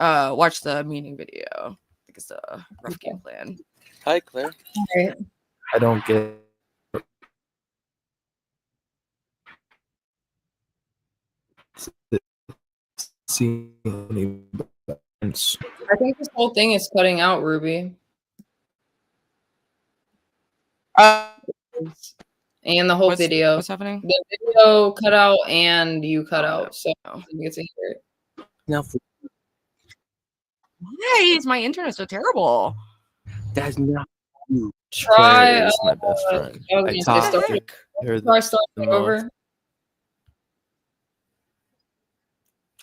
watch the meeting video. I think it's a rough game plan. Hi, Claire. Right. I don't get see any buttons. I think this whole thing is cutting out, Ruby. And the whole video. What's happening? The video cut out and you cut out, so you get to hear it. Now, Why is my internet so terrible? that's not you. Try. Claire is my best friend. I talked to her Try starting the over. most.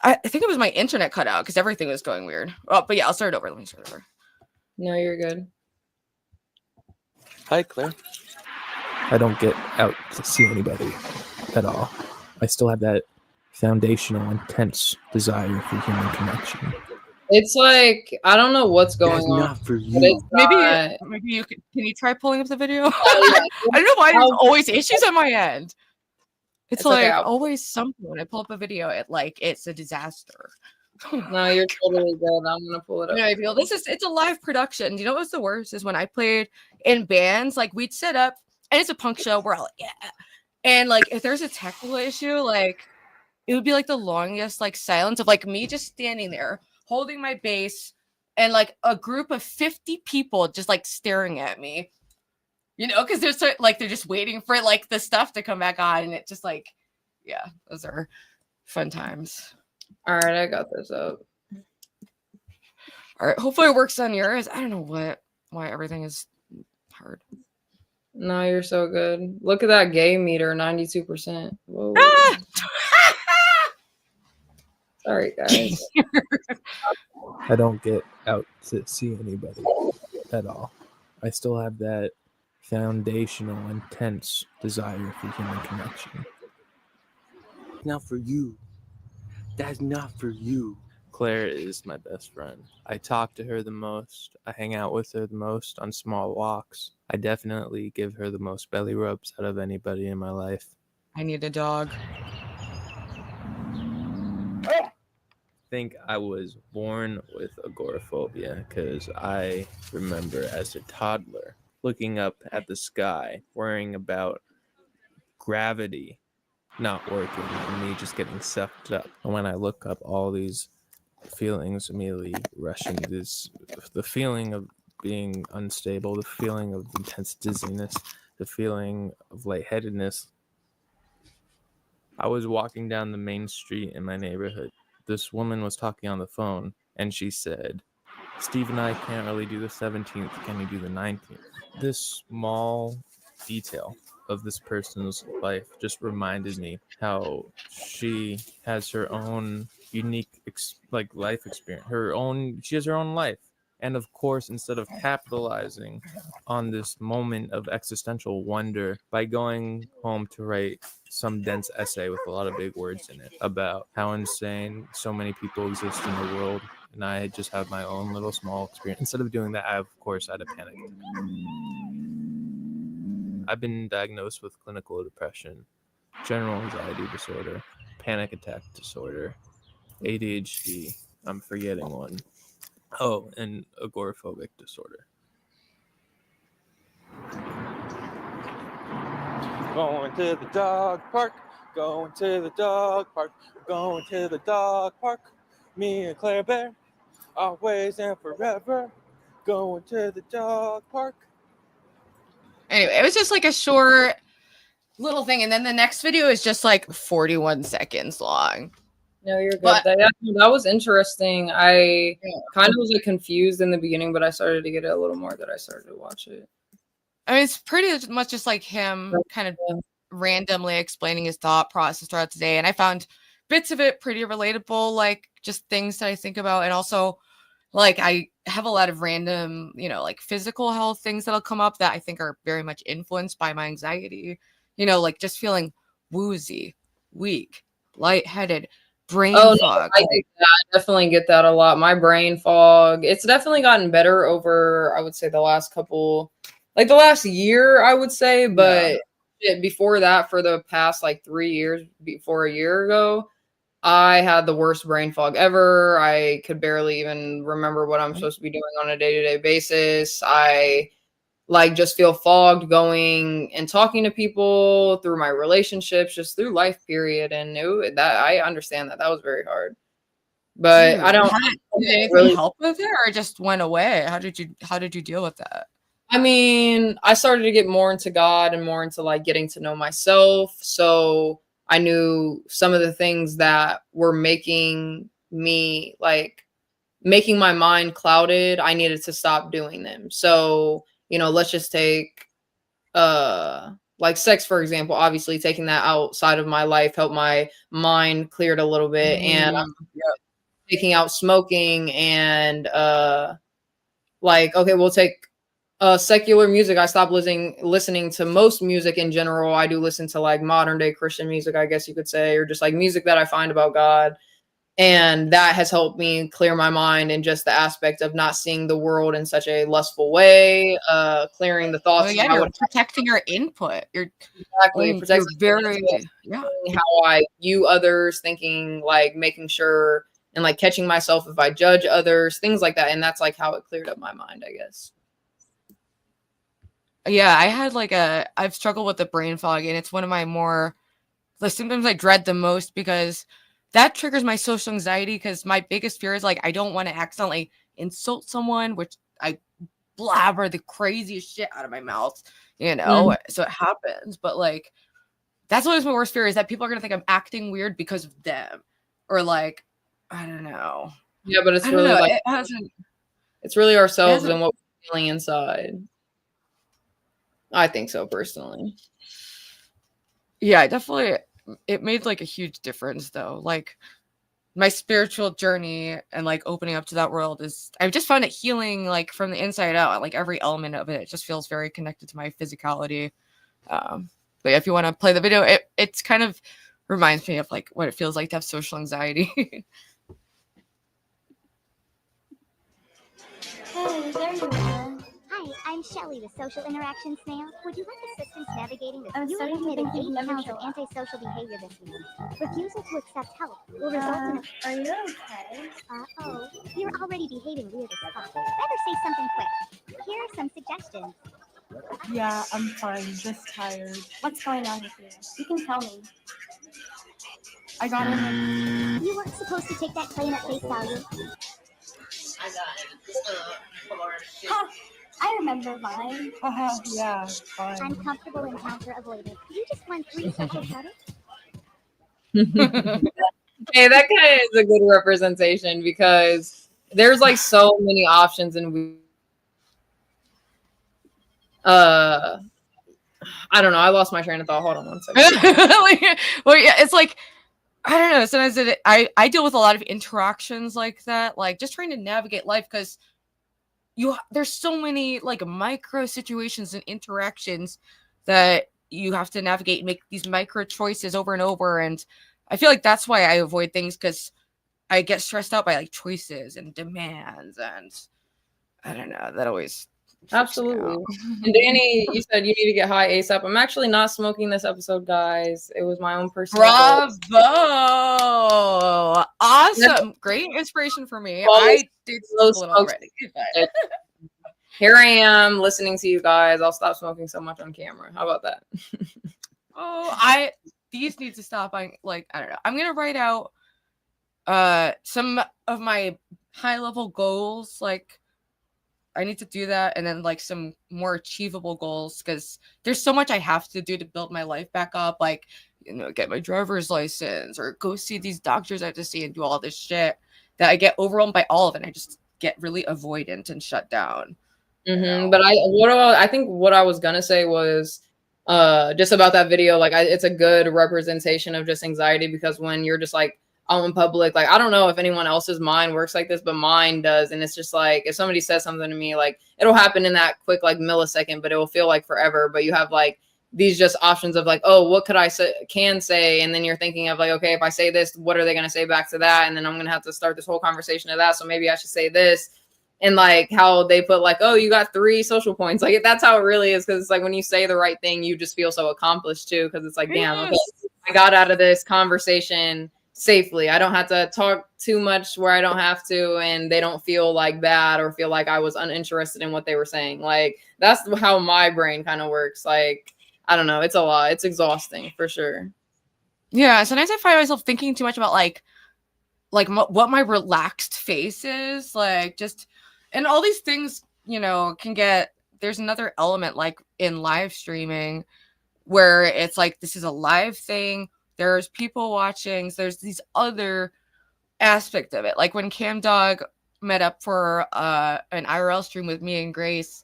I think it was my internet cut out because everything was going weird. Oh, but yeah, I'll start over. Let me start over. No, you're good. Hi, Claire. I don't get out to see anybody at all. I still have that foundational, intense desire for human connection. It's like I don't know what's going That's on. not for but you. it's Maybe you can you try pulling up the video? Yeah. I don't know why there's always issues on my end. It's like okay. always something when I pull up a video. It's a disaster. No, you're totally good. I'm gonna pull it up. You know, I feel it's a live production. You know what's the worst is when I played in bands, like we'd set up and it's a punk show, we're all like, yeah. And like if there's a technical issue, like it would be like the longest like silence of like me just standing there holding my bass and like a group of 50 people just like staring at me. You know, because they're just waiting for like the stuff to come back on, and it just like, yeah, those are fun times. All right, I got this up. All right, hopefully it works on yours. I don't know why everything is hard. No, you're so good. Look at that gay meter, 92%. Whoa. Sorry, guys. I don't get out to see anybody at all. I still have that foundational, intense desire for human connection. Not for you. That's not for you. Claire is my best friend. I talk to her the most. I hang out with her the most on small walks. I definitely give her the most belly rubs out of anybody in my life. I need a dog. I think I was born with agoraphobia because I remember as a toddler looking up at the sky, worrying about gravity not working and me just getting sucked up. And when I look up, all these feelings immediately rush into the feeling of being unstable, the feeling of intense dizziness, the feeling of lightheadedness. I was walking down the main street in my neighborhood. This woman was talking on the phone, and she said, "Steve and I can't really do the 17th. Can you do the 19th?" This small detail of this person's life just reminded me how she has her own unique life experience. She has her own life. And of course, instead of capitalizing on this moment of existential wonder by going home to write some dense essay with a lot of big words in it about how insane so many people exist in the world, and I just have my own little small experience. Instead of doing that, I, of course, had a panic attack. I've been diagnosed with clinical depression, general anxiety disorder, panic attack disorder, ADHD, I'm forgetting one. Oh, and agoraphobic disorder. Going to the dog park. Going to the dog park. Going to the dog park. Me and Claire Bear, always and forever. Going to the dog park. Anyway, it was just like a short little thing, and then the next video is just like 41 seconds long. No, you're good. That was interesting. I kind of was like confused in the beginning, but I started to get it a little more that I started to watch it. I mean, it's pretty much just like him kind of randomly explaining his thought process throughout the day. And I found bits of it pretty relatable, like just things that I think about. And also, like, I have a lot of random, like physical health things that'll come up that I think are very much influenced by my anxiety. Like just feeling woozy, weak, lightheaded, brain fog. No, I definitely get that a lot. My brain fog, it's definitely gotten better over, I would say, the last year, I would say. But before that, for the past 3 years, before a year ago, I had the worst brain fog ever. I could barely even remember what I'm supposed to be doing on a day-to-day basis. I like just feel fogged going and talking to people through my relationships, just through life period. And that I understand that was very hard, but Dude, I don't did anything really help with it, or it just went away? How did you deal with that? I mean, I started to get more into God and more into like getting to know myself. So I knew some of the things that were making me like making my mind clouded. I needed to stop doing them. So, let's just take like sex, for example. Obviously, taking that outside of my life helped my mind cleared a little bit. And I'm taking out smoking and like, okay, we'll take secular music. I stopped listening to most music in general. I do listen to like modern day Christian music, I guess you could say, or just like music that I find about God. And that has helped me clear my mind and just the aspect of not seeing the world in such a lustful way, clearing the thoughts. Oh yeah, you're protecting your input. You're protecting very how I view others, thinking like making sure and like catching myself if I judge others, things like that. And that's like how it cleared up my mind, I guess. Yeah, I had I've struggled with the brain fog, and it's one of my the symptoms I dread the most, because that triggers my social anxiety, because my biggest fear is like, I don't want to accidentally insult someone, which I blabber the craziest shit out of my mouth, so it happens. But like, that's always my worst fear, is that people are going to think I'm acting weird because of them, or like, I don't know. Yeah, but it's really like, it's really ourselves and what we're feeling inside. I think so, personally. Yeah, definitely. It made like a huge difference, though. Like, my spiritual journey and like opening up to that world I've just found it healing, like from the inside out. Like every element of it just feels very connected to my physicality. But yeah, if you want to play the video, it's kind of reminds me of like what it feels like to have social anxiety. Hey, there you are. Hi, I'm Shelly, the social interaction snail. Would you like assistance navigating the You admitted 8 counts of antisocial behavior this week. Refusal to accept help will result in a... Are you okay? Uh-oh. You're already behaving weird as fuck. Better say something quick. Here are some suggestions. Yeah, I'm fine. Just tired. What's going on with you? You can tell me. I got in You weren't supposed to take that claim at face value. Huh. I remember mine. Yeah, fine. Uncomfortable encounter avoided. You just won 3 social credits? Hey, that kind of is a good representation, because there's like so many options, and I don't know. I lost my train of thought. Hold on one second. Well, yeah, it's like, I don't know. Sometimes I deal with a lot of interactions like that, like just trying to navigate life, because there's so many like micro situations and interactions that you have to navigate and make these micro choices over and over. And I feel like that's why I avoid things, because I get stressed out by like choices and demands, and I don't know. That always absolutely. And Danny, you said you need to get high ASAP. I'm actually not smoking this episode, guys. It was my own personal Bravo! Awesome. Great inspiration for me. I did smoke a little already. Here I am listening to you guys. I'll stop smoking so much on camera. How about that? These need to stop. I don't know. I'm gonna write out some of my high level goals. Like, I need to do that, and then like some more achievable goals, because there's so much I have to do to build my life back up. Like, get my driver's license, or go see these doctors I have to see, and do all this shit that I get overwhelmed by all of it. And I just get really avoidant and shut down. But I think what I was gonna say was just about that video. Like, it's a good representation of just anxiety, because when you're just like out in public, like, I don't know if anyone else's mind works like this, but mine does. And it's just like, if somebody says something to me, like, it'll happen in that quick like millisecond, but it will feel like forever. But you have like these just options of like, oh, what could I say? And then you're thinking of like, okay, if I say this, what are they going to say back to that? And then I'm going to have to start this whole conversation of that. So maybe I should say this. And like how they put like, oh, you got 3 social points. Like, that's how it really is. Cause it's like when you say the right thing, you just feel so accomplished too. Cause it's like, damn, okay, I got out of this conversation safely. I don't have to talk too much where I don't have to, and they don't feel like bad or feel like I was uninterested in what they were saying. Like that's how my brain kind of works. Like I don't know, it's a lot. It's exhausting for sure. Yeah, sometimes I find myself thinking too much about like what my relaxed face is, like just, and all these things, you know, can get, there's another element like in live streaming where it's like this is a live thing, there's people watching, so there's these other aspect of it. Like when Cam Dog met up for an IRL stream with me and Grace,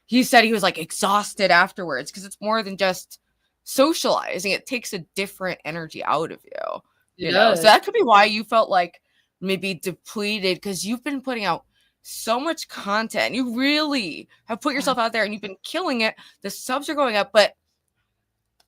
he said he was like exhausted afterwards because it's more than just socializing. It takes a different energy out of you. You know, so that could be why you felt like maybe depleted, because you've been putting out so much content. You really have put yourself out there and you've been killing it. The subs are going up, but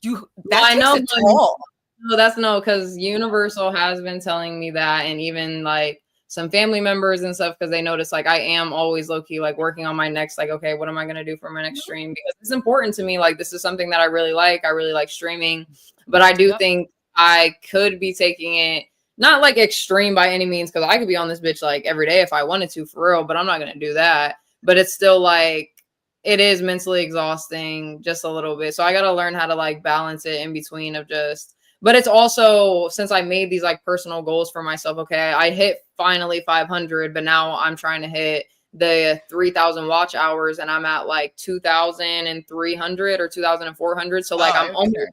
that takes a toll. No, that's no, because Universal has been telling me that, and even like some family members and stuff, because they notice like I am always low-key like working on my next, like, okay, what am I gonna do for my next stream? Because it's important to me. Like this is something that I really like. I really like streaming, but I do think I could be taking it not like extreme by any means, because I could be on this bitch like every day if I wanted to, for real, but I'm not gonna do that. But it's still like it is mentally exhausting just a little bit. So I gotta learn how to like balance it in between of just, but it's also, since I made these like personal goals for myself, okay, I hit finally 500, but now I'm trying to hit the 3,000 watch hours, and I'm at like 2,300 or 2,400. So like I'm almost there.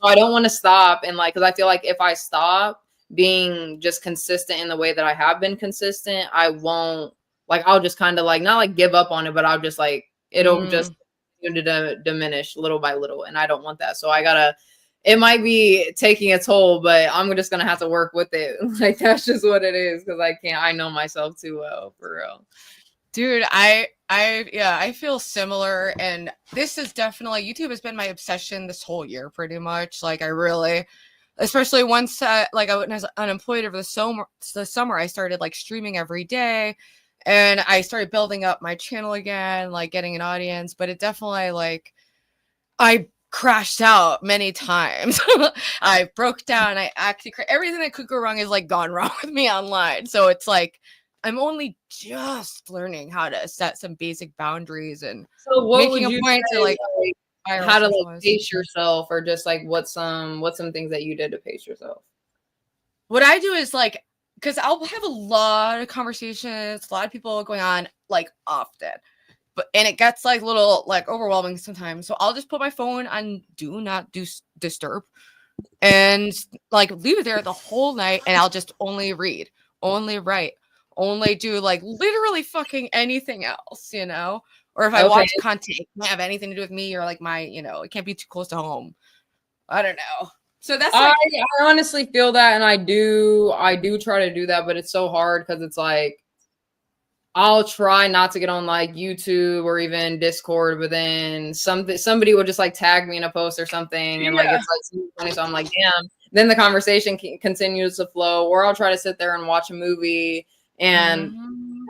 So I don't want to stop. And like, because I feel like if I stop being just consistent in the way that I have been consistent, I won't, like, I'll just kind of like, not like give up on it, but I'll just like, it'll just continue to diminish little by little. And I don't want that. So I gotta, it might be taking a toll, but I'm just gonna have to work with it. Like that's just what it is, because I know myself too well, for real. Dude, I feel similar, and this is definitely, YouTube has been my obsession this whole year, pretty much. Like I really, especially once like I was unemployed over the summer, I started like streaming every day, and I started building up my channel again, like getting an audience. But it definitely, like, I crashed out many times. I broke down. I actually everything that could go wrong is like gone wrong with me online. So it's like I'm only just learning how to set some basic boundaries and making a point to like how to like pace yourself, or just like what's some things that you did to pace yourself. What I do is like, because I'll have a lot of conversations, a lot of people going on like often. And it gets like a little like overwhelming sometimes. So I'll just put my phone on do not disturb and like leave it there the whole night, and I'll just only read, only write, only do like literally fucking anything else, you know? Or if I watch content, it can't have anything to do with me, or like my, you know, it can't be too close to home. I don't know. So that's like, I honestly feel that, and I do try to do that, but it's so hard because it's like I'll try not to get on like YouTube or even Discord, but then somebody will just like tag me in a post or something, and like it's like funny, so I'm like, damn. Then the conversation continues to flow, or I'll try to sit there and watch a movie, and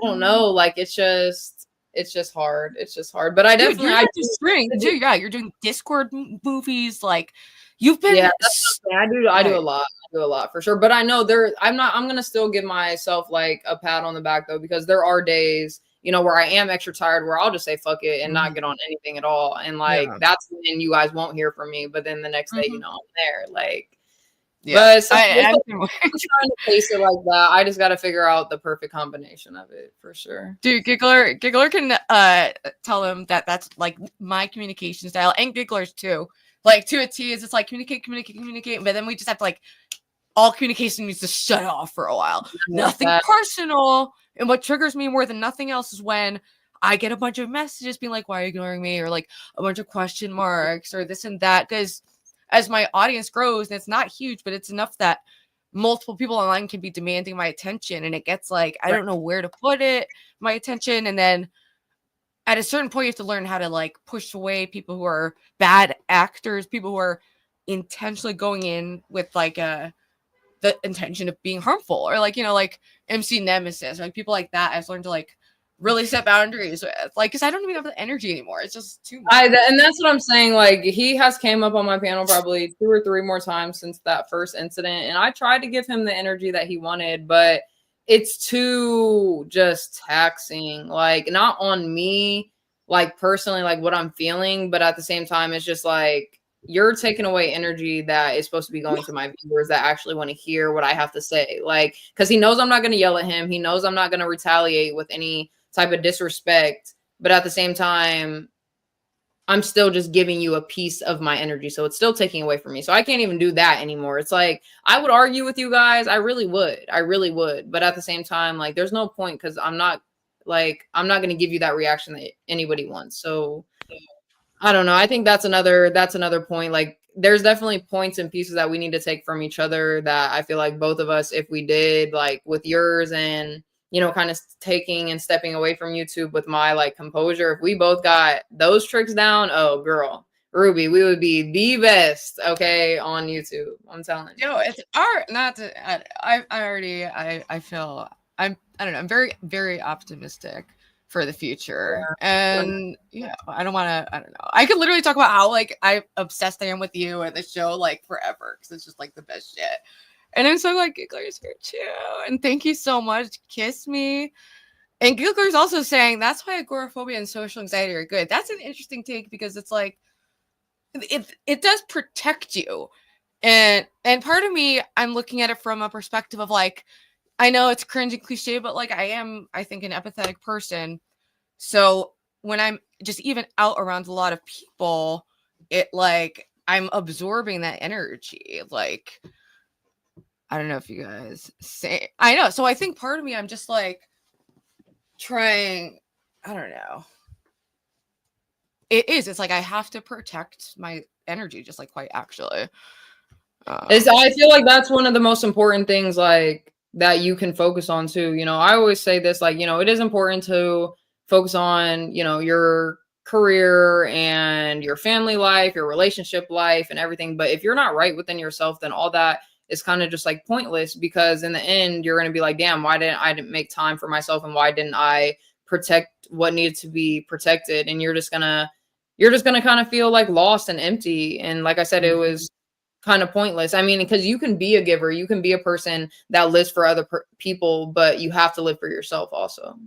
I don't know, like it's just hard. It's just hard. But I definitely I do string too. Yeah, you're doing Discord movies, like you've been. Yeah, I do a lot. I do a lot for sure. But I know I'm gonna still give myself like a pat on the back though, because there are days, you know, where I am extra tired, where I'll just say fuck it and not get on anything at all. And like that's when you guys won't hear from me. But then the next day, you know, I'm there. Like, but I'm trying to pace it like that. I just got to figure out the perfect combination of it for sure. Dude, Giggler can tell him that that's like my communication style, and Giggler's too. Like to a T, is it's like communicate, but then we just have to like, all communication needs to shut off for a while. Nothing personal. And what triggers me more than nothing else is when I get a bunch of messages being like, why are you ignoring me? Or like a bunch of question marks or this and that. Because as my audience grows, and it's not huge, but it's enough that multiple people online can be demanding my attention. And it gets like, I don't know where to put it, my attention. And then at a certain point, you have to learn how to like push away people who are bad actors, people who are intentionally going in with like the intention of being harmful, or like, you know, like MC Nemesis, or like people like that. I've learned to like really set boundaries with. Like, because I don't even have the energy anymore. It's just too much. And that's what I'm saying. Like, he has came up on my panel probably 2 or 3 more times since that first incident, and I tried to give him the energy that he wanted, but it's too just taxing. Like, not on me, like personally, like what I'm feeling, but at the same time, it's just like you're taking away energy that is supposed to be going to my viewers that actually want to hear what I have to say. Like, because he knows I'm not going to yell at him. He knows I'm not going to retaliate with any type of disrespect, but at the same time, I'm still just giving you a piece of my energy. So it's still taking away from me. So I can't even do that anymore. It's like, I would argue with you guys. I really would. But at the same time, like, there's no point because I'm not going to give you that reaction that anybody wants. So I don't know. I think that's another point. Like, there's definitely points and pieces that we need to take from each other that I feel like both of us, if we did, like with yours and, you know, kind of taking and stepping away from YouTube with my like composure, if we both got those tricks down, oh girl, Ruby, we would be the best, okay, on YouTube. I'm telling you. No, it's art. Not to. I feel. I don't know. I'm very, very optimistic for the future, and yeah, I don't want to. I don't know. I could literally talk about how like I obsessed I am with you and the show like forever because it's just like the best shit. And I'm so glad Giggler's here too. And thank you so much. Kiss me. And Giggler's also saying that's why agoraphobia and social anxiety are good. That's an interesting take because it's like it does protect you. And part of me, I'm looking at it from a perspective of like, I know it's cringe and cliche, but like I think an empathetic person. So when I'm just even out around a lot of people, it like I'm absorbing that energy. Like, I don't know if you guys say, I know. So I think part of me, I'm just like trying, I don't know. It's like I have to protect my energy, just like quite actually. I feel like that's one of the most important things, like that you can focus on too. You know, I always say this, like, you know, it is important to focus on, you know, your career and your family life, your relationship life and everything. But if you're not right within yourself, then all that is kind of just like pointless, because in the end, you're going to be like, damn, why didn't I make time for myself? And why didn't I protect what needed to be protected? And you're just going to kind of feel like lost and empty. And like I said, it was kind of pointless. I mean, because you can be a giver, you can be a person that lives for other people, but you have to live for yourself also.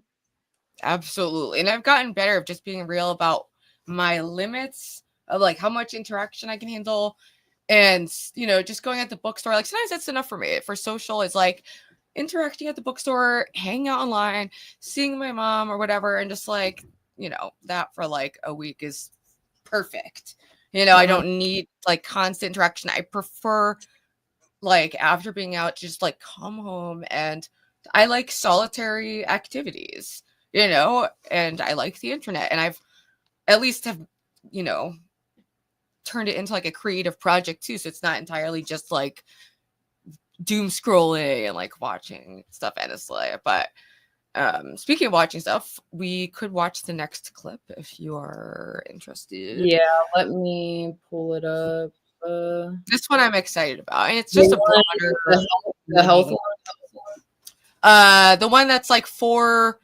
Absolutely. And I've gotten better of just being real about my limits of like how much interaction I can handle. And, you know, just going at the bookstore, like sometimes that's enough for me. For social, it's like interacting at the bookstore, hanging out online, seeing my mom or whatever. And just like, you know, that for like a week is perfect. You know, I don't need like constant interaction. I prefer like after being out, just like come home, and I like solitary activities, you know, and I like the internet, and I've at least have, you know, turned it into like a creative project too. So it's not entirely just like doom scrolling and like watching stuff endlessly. But speaking of watching stuff, we could watch the next clip if you are interested. Yeah, let me pull it up. This one I'm excited about, and it's just a broader the health one. The one that's like for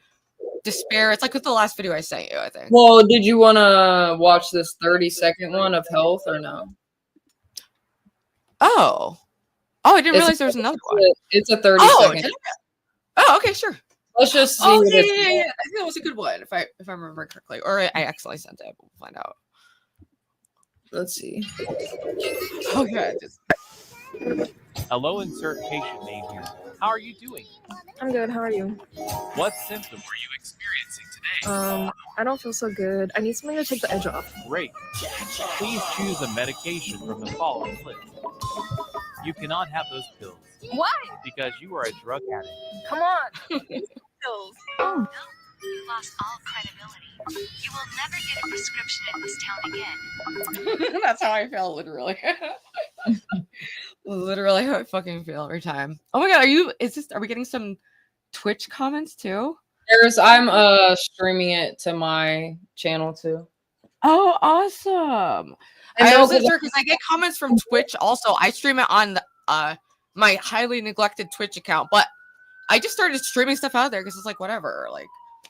despair. It's like with the last video I sent you, I think. Well, did you want to watch this 30-second one of health or no? Oh, I didn't realize there was another one. It's a 30-second. Oh, okay, sure. Let's just see. Oh, yeah. I think that was a good one, if I remember correctly, or I accidentally sent it. We'll find out. Let's see. Oh yeah. Hello, insert patient name here. How are you doing? I'm good. How are you? What symptoms are you experiencing today? I don't feel so good. I need something to take the edge off. Great. Please choose a medication from the following list. You cannot have those pills. Why? Because you are a drug addict. Come on. Pills. Oh. You lost all credibility. You will never get a prescription in this town again. That's how I feel, literally. Literally how I fucking feel every time. Oh my god, are we getting some Twitch comments too? I'm streaming it to my channel too. Oh, awesome. I wasn't sure because I get comments from Twitch also. I stream it on the, my highly neglected Twitch account, but I just started streaming stuff out there because it's like whatever. Like,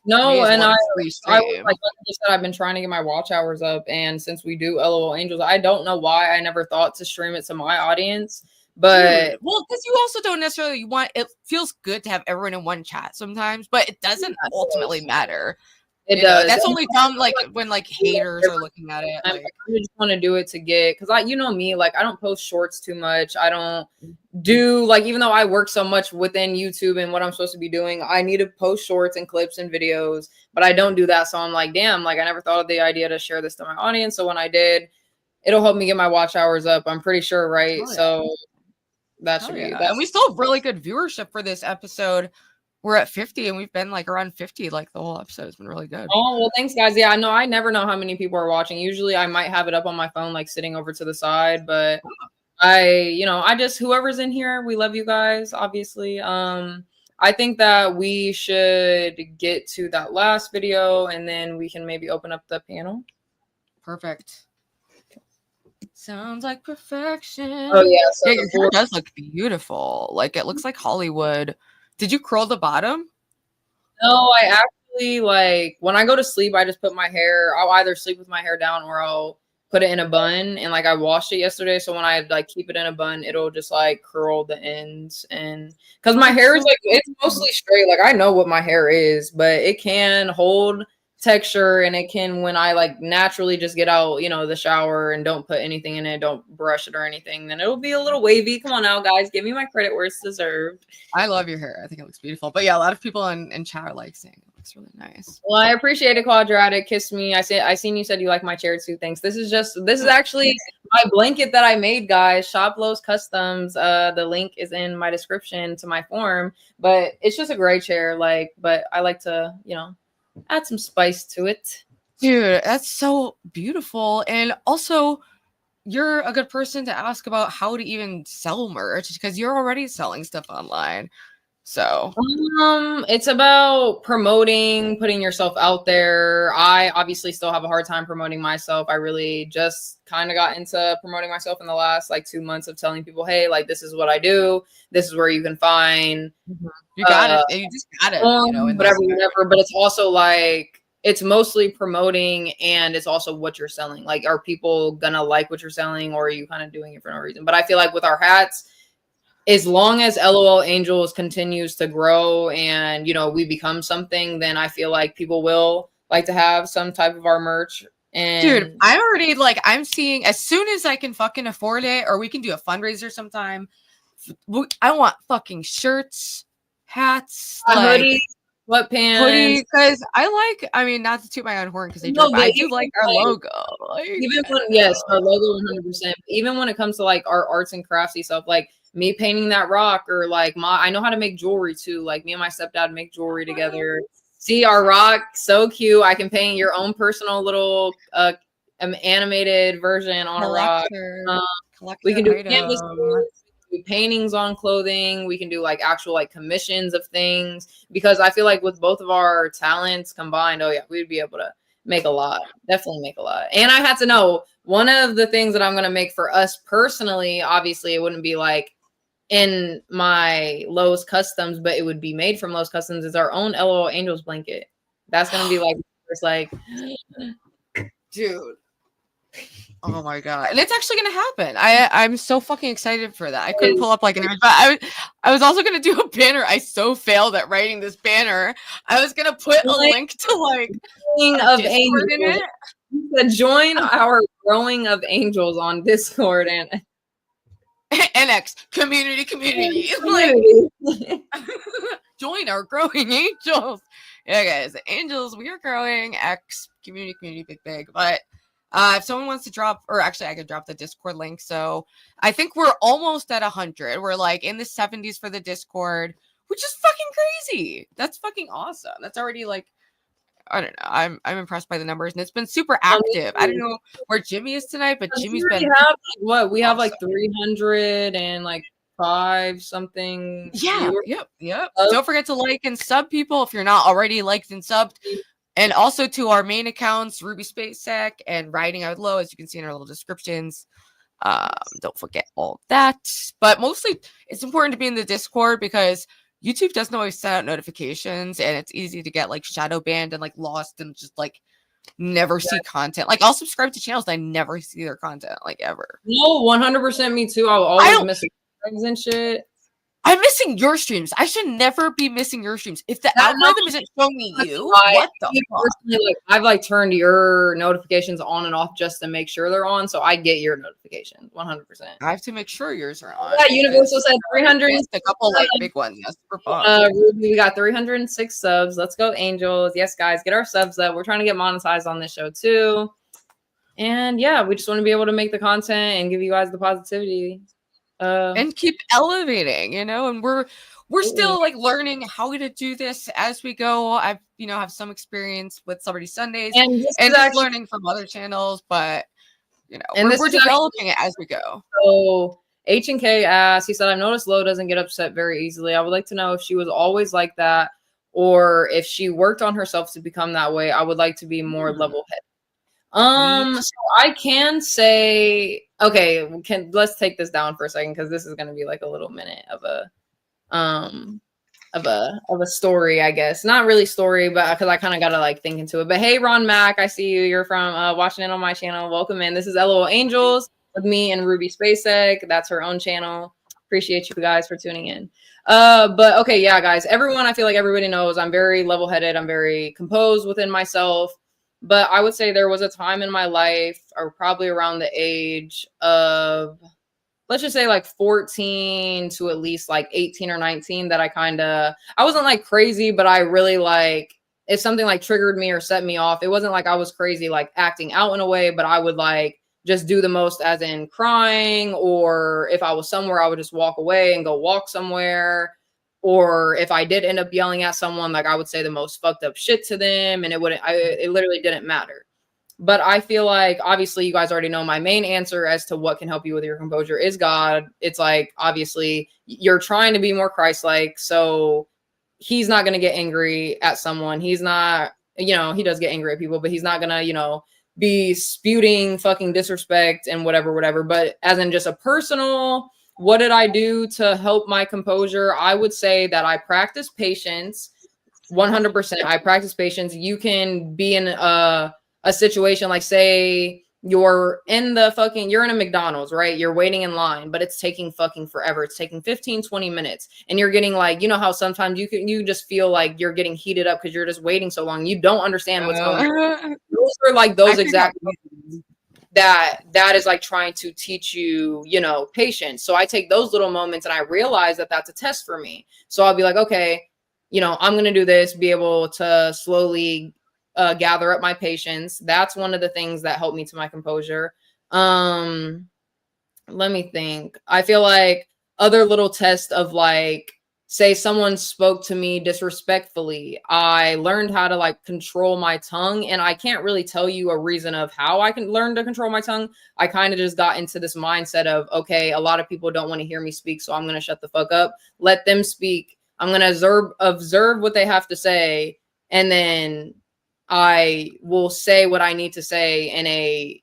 No, and I was stream. like I just said, I've been trying to get my watch hours up, and since we do LOL Angels, I don't know why I never thought to stream it to my audience, but Dude, well, because you also don't necessarily want it. Feels good to have everyone in one chat sometimes, but it doesn't ultimately matter. it does. That's only dumb like when like haters are looking at it. I Like, just want to do it to get, because you know me, like I don't post shorts too much. I don't do like, even though I work so much within YouTube and what I'm supposed to be doing, I need to post shorts and clips and videos, but I don't do that. So I'm like, damn, like I never thought of the idea to share this to my audience. So when I did, it'll help me get my watch hours up. I'm pretty sure, right? Oh, yeah. So that should be that. And we still have really good viewership for this episode. We're at 50 and we've been like around 50 like the whole episode has been really good. Oh, well, thanks guys. Yeah, I know I never know how many people are watching. Usually I might have it up on my phone like sitting over to the side, but I just, whoever's in here, we love you guys, obviously. I think that we should get to that last video and then we can maybe open up the panel. Perfect. Sounds like perfection. Oh yeah, so your hair does look beautiful. Like it looks like Hollywood. Did you curl the bottom? No, I actually, like when I go to sleep, I just put my hair, I'll either sleep with my hair down or I'll put it in a bun, and like I washed it yesterday, so when I like keep it in a bun, it'll just like curl the ends, and because my hair is like, it's mostly straight, like I know what my hair is, but it can hold texture, and it can, when I like naturally just get out, the shower and don't put anything in it, don't brush it or anything, then it'll be a little wavy. Come on now, guys, give me my credit where it's deserved. I love your hair. I think it looks beautiful. But yeah, a lot of people in chat are like saying it looks really nice. Well, I appreciate it, Quadratic. Kiss me. I seen you said you like my chair too. Thanks. This is actually my blanket that I made, guys. Shop Lowe's Customs. The link is in my description to my form. But it's just a gray chair, but I like to, add some spice to it. Dude, that's so beautiful. And also, you're a good person to ask about how to even sell merch because you're already selling stuff online. So it's about promoting, putting yourself out there. I obviously still have a hard time promoting myself. I really just kind of got into promoting myself in the last 2 months of telling people, hey, this is what I do. This is where you can find. You got it. You just got it. Whatever. But it's also it's mostly promoting, and it's also what you're selling. Are people gonna like what you're selling, or are you kind of doing it for no reason? But I feel like with our hats, as long as LOL Angels continues to grow and, we become something, then I feel like people will like to have some type of our merch. And dude, I'm already I'm seeing as soon as I can fucking afford it, or we can do a fundraiser sometime. I want fucking shirts, hats, hoodie, sweatpants. Because I mean, not to toot my own horn because I do like our logo. Even when, yes, our logo 100%. Even when it comes to our arts and craftsy stuff, me painting that rock, or I know how to make jewelry too. Me and my stepdad make jewelry together. See our rock, so cute. I can paint your own personal little animated version on a rock. We can do canvas, paintings on clothing. We can do actual commissions of things, because I feel like with both of our talents combined, oh yeah, we'd be able to make a lot. Definitely make a lot. And I had to know, one of the things that I'm going to make for us personally, obviously it wouldn't be in my Lowe's Customs, but it would be made from Lowe's Customs, is our own LOL Angels blanket. That's going to be dude. Oh my god. And it's actually gonna happen. I'm so fucking excited for that. I couldn't pull up an image, but I was also gonna do a banner. I so failed at writing this banner. I was gonna put a link to of Angels in it. Join our Growing of Angels on Discord and NX community. Join our Growing Angels. Yeah, guys, Angels, we are growing. X community big. But if someone wants to drop, or actually I could drop the Discord link. So I think we're almost at 100. We're in the 70s for the Discord, which is fucking crazy. That's fucking awesome. That's already I don't know. I'm impressed by the numbers, and it's been super active. I don't know where Jimmy is tonight, but Jimmy's been we have 305 something. Yeah. Yep. Don't forget to like and sub people if you're not already liked and subbed. And also to our main accounts, Ruby Space Sec and Riding Out Low, as you can see in our little descriptions. Don't forget all that. But mostly, it's important to be in the Discord because YouTube doesn't always set out notifications, and it's easy to get like shadow banned and like lost and just like never see content. Like I'll subscribe to channels and I never see their content like ever. No, 100% me too. I'll always miss things and shit. I'm missing your streams. I should never be missing your streams. If the algorithm isn't showing me you, what the fuck? Like, I've like turned your notifications on and off just to make sure they're on, so I get your notifications 100%. I have to make sure yours are on. Yeah, Universal said 300. A couple like big ones. Yes, Ruby, we got 306 subs. Let's go, Angels. Yes, guys, get our subs up. We're trying to get monetized on this show too. And yeah, we just want to be able to make the content and give you guys the positivity. And keep elevating, you know, and we're still like learning how to do this as we go. I've have some experience with Celebrity Sundays and just learning from other channels, but we're developing it as we go. So H&K asked, he said, I've noticed Lo doesn't get upset very easily. I would like to know if she was always like that or if she worked on herself to become that way. I would like to be more level-headed. So I can say, okay, let's take this down for a second because this is going to be like a little minute of a story, I guess. Not really story, but because I kind of got to like think into it. But hey, Ron Mack, I see you. You're from watching it on my channel. Welcome in. This is LOLAngelz with me and Ruby Spacek. That's her own channel. Appreciate you guys for tuning in. But okay, yeah, guys. I feel like everybody knows I'm very level-headed. I'm very composed within myself. But I would say there was a time in my life, or probably around the age of, let's just say like 14 to at least like 18 or 19, that I wasn't like crazy, but I really like, if something like triggered me or set me off, it wasn't like I was crazy, like acting out in a way, but I would like just do the most, as in crying, or if I was somewhere, I would just walk away and go walk somewhere. Or if I did end up yelling at someone, like I would say the most fucked up shit to them, and it literally didn't matter. But I feel like, obviously, you guys already know my main answer as to what can help you with your composure is God. It's like, obviously, you're trying to be more Christ-like, so he's not going to get angry at someone. He's not, he does get angry at people, but he's not going to, be spewing fucking disrespect and whatever. But as in just a personal, what did I do to help my composure? I would say that I practice patience 100%. I practice patience. You can be in a situation like, say you're in a McDonald's, right? You're waiting in line, but it's taking fucking forever. It's taking 15, 20 minutes. And you're getting like, how sometimes you just feel like you're getting heated up because you're just waiting so long. You don't understand what's going on. Those are like those exact that is like trying to teach you, patience. So I take those little moments and I realize that that's a test for me. So I'll be like, okay, I'm going to do this, be able to slowly gather up my patience. That's one of the things that helped me to my composure. Let me think. I feel like other little tests of like, say someone spoke to me disrespectfully, I learned how to like control my tongue. And I can't really tell you a reason of how I can learn to control my tongue. I kind of just got into this mindset of, okay, a lot of people don't want to hear me speak, so I'm going to shut the fuck up, let them speak. I'm going to observe what they have to say. And then I will say what I need to say in a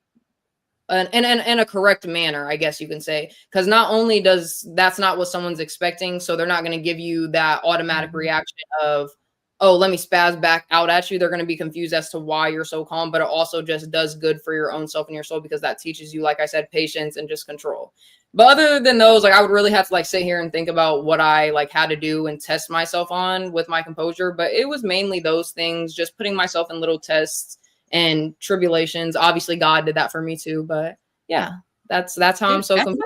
correct manner, I guess you can say, because not only that's not what someone's expecting, so they're not going to give you that automatic reaction of, oh, let me spaz back out at you. They're going to be confused as to why you're so calm, but it also just does good for your own self and your soul, because that teaches you, like I said, patience and just control. But other than those, like I would really have to like sit here and think about what I like had to do and test myself on with my composure. But it was mainly those things, just putting myself in little tests and tribulations. Obviously God did that for me too, but yeah, that's how I'm so composed.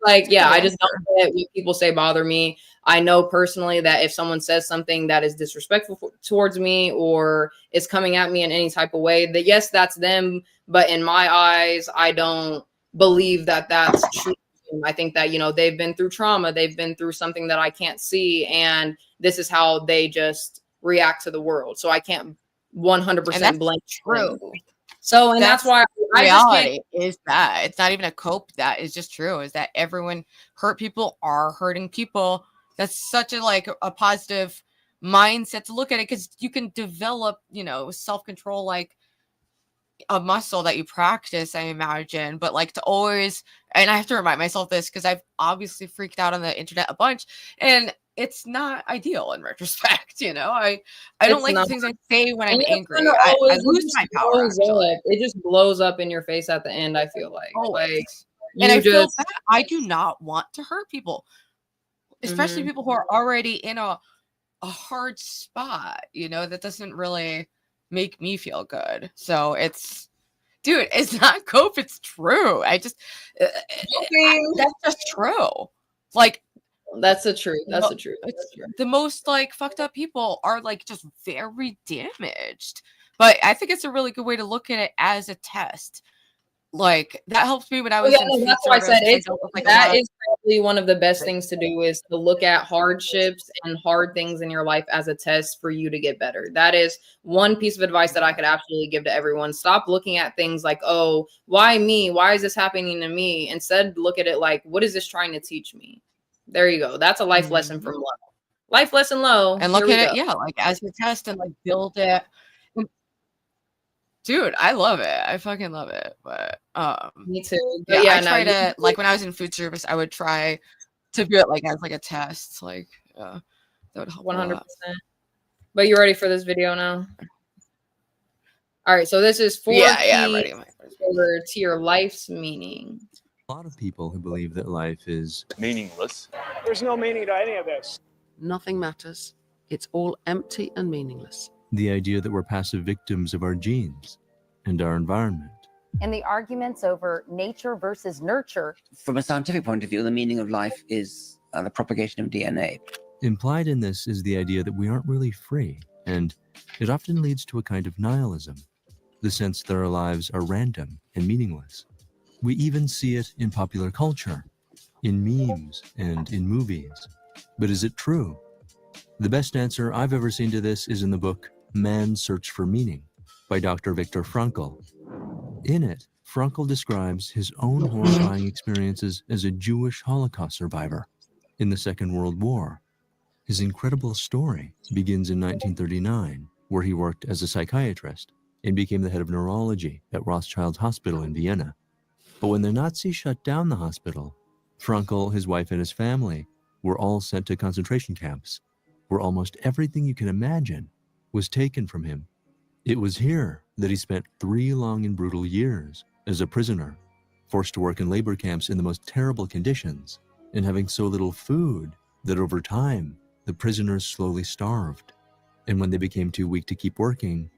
I just don't let what people say bother me. I know personally that if someone says something that is disrespectful towards me or is coming at me in any type of way, that yes, that's them, but in my eyes, I don't believe that that's true. I think that, they've been through trauma, they've been through something that I can't see, and this is how they just react to the world. So I can't 100% blame true. So, and that's why reality is that it's not even a cope. That is just true. Is that everyone hurt people are hurting people. That's such a positive mindset to look at it, because you can develop, self-control like a muscle that you practice, I imagine. But like to always, and I have to remind myself this because I've obviously freaked out on the internet a bunch, and it's not ideal in retrospect, you know. I don't It's like the not. things I say when I'm And it's angry. kinda I always, it lose just my power blows actually. up. It just blows up in your face at the end, I feel like. Like, Always. And you I feel just bad. I do not want to hurt people, especially Mhm. people who are already in a hard spot, you know, that doesn't really make me feel good. So it's, dude, it's not cope, it's true. I just that's just true. Like That's the truth. That's mo- the truth. it's That's true. the most like fucked up people are like just very damaged. But I think it's a really good way to look at it as a test. Like that helped me when I Oh, yeah, was in no, food that's why I service said 'cause I it's dealt with like a that lot of is probably one of the best things to do is to look at hardships and hard things in your life as a test for you to get better. That is one piece of advice that I could absolutely give to everyone. Stop looking at things like, oh, why me? Why is this happening to me? Instead, look at it like, what is this trying to teach me? There you go. That's a life lesson from low. Life lesson low. and Here look we at it, go. yeah, like as a test and like build it. Dude, I love it. I fucking love it. But Me too. yeah, But yeah, I no, try to like when I was in food service, I would try to do it like as like a test. Like that would help a 100%. lot. But you ready for this video now? All right, so this is 4 Yeah, I'm keys ready. to your life's meaning. A lot of people who believe that life is Meaningless. There's no meaning to any of this. Nothing matters. It's all empty and meaningless. the idea that we're passive victims of our genes and our environment. And the arguments over nature versus nurture. From a scientific point of view, the meaning of life is the propagation of DNA. Implied in this is the idea that we aren't really free, and it often leads to a kind of nihilism, the sense that our lives are random and meaningless. We even see it in popular culture, in memes and in movies. But is it true? The best answer I've ever seen to this is in the book Man's Search for Meaning by Dr. Viktor Frankl. In it, Frankl describes his own horrifying experiences as a Jewish Holocaust survivor in the Second World War. His incredible story begins in 1939, where he worked as a psychiatrist and became the head of neurology at Rothschild Hospital in Vienna. But when the Nazis shut down the hospital, Frankl, his wife, and his family were all sent to concentration camps, where almost everything you can imagine was taken from him. It was here that he spent 3 long and brutal years as a prisoner, forced to work in labor camps in the most terrible conditions, and having so little food that over time, the prisoners slowly starved. And when they became too weak to keep working,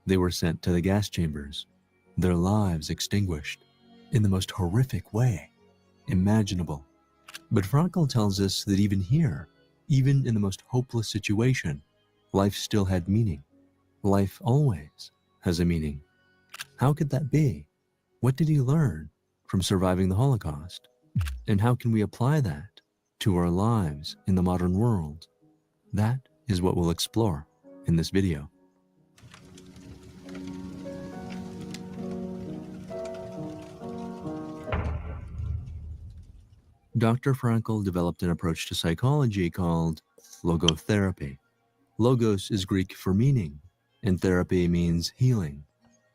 they were sent to the gas chambers, their lives extinguished in the most horrific way imaginable. But Frankl tells us that even here, even in the most hopeless situation, life still had meaning. Life always has a meaning. How could that be? What did he learn from surviving the Holocaust? And how can we apply that to our lives in the modern world? That is what we'll explore in this video. Dr. Frankl developed an approach to psychology called logotherapy. Logos is Greek for meaning, and therapy means healing.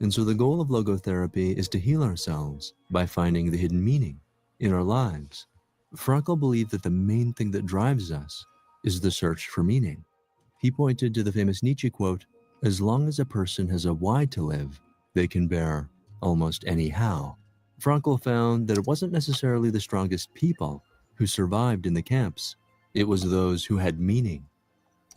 And so the goal of logotherapy is to heal ourselves by finding the hidden meaning in our lives. Frankl believed that the main thing that drives us is the search for meaning. He pointed to the famous Nietzsche quote, "As long as a person has a why to live, they can bear almost any how." Frankl found that it wasn't necessarily the strongest people who survived in the camps. It was those who had meaning.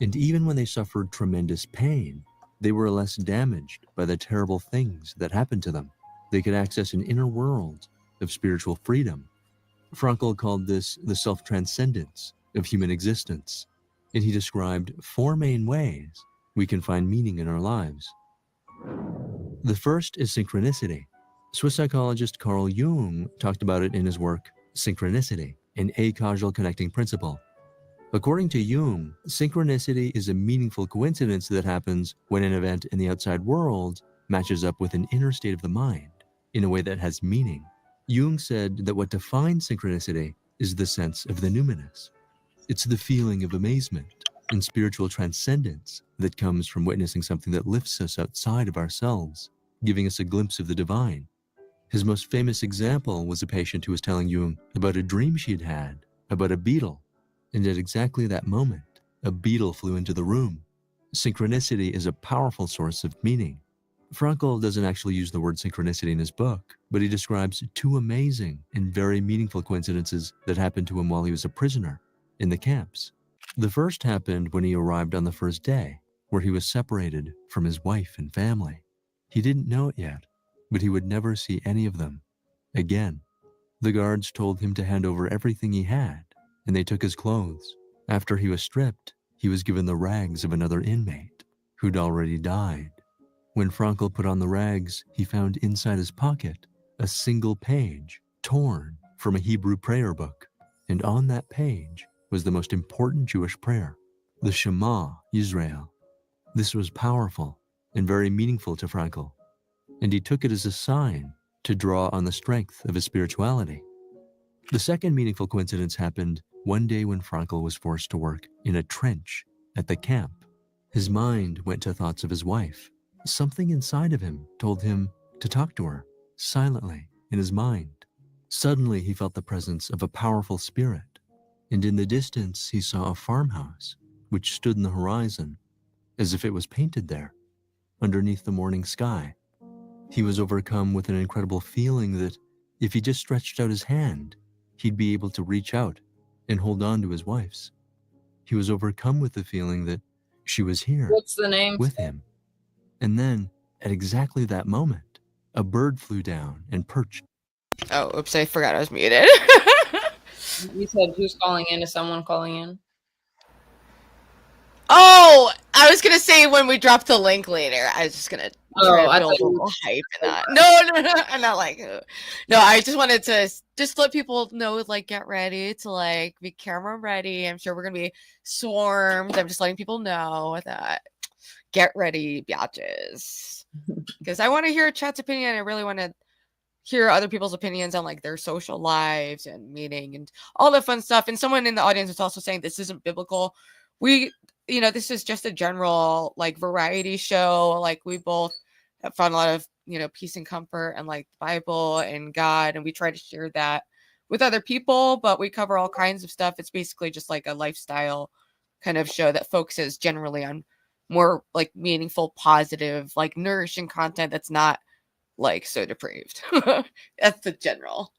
And even when they suffered tremendous pain, they were less damaged by the terrible things that happened to them. They could access an inner world of spiritual freedom. Frankl called this the self-transcendence of human existence, and he described 4 main ways we can find meaning in our lives. The first is synchronicity. Swiss psychologist Carl Jung talked about it in his work, Synchronicity, an acausal connecting principle. According to Jung, synchronicity is a meaningful coincidence that happens when an event in the outside world matches up with an inner state of the mind in a way that has meaning. Jung said that what defines synchronicity is the sense of the numinous. It's the feeling of amazement and spiritual transcendence that comes from witnessing something that lifts us outside of ourselves, giving us a glimpse of the divine. His most famous example was a patient who was telling Jung about a dream she'd had about a beetle. And at exactly that moment, a beetle flew into the room. Synchronicity is a powerful source of meaning. Frankl doesn't actually use the word synchronicity in his book, but he describes two amazing and very meaningful coincidences that happened to him while he was a prisoner in the camps. The first happened when he arrived on the first day, where he was separated from his wife and family. He didn't know it yet, but he would never see any of them again. The guards told him to hand over everything he had, and they took his clothes. After he was stripped, he was given the rags of another inmate who'd already died. When Frankl put on the rags, he found inside his pocket a single page torn from a Hebrew prayer book, and on that page was the most important Jewish prayer, the Shema Yisrael. This was powerful and very meaningful to Frankl, and he took it as a sign to draw on the strength of his spirituality. The second meaningful coincidence happened one day when Frankl was forced to work in a trench at the camp. His mind went to thoughts of his wife. Something inside of him told him to talk to her silently in his mind. Suddenly, he felt the presence of a powerful spirit, and in the distance, he saw a farmhouse which stood in the horizon as if it was painted there underneath the morning sky. He was overcome with an incredible feeling that if he just stretched out his hand, he'd be able to reach out and hold on to his wife's. He was overcome with the feeling that she was here What's the name? with him. And then, at exactly that moment, a bird flew down and perched. Oh, oops, I forgot I was muted. You said who's calling in? Is someone calling in? Oh, I was gonna say when we drop the link later. I was just gonna try I to build thought a you little hype in that. No, I'm not like. No, I just wanted to just let people know, like, get ready to like be camera ready. I'm sure we're gonna be swarmed. I'm just letting people know that get ready, biatches, because I want to hear chat's opinion. I really want to hear other people's opinions on like their social lives and meaning and all the fun stuff. And someone in the audience was also saying this isn't biblical. This is just a general like variety show. Like we both have found a lot of, peace and comfort and like the Bible and God. And we try to share that with other people, but we cover all kinds of stuff. It's basically just like a lifestyle kind of show that focuses generally on more like meaningful, positive, like nourishing content that's not like so depraved. That's the general.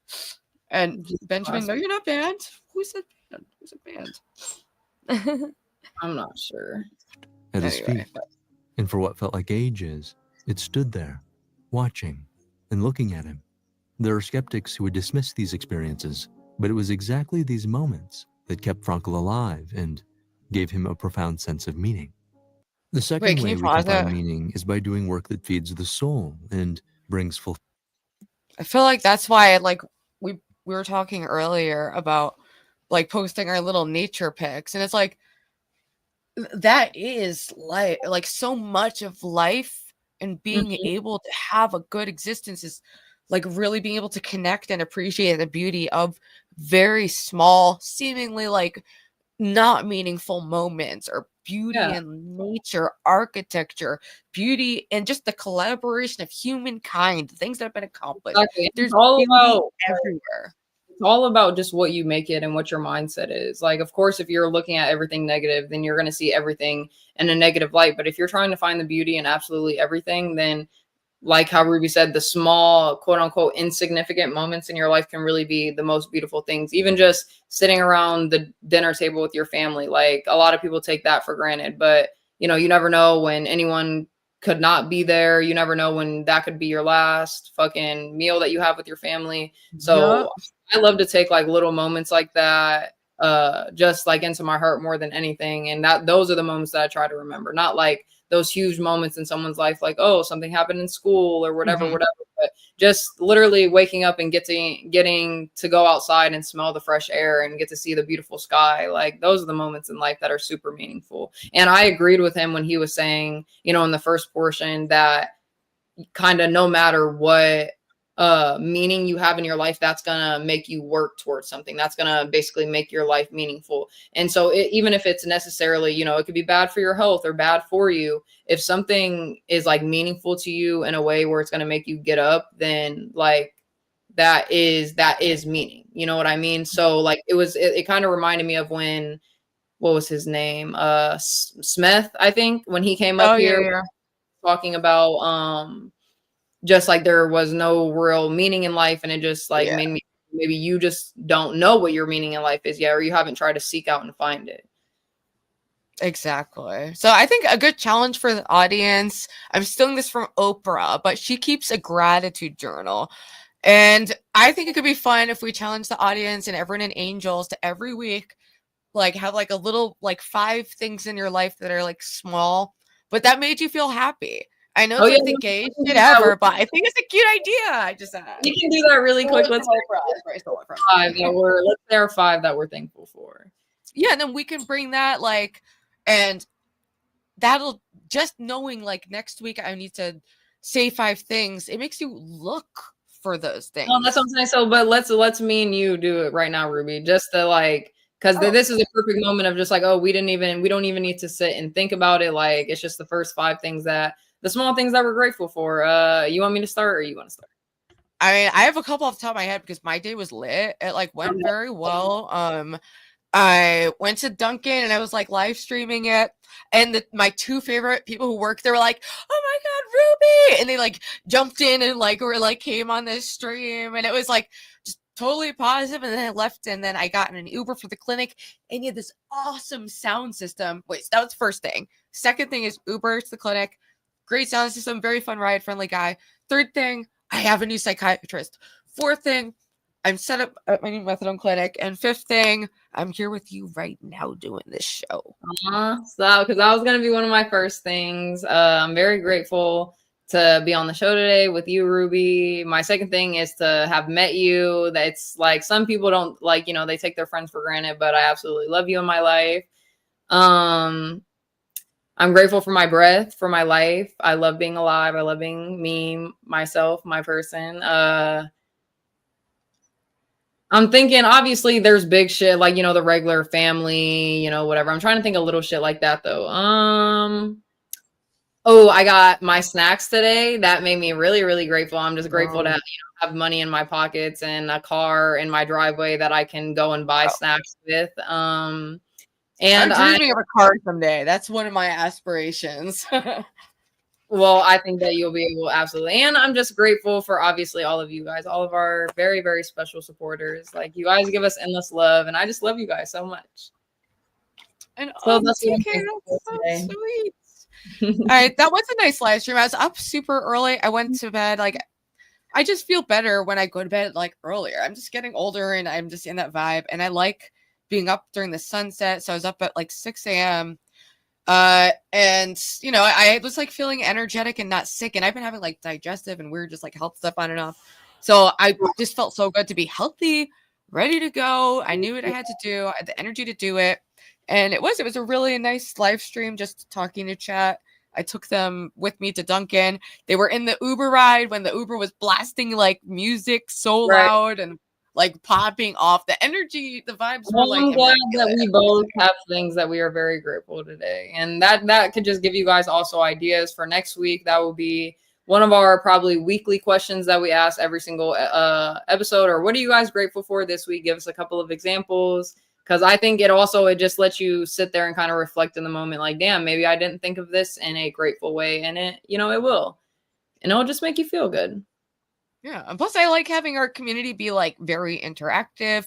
And Benjamin, no, you're not banned. Who said banned? Who said banned? I'm not sure. At his feet, and for what felt like ages, it stood there, watching and looking at him. There are skeptics who would dismiss these experiences, but it was exactly these moments that kept Frankl alive and gave him a profound sense of meaning. The second way we can find meaning is by doing work that feeds the soul and brings full. I feel like that's why like we were talking earlier about like posting our little nature pics, and it's like that is like so much of life, and being able to have a good existence is like really being able to connect and appreciate the beauty of very small, seemingly like not meaningful moments, or beauty in nature, architecture, beauty, and just the collaboration of humankind, things that have been accomplished. Exactly. There's all about everywhere. It's all about just what you make it and what your mindset is. Like, of course, if you're looking at everything negative, then you're going to see everything in a negative light. But if you're trying to find the beauty in absolutely everything, then like how Ruby said, the small, quote unquote, insignificant moments in your life can really be the most beautiful things. Even just sitting around the dinner table with your family. Like a lot of people take that for granted, but you never know when anyone could not be there. You never know when that could be your last fucking meal that you have with your family. So I love to take like little moments like that, just like into my heart more than anything. And those are the moments that I try to remember, not like those huge moments in someone's life, like, oh, something happened in school or whatever, but just literally waking up and getting to go outside and smell the fresh air and get to see the beautiful sky. Like those are the moments in life that are super meaningful. And I agreed with him when he was saying, in the first portion that kind of no matter what meaning you have in your life, that's gonna make you work towards something that's gonna basically make your life meaningful. And so even if it's necessarily, it could be bad for your health or bad for you, if something is like meaningful to you in a way where it's gonna make you get up, then like that is meaning. You know what I mean? So like it kind of reminded me of when, what was his name? Smith, I think, when he came up here talking about just like there was no real meaning in life, and it just like made me, maybe you just don't know what your meaning in life is yet, or you haven't tried to seek out and find it. Exactly. So I think a good challenge for the audience, I'm stealing this from Oprah, but she keeps a gratitude journal. And I think it could be fun if we challenge the audience and everyone in Angels to every week, like have like a little, like 5 things in your life that are like small, but that made you feel happy. I know it's like the gay shit ever, but I think it's a cute idea. I just You can do that really quick. Let's there are 5 that we're thankful for. Yeah, and then we can bring that like, and that'll just knowing like next week I need to say 5 things. It makes you look for those things. No, that's what I'm saying. So, but let's me and you do it right now, Ruby, just to like, because this is a perfect moment of just like, oh, we don't even need to sit and think about it. Like, it's just the first 5 things, the small things that we're grateful for. You want me to start, or you want to start? I mean, I have a couple off the top of my head because my day was lit. It like went very well. I went to Dunkin' and I was like live streaming it, and my 2 favorite people who work there were like, "Oh my god, Ruby!" and they like jumped in and like were like came on this stream, and it was like just totally positive. And then I left, and then I got in an Uber for the clinic, and you had this awesome sound system. Wait, so that was first thing. Second thing is Uber to the clinic, great sound system, very fun ride, friendly guy. Third thing, I have a new psychiatrist. Fourth thing, I'm set up at my new methadone clinic. And 5th thing, I'm here with you right now doing this show. So, because that was going to be one of my first things. I'm very grateful to be on the show today with you, Ruby. My second thing is to have met you. That's like, some people don't like, they take their friends for granted, but I absolutely love you in my life. I'm grateful for my breath, for my life. I love being alive. I love being me, myself, my person. I'm thinking, obviously, there's big shit like, the regular family, whatever. I'm trying to think of little shit like that, though. Oh, I got my snacks today. That made me really, really grateful. I'm just grateful to have money in my pockets and a car in my driveway that I can go and buy snacks with. And I'm dreaming of a car someday. That's one of my aspirations. Well, I think that you'll be able, absolutely. And I'm just grateful for obviously all of you guys, all of our very, very special supporters. Like, you guys give us endless love, and I just love you guys so much. And so that's so sweet. All right, that was a nice live stream. I was up super early. I went to bed like, I just feel better when I go to bed like earlier. I'm just getting older, and I'm just in that vibe. And I like being up during the sunset. So I was up at like 6 a.m. And I was like feeling energetic and not sick, and I've been having like digestive and weird just like health stuff on and off. So I just felt so good to be healthy, ready to go. I knew what I had to do. I had the energy to do it. And it was a really nice live stream, just talking to chat. I took them with me to Dunkin'. They were in the Uber ride when the Uber was blasting like music so loud and like popping off. The energy, the vibes were like. I'm glad that we both have things that we are very grateful today, and that could just give you guys also ideas for next week. That will be one of our probably weekly questions that we ask every single episode. Or what are you guys grateful for this week? Give us a couple of examples, because I think it just lets you sit there and kind of reflect in the moment. Like, damn, maybe I didn't think of this in a grateful way, and it will, and it'll just make you feel good. Yeah, and plus I like having our community be like very interactive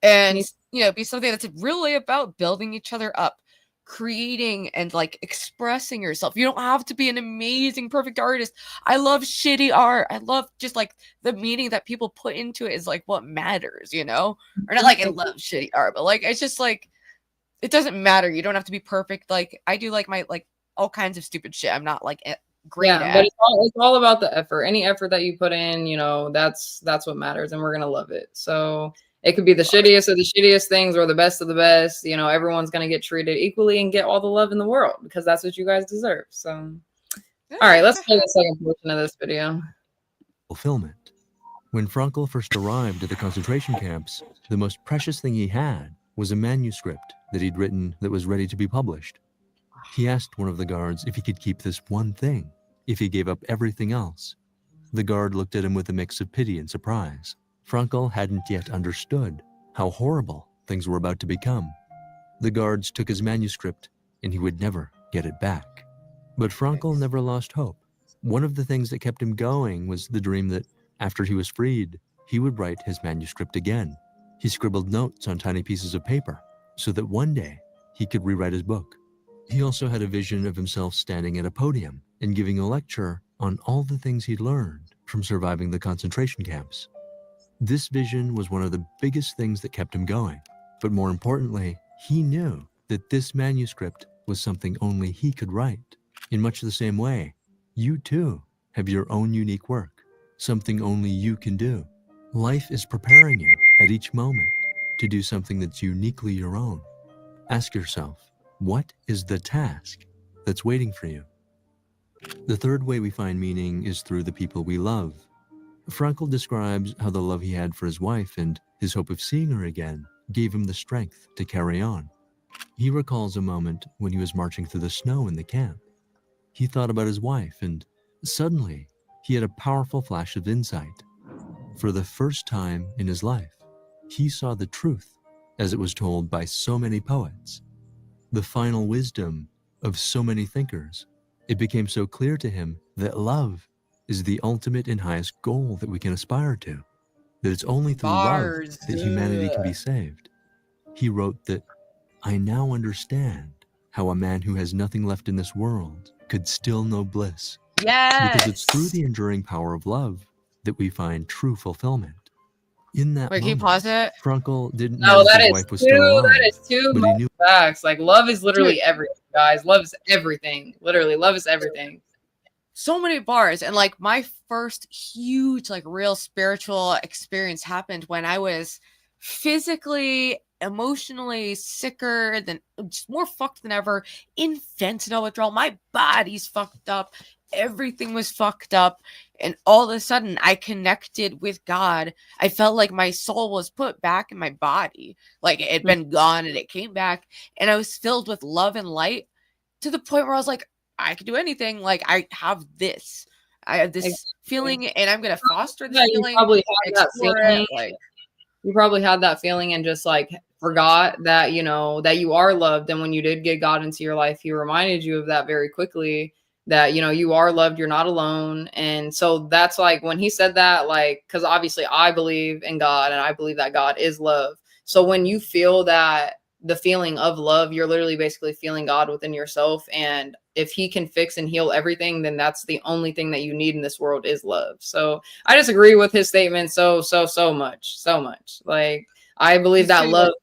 and be something that's really about building each other up, creating and like expressing yourself. You don't have to be an amazing, perfect artist. I love shitty art. I love just like the meaning that people put into it is like what matters, or not like I love shitty art, but like it's just like it doesn't matter. You don't have to be perfect. Like I do like my like all kinds of stupid shit. I'm not like great at. But it's all about the effort. Any effort that you put in, that's what matters, and we're gonna love it. So it could be the shittiest of the shittiest things or the best of the best. Everyone's gonna get treated equally and get all the love in the world, because that's what you guys deserve. So all right, let's play the second portion of this video. Fulfillment. When Frankel first arrived at the concentration camps, the most precious thing he had was a manuscript that he'd written that was ready to be published. He asked one of the guards if he could keep this one thing, if he gave up everything else. The guard looked at him with a mix of pity and surprise. Frankel hadn't yet understood how horrible things were about to become. The guards took his manuscript, and he would never get it back. But Frankel never lost hope. One of the things that kept him going was the dream that, after he was freed, he would write his manuscript again. He scribbled notes on tiny pieces of paper so that one day he could rewrite his book. He also had a vision of himself standing at a podium and giving a lecture on all the things he'd learned from surviving the concentration camps. This vision was one of the biggest things that kept him going. But more importantly, he knew that this manuscript was something only he could write. In much the same way, you too have your own unique work, something only you can do. Life is preparing you at each moment to do something that's uniquely your own. Ask yourself, what is the task that's waiting for you? The third way we find meaning is through the people we love. Frankel describes how the love he had for his wife and his hope of seeing her again gave him the strength to carry on. He recalls a moment when he was marching through the snow in the camp. He thought about his wife, and suddenly he had a powerful flash of insight. For the first time in his life, he saw the truth as it was told by so many poets, the final wisdom of so many thinkers. It became so clear to him that love is the ultimate and highest goal that we can aspire to, that it's only through love that humanity can be saved. He wrote that, "I now understand how a man who has nothing left in this world could still know bliss." Yes. Because it's through the enduring power of love that we find true fulfillment. In that Wait, can you moment, pause it? Frankel didn't No, know if that his is wife was still alive, that is too but he much knew. facts. Like, love is literally everything, guys. Love is everything. Literally, love is everything. So many bars. And like my first huge, like real spiritual experience happened when I was physically, emotionally sicker than, just more fucked than ever, in fentanyl withdrawal. My body's fucked up. Everything was fucked up. And all of a sudden I connected with God. I felt like my soul was put back in my body. Like it had been gone and it came back. And I was filled with love and light to the point where I was like, I can do anything. Like I have this. I have this feeling and I'm going to foster this feeling. You probably had that feeling. Like, you probably had that feeling and just like forgot that, you know, that you are loved. And when you did get God into your life, he reminded you of that very quickly, that, you know, you are loved, you're not alone. And so that's like when he said that, like, because obviously I believe in God and I believe that God is love. So when you feel that, the feeling of love, you're literally basically feeling God within yourself. And if he can fix and heal everything, then that's the only thing that you need in this world is love. So I just agree with his statement so much. Like, I believe that love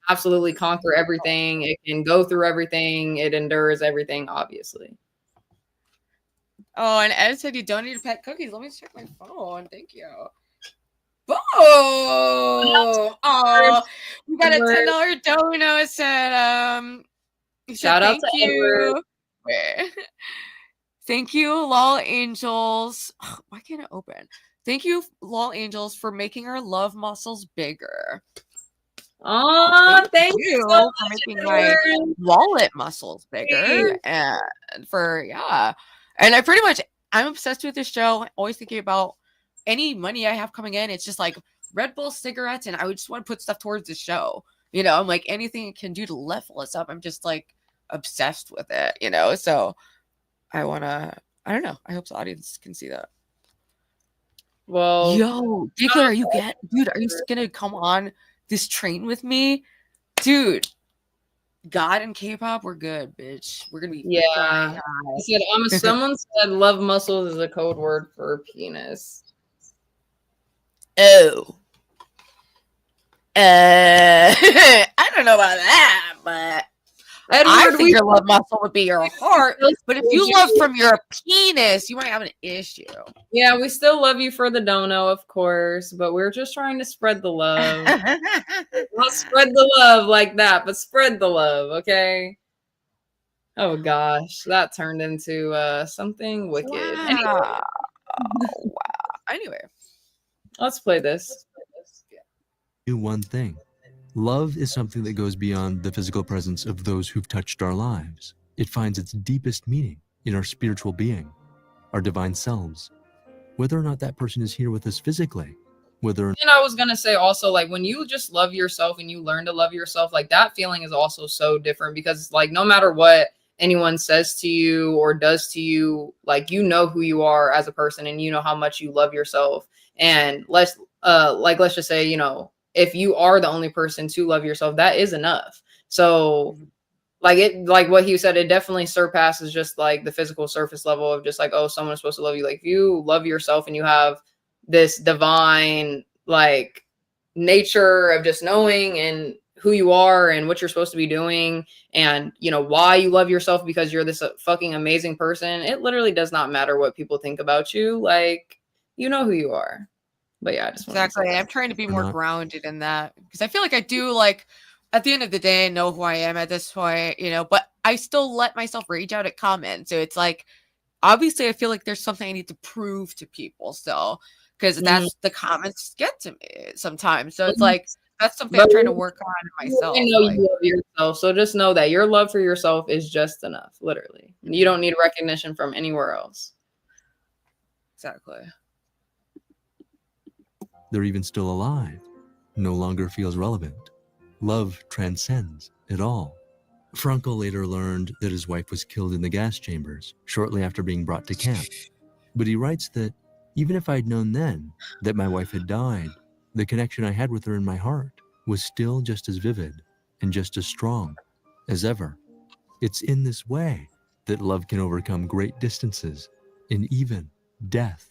absolutely conquer everything. It can go through everything. It endures everything, obviously. oh, and Ed said you don't need to pack cookies. Let me check my phone. Thank you. Oh, we got a $10 dono. Said shout out to you. Thank you, LOLAngelz. Why can't it open? Thank you, LOLAngelz, for making our love muscles bigger. Oh, thank you so for making my wallet muscles bigger. And for and I'm obsessed with this show. Always thinking about any money I have coming in. It's just like Red Bull, cigarettes, and I would just want to put stuff towards the show. You know, I'm like, anything it can do to level us up. I'm just like obsessed with it, you know? So I don't know. I hope the audience can see that. Well, yo, Dickler, are you gonna come on this train with me? Dude, God and K-pop, we're good, bitch. We're gonna be He said, someone said love muscles is a code word for penis. Oh. I don't know about that, but Edward, I think your love muscle would be your heart. But if you love from your penis, you might have an issue. Yeah, we still love you for the dono, of course, but we're just trying to spread the love. Not spread the love like that, but spread the love, okay? Oh gosh, that turned into something wicked. Wow. Anyway, let's play this. Do one thing. Love is something that goes beyond the physical presence of those who've touched our lives. It finds its deepest meaning in our spiritual being, our divine selves. Whether or not that person is here with us physically, whether And I was gonna say also, like, when you just love yourself and you learn to love yourself, like, that feeling is also so different because, like, no matter what anyone says to you or does to you, like, you know who you are as a person and you know how much you love yourself. And let's just say, you know, if you are the only person to love yourself, that is enough. So like what he said, it definitely surpasses just like the physical surface level of just like, oh, someone's supposed to love you. Like, if you love yourself and you have this divine like nature of just knowing and who you are and what you're supposed to be doing, and you know why you love yourself, because you're this fucking amazing person, it literally does not matter what people think about you. Like, you know who you are. But yeah, I just Exactly. I'm trying to be more grounded in that because I feel like I do, like, at the end of the day, know who I am at this point, you know, but I still let myself rage out at comments. So it's like, obviously, I feel like there's something I need to prove to people still, because that's the comments get to me sometimes. So it's like, that's something I'm trying to work on in myself. I know Like, you love yourself, so just know that your love for yourself is just enough. Literally, you don't need recognition from anywhere else. Exactly. they're even still alive no longer feels relevant. Love transcends it all. Frankel later learned that his wife was killed in the gas chambers shortly after being brought to camp. But he writes that even if I'd known then that my wife had died, the connection I had with her in my heart was still just as vivid and just as strong as ever. It's in this way that love can overcome great distances and even death.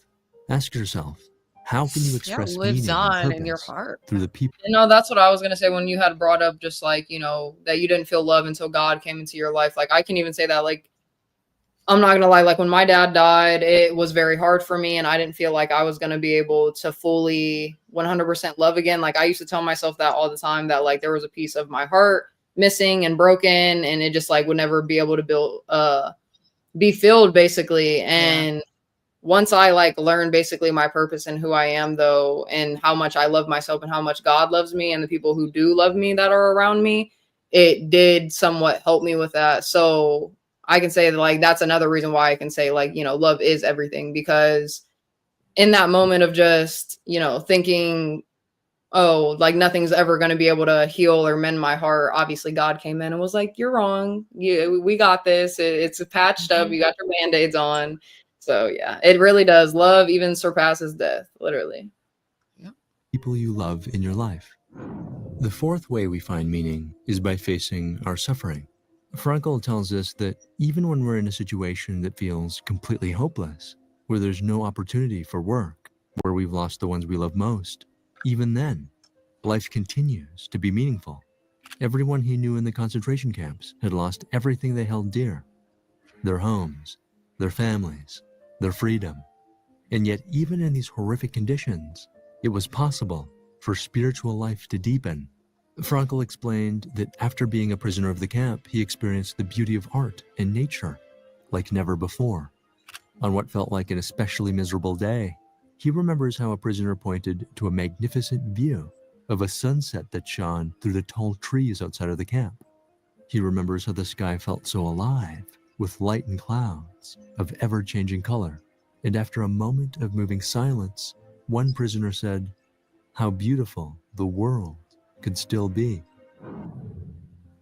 Ask yourself, how can you express lives meaning on and in your purpose heart. through the people? You know, that's what I was gonna say when you had brought up just like, you know, that you didn't feel love until God came into your life. Like, I can even say that, like, I'm not gonna lie, like when my dad died, it was very hard for me and I didn't feel like I was gonna be able to fully 100% love again. Like, I used to tell myself that all the time, that like there was a piece of my heart missing and broken and it just like would never be able to be filled basically. And once I like learned basically my purpose and who I am though, and how much I love myself and how much God loves me and the people who do love me that are around me, it did somewhat help me with that. So I can say that, like, that's another reason why I can say, like, you know, love is everything, because in that moment of just, you know, thinking, oh, like nothing's ever going to be able to heal or mend my heart, obviously God came in and was like, you're wrong. We got this. It's patched up. You got your band-aids on. So yeah, it really does. Love even surpasses death, literally. People you love in your life. The fourth way we find meaning is by facing our suffering. Frankel tells us that even when we're in a situation that feels completely hopeless, where there's no opportunity for work, where we've lost the ones we love most, even then, life continues to be meaningful. Everyone he knew in the concentration camps had lost everything they held dear: their homes, their families, their freedom. And yet, even in these horrific conditions, it was possible for spiritual life to deepen. Frankel explained that after being a prisoner of the camp, he experienced the beauty of art and nature like never before. On what felt like an especially miserable day, he remembers how a prisoner pointed to a magnificent view of a sunset that shone through the tall trees outside of the camp. He remembers how the sky felt so alive, with light and clouds of ever-changing color. And after a moment of moving silence, one prisoner said, "How beautiful the world could still be."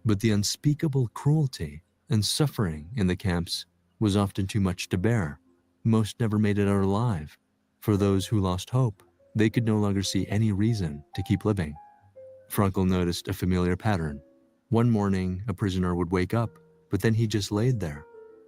But the unspeakable cruelty and suffering in the camps was often too much to bear. Most never made it out alive. For those who lost hope, they could no longer see any reason to keep living. Frankel noticed a familiar pattern. One morning, a prisoner would wake up, but then he just laid there.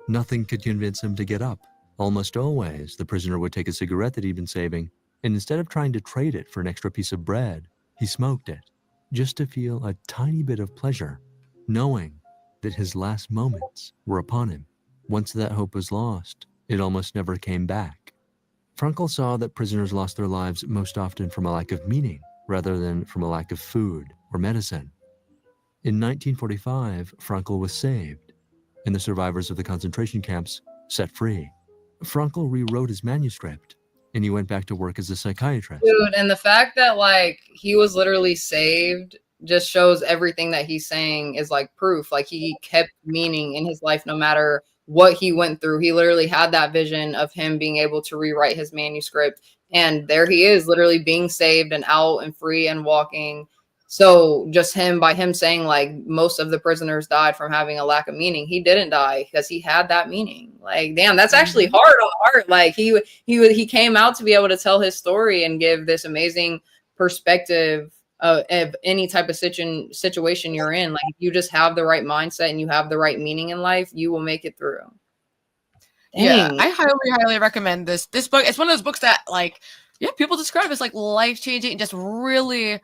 Nothing could convince him to get up. Almost always, the prisoner would take a cigarette that he'd been saving, and instead of trying to trade it for an extra piece of bread, he smoked it, just to feel a tiny bit of pleasure, knowing that his last moments were upon him. Once that hope was lost, it almost never came back. Frankel saw that prisoners lost their lives most often from a lack of meaning, rather than from a lack of food or medicine. In 1945, Frankel was saved, and the survivors of the concentration camps set free. Frankel rewrote his manuscript, and he went back to work as a psychiatrist. Dude, and the fact that like he was literally saved just shows everything that he's saying is like proof. Like, he kept meaning in his life no matter what he went through. He literally had that vision of him being able to rewrite his manuscript. And there he is, literally being saved and out and free and walking. So just by him saying like most of the prisoners died from having a lack of meaning, he didn't die because he had that meaning. Like, damn, that's actually hard on heart. Like he came out to be able to tell his story and give this amazing perspective of any type of situation you're in. Like, if you just have the right mindset and you have the right meaning in life, you will make it through. Yeah, Dang. I highly recommend this book. It's one of those books that, like, yeah, people describe as like life-changing and just really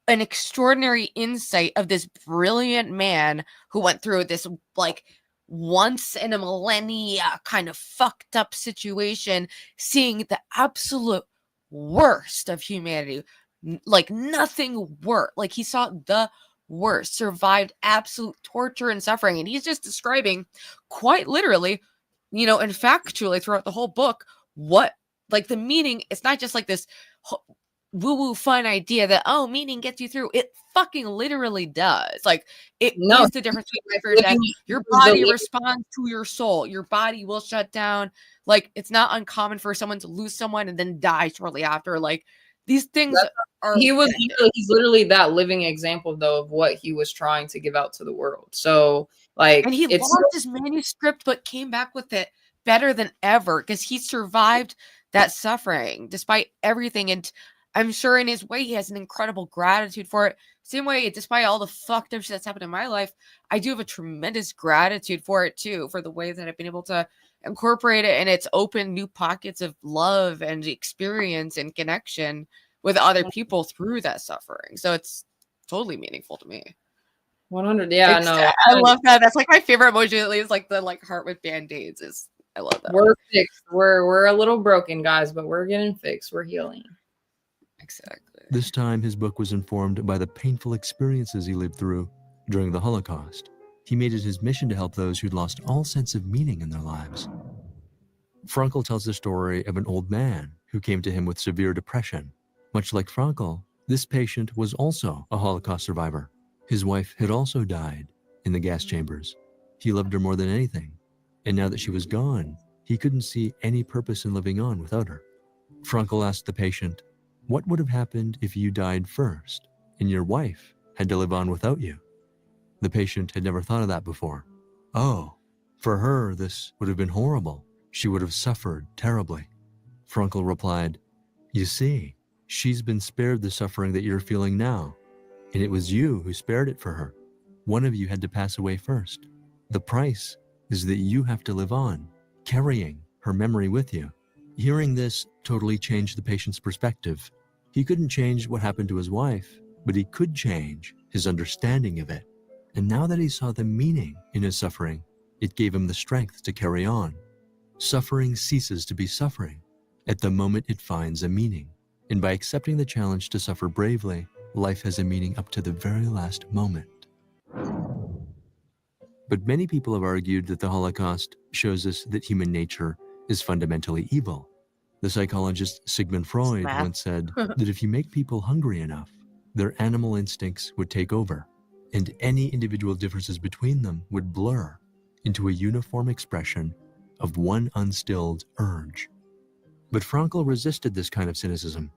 an extraordinary insight of this brilliant man who went through this like once in a millennia kind of fucked up situation, seeing the absolute worst of humanity, like nothing worse. Like, he saw the worst, survived absolute torture and suffering, and he's just describing quite literally, and factually throughout the whole book, what, like, the meaning. It's not just like this woo-woo fun idea that, oh, meaning gets you through. It fucking literally does. Like, it is the difference between life or death. Your body responds to your soul. Your body will shut down. Like, it's not uncommon for someone to lose someone and then die shortly after. Like, these things are. He's literally that living example, though, of what he was trying to give out to the world. So, like, and he lost his manuscript, but came back with it better than ever because he survived that suffering despite everything. And I'm sure in his way, he has an incredible gratitude for it. Same way, despite all the fucked up shit that's happened in my life, I do have a tremendous gratitude for it too, for the way that I've been able to incorporate it, and it's opened new pockets of love and experience and connection with other people through that suffering. So it's totally meaningful to me. 100. Yeah, no, I love that. That's like my favorite emoji, at least, like the heart with band-aids. I love that. We're fixed. We're a little broken, guys, but we're getting fixed. We're healing. Exactly. This time, his book was informed by the painful experiences he lived through during the Holocaust. He made it his mission to help those who'd lost all sense of meaning in their lives. Frankl tells the story of an old man who came to him with severe depression. Much like Frankl, this patient was also a Holocaust survivor. His wife had also died in the gas chambers. He loved her more than anything, and now that she was gone, he couldn't see any purpose in living on without her. Frankl asked the patient, "What would have happened if you died first and your wife had to live on without you?" The patient had never thought of that before. Oh, for her, this would have been horrible. She would have suffered terribly. Frankl replied, "You see, she's been spared the suffering that you're feeling now, and it was you who spared it for her. One of you had to pass away first. The price is that you have to live on, carrying her memory with you." Hearing this totally changed the patient's perspective. He couldn't change what happened to his wife, but he could change his understanding of it. And now that he saw the meaning in his suffering, it gave him the strength to carry on. Suffering ceases to be suffering at the moment it finds a meaning. And by accepting the challenge to suffer bravely, life has a meaning up to the very last moment. But many people have argued that the Holocaust shows us that human nature is fundamentally evil. The psychologist Sigmund Freud once said that if you make people hungry enough, their animal instincts would take over, and any individual differences between them would blur into a uniform expression of one unstilled urge. But Frankl resisted this kind of cynicism.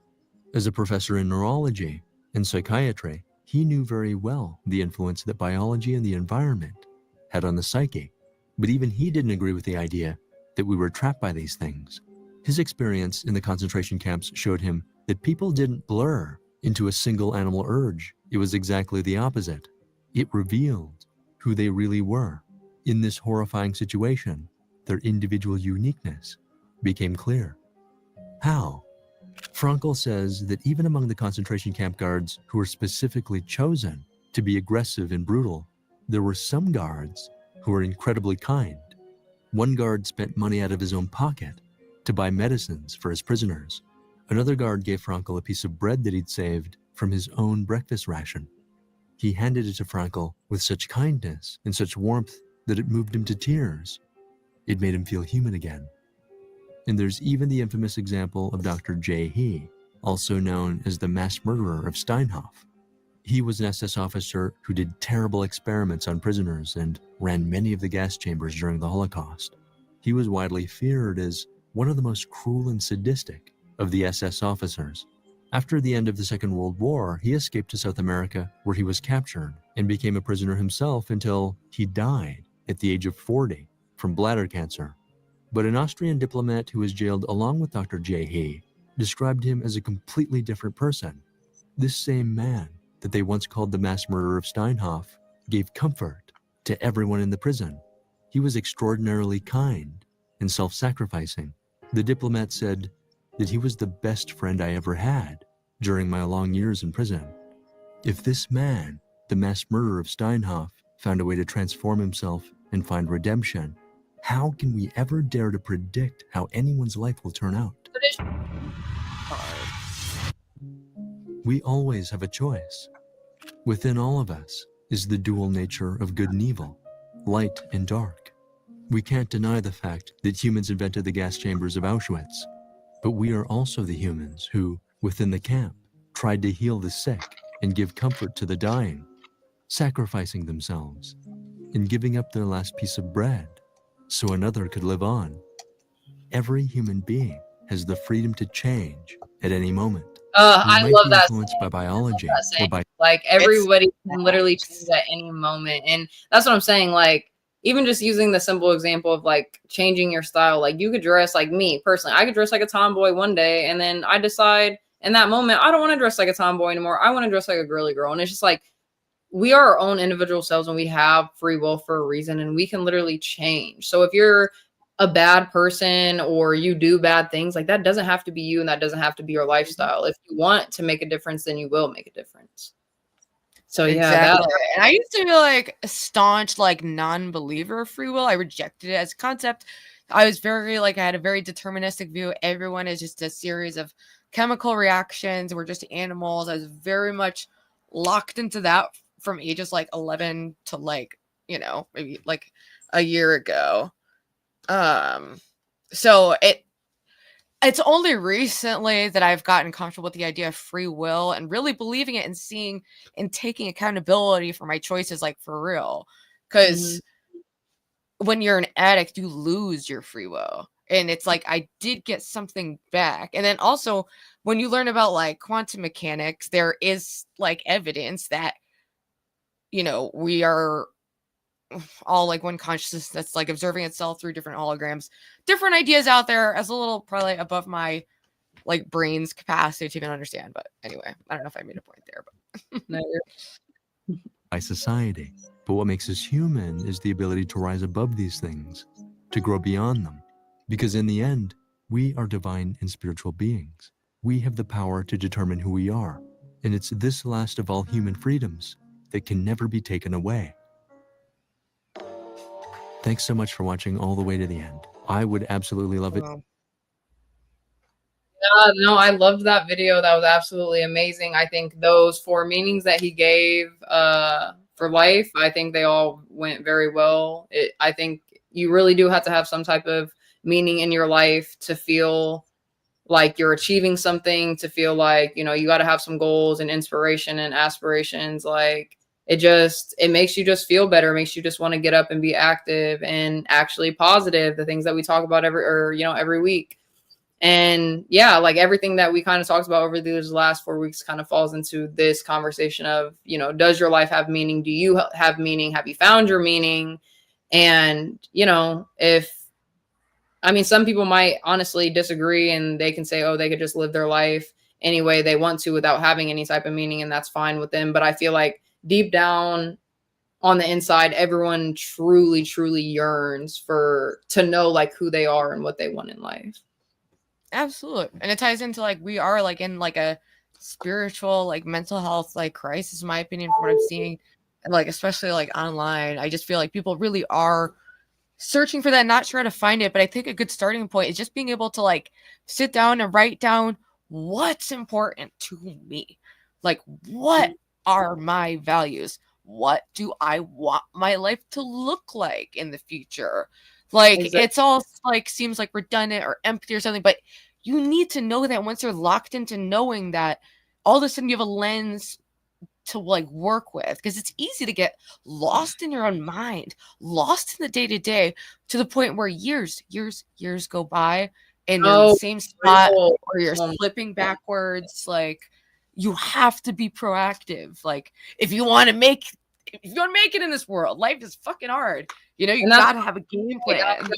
As a professor in neurology and psychiatry, he knew very well the influence that biology and the environment had on the psyche. But even he didn't agree with the idea that we were trapped by these things. His experience in the concentration camps showed him that people didn't blur into a single animal urge. It was exactly the opposite. It revealed who they really were. In this horrifying situation, their individual uniqueness became clear. How? Frankl says that even among the concentration camp guards who were specifically chosen to be aggressive and brutal, there were some guards who were incredibly kind. One guard spent money out of his own pocket to buy medicines for his prisoners. Another guard gave Frankl a piece of bread that he'd saved from his own breakfast ration. He handed it to Frankl with such kindness and such warmth that it moved him to tears. It made him feel human again. And there's even the infamous example of Dr. J. He, also known as the mass murderer of Steinhoff. He was an SS officer who did terrible experiments on prisoners and ran many of the gas chambers during the Holocaust. He was widely feared as one of the most cruel and sadistic of the SS officers. After the end of the Second World War, he escaped to South America, where he was captured and became a prisoner himself until he died at the age of 40 from bladder cancer. But an Austrian diplomat who was jailed along with Dr. J. He described him as a completely different person. This same man that they once called the mass murderer of Steinhoff gave comfort to everyone in the prison. He was extraordinarily kind and self-sacrificing. The diplomat said that he was the best friend I ever had during my long years in prison. If this man, the mass murderer of Steinhoff, found a way to transform himself and find redemption, how can we ever dare to predict how anyone's life will turn out? We always have a choice. Within all of us is the dual nature of good and evil, light and dark. We can't deny the fact that humans invented the gas chambers of Auschwitz, but we are also the humans who, within the camp, tried to heal the sick and give comfort to the dying, sacrificing themselves and giving up their last piece of bread so another could live on. Every human being has the freedom to change at any moment. I love that. Influenced by biology or by like everybody can literally choose at any moment, and that's what I'm saying. Like even just using the simple example of like changing your style, like you could dress like me personally. I could dress like a tomboy one day, and then I decide in that moment I don't want to dress like a tomboy anymore. I want to dress like a girly girl, and it's just like we are our own individual selves, and we have free will for a reason, and we can literally change. So if you're a bad person or you do bad things, like that doesn't have to be you, and that doesn't have to be your lifestyle. If you want to make a difference, then you will make a difference. So yeah, exactly. And I used to be like a staunch like non-believer of free will. I rejected it as a concept. I was very like I had a very deterministic view. Everyone is just a series of chemical reactions. We're just animals. I was very much locked into that from ages like 11 to like, you know, maybe like a year ago. So it's only recently that I've gotten comfortable with the idea of free will and really believing it and seeing and taking accountability for my choices, like for real. Because when you're an addict, you lose your free will. And it's like, I did get something back. And then also when you learn about like quantum mechanics, there is like evidence that, you know, we are all like one consciousness that's like observing itself through different holograms, different ideas out there as a little probably above my like brain's capacity to even understand. But anyway, I don't know if I made a point there, but by society. But what makes us human is the ability to rise above these things, to grow beyond them. Because in the end, we are divine and spiritual beings. We have the power to determine who we are. And it's this last of all human freedoms that can never be taken away. Thanks so much for watching all the way to the end. I would absolutely love it. No, I loved that video. That was absolutely amazing. I think those 4 meanings that he gave for life, I think they all went very well. I think you really do have to have some type of meaning in your life to feel like you're achieving something, to feel like, you know, you got to have some goals and inspiration and aspirations. Like it makes you just feel better. It makes you just want to get up and be active and actually positive, the things that we talk about every week. And yeah, like everything that we kind of talked about over these last 4 weeks kind of falls into this conversation of, you know, does your life have meaning? Do you have meaning? Have you found your meaning? And, you know, some people might honestly disagree and they can say, oh, they could just live their life any way they want to without having any type of meaning, and that's fine with them. But I feel like deep down on the inside, everyone truly, truly yearns to know like who they are and what they want in life. Absolutely. And it ties into like we are like in like a spiritual like mental health like crisis, in my opinion, from what I'm seeing, and like especially like online. I just feel like people really are searching for that, not sure how to find it. But I think a good starting point is just being able to like sit down and write down what's important to me. Like, what are my values? What do I want my life to look like in the future? Like, exactly. It's all like seems like redundant or empty or something, but you need to know that once you're locked into knowing that, all of a sudden you have a lens to like work with, because it's easy to get lost in your own mind, lost in the day to the point where years go by and you're in the same spot or you're slipping backwards. Like, you have to be proactive. Like, if you want to make it in this world, life is fucking hard. You know, you gotta have a game plan.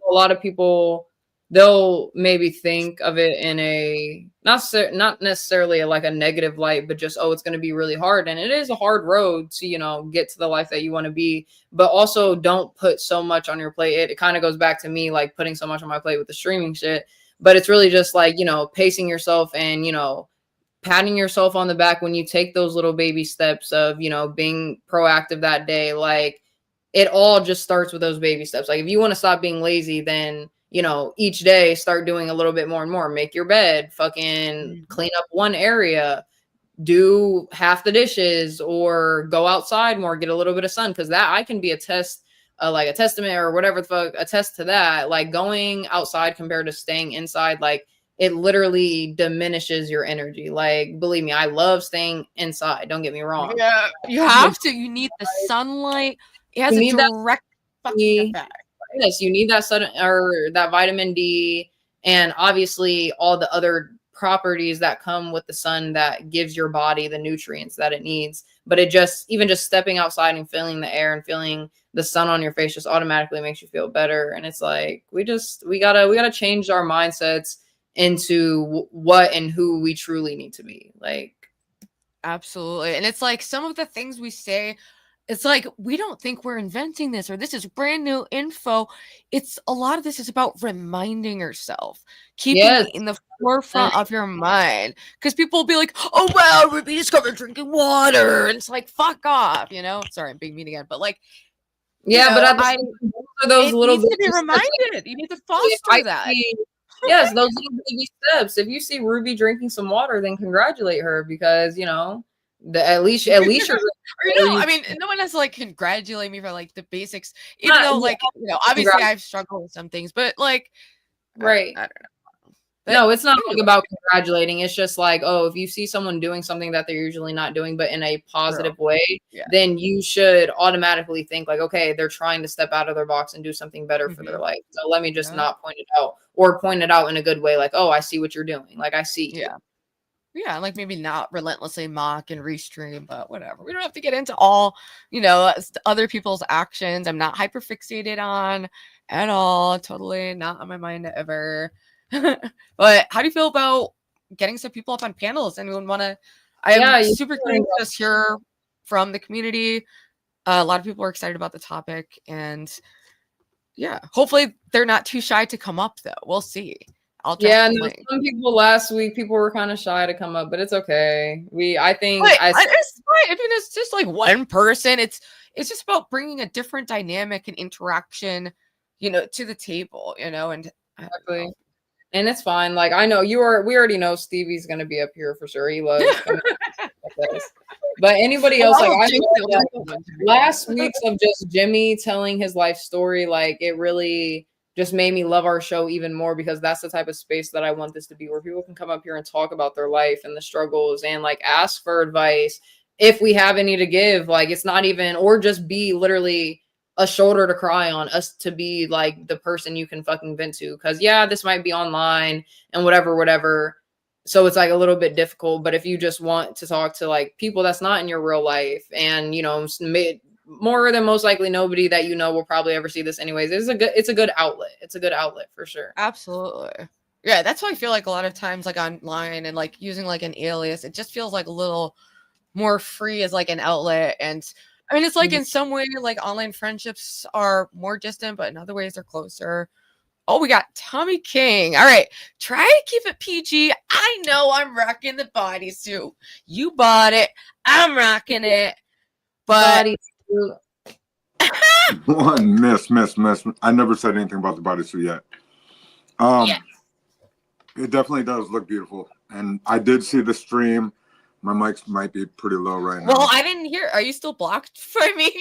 A lot of people, they'll maybe think of it in a not necessarily like a negative light, but just, oh, it's going to be really hard. And it is a hard road to, you know, get to the life that you want to be. But also don't put so much on your plate. It kind of goes back to me like putting so much on my plate with the streaming shit. But it's really just like, you know, pacing yourself and, you know, patting yourself on the back when you take those little baby steps of, you know, being proactive that day. Like, it all just starts with those baby steps. Like, if you want to stop being lazy, then, you know, each day start doing a little bit more and more. Make your bed, fucking clean up one area, do half the dishes, or go outside more, get a little bit of sun. Because that I can be a testament or whatever the fuck, attest to that. Like, going outside compared to staying inside, like, it literally diminishes your energy. Like, believe me, I love staying inside. Don't get me wrong. Yeah, you have to. You need the sunlight. It has a direct fucking effect. Yes, you need that sun or that vitamin D, and obviously all the other properties that come with the sun that gives your body the nutrients that it needs. But it just, even just stepping outside and feeling the air and feeling the sun on your face just automatically makes you feel better. And it's like, we gotta change our mindsets into what and who we truly need to be. Like, absolutely. And it's like some of the things we say, it's like we don't think we're inventing this or this is brand new info. It's a lot of this is about reminding yourself, keeping it in the forefront of your mind. Because people will be like, oh wow, Ruby discovered drinking water. And it's like, fuck off, you know? Sorry, I'm being mean again, but like, yeah, you know, but those it little needs to be reminded. You need to foster that. Yes, those little baby steps. If you see Ruby drinking some water, then congratulate her, because, you know, at least you're I mean, no one has to like congratulate me for like the basics, even though like, you know, obviously I've struggled with some things, but like, right. I don't know. But no, it's not anyway. like about congratulating. It's just like, oh, if you see someone doing something that they're usually not doing, but in a positive way, then you should automatically think like, okay, they're trying to step out of their box and do something better for their life. So let me just not point it out, or point it out in a good way. Like, oh, I see what you're doing. Like, I see you. Yeah, like maybe not relentlessly mock and restream, but whatever. We don't have to get into all, you know, other people's actions. I'm not hyper fixated on at all. Totally not on my mind ever. But how do you feel about getting some people up on panels? Anyone want to? I'm super curious to just hear from the community. A lot of people are excited about the topic, and yeah, hopefully they're not too shy to come up though. We'll see. And some people last week, people were kind of shy to come up, but it's okay. I think it's fine. I mean, it's just like one person. It's just about bringing a different dynamic and interaction, you know, to the table, you know, and exactly. And it's fine. Like, I know we already know Stevie's gonna be up here for sure. He loves coming up with this. But anybody else, like, last week's of just Jimmy telling his life story, like, it really just made me love our show even more, because that's the type of space that I want this to be, where people can come up here and talk about their life and the struggles and like ask for advice if we have any to give. Like, it's not even, or just be literally a shoulder to cry on, us to be like the person you can fucking vent to. Cause yeah, this might be online and whatever. So it's like a little bit difficult, but if you just want to talk to like people that's not in your real life, and, you know, more than most likely nobody that you know will probably ever see this anyways, it's a good outlet. It's a good outlet for sure. Absolutely. Yeah, that's why I feel like a lot of times like online and like using like an alias, it just feels like a little more free as like an outlet. And I mean, it's like in some way like online friendships are more distant, but in other ways they're closer. Oh, we got Tommy King. All right, try to keep it PG. I know I'm rocking the bodysuit. You bought it. I'm rocking it. But One miss. I never said anything about the bodysuit yet. It definitely does look beautiful, and I did see the stream. My mic might be pretty low right now. Well, I didn't hear. Are you still blocked for me?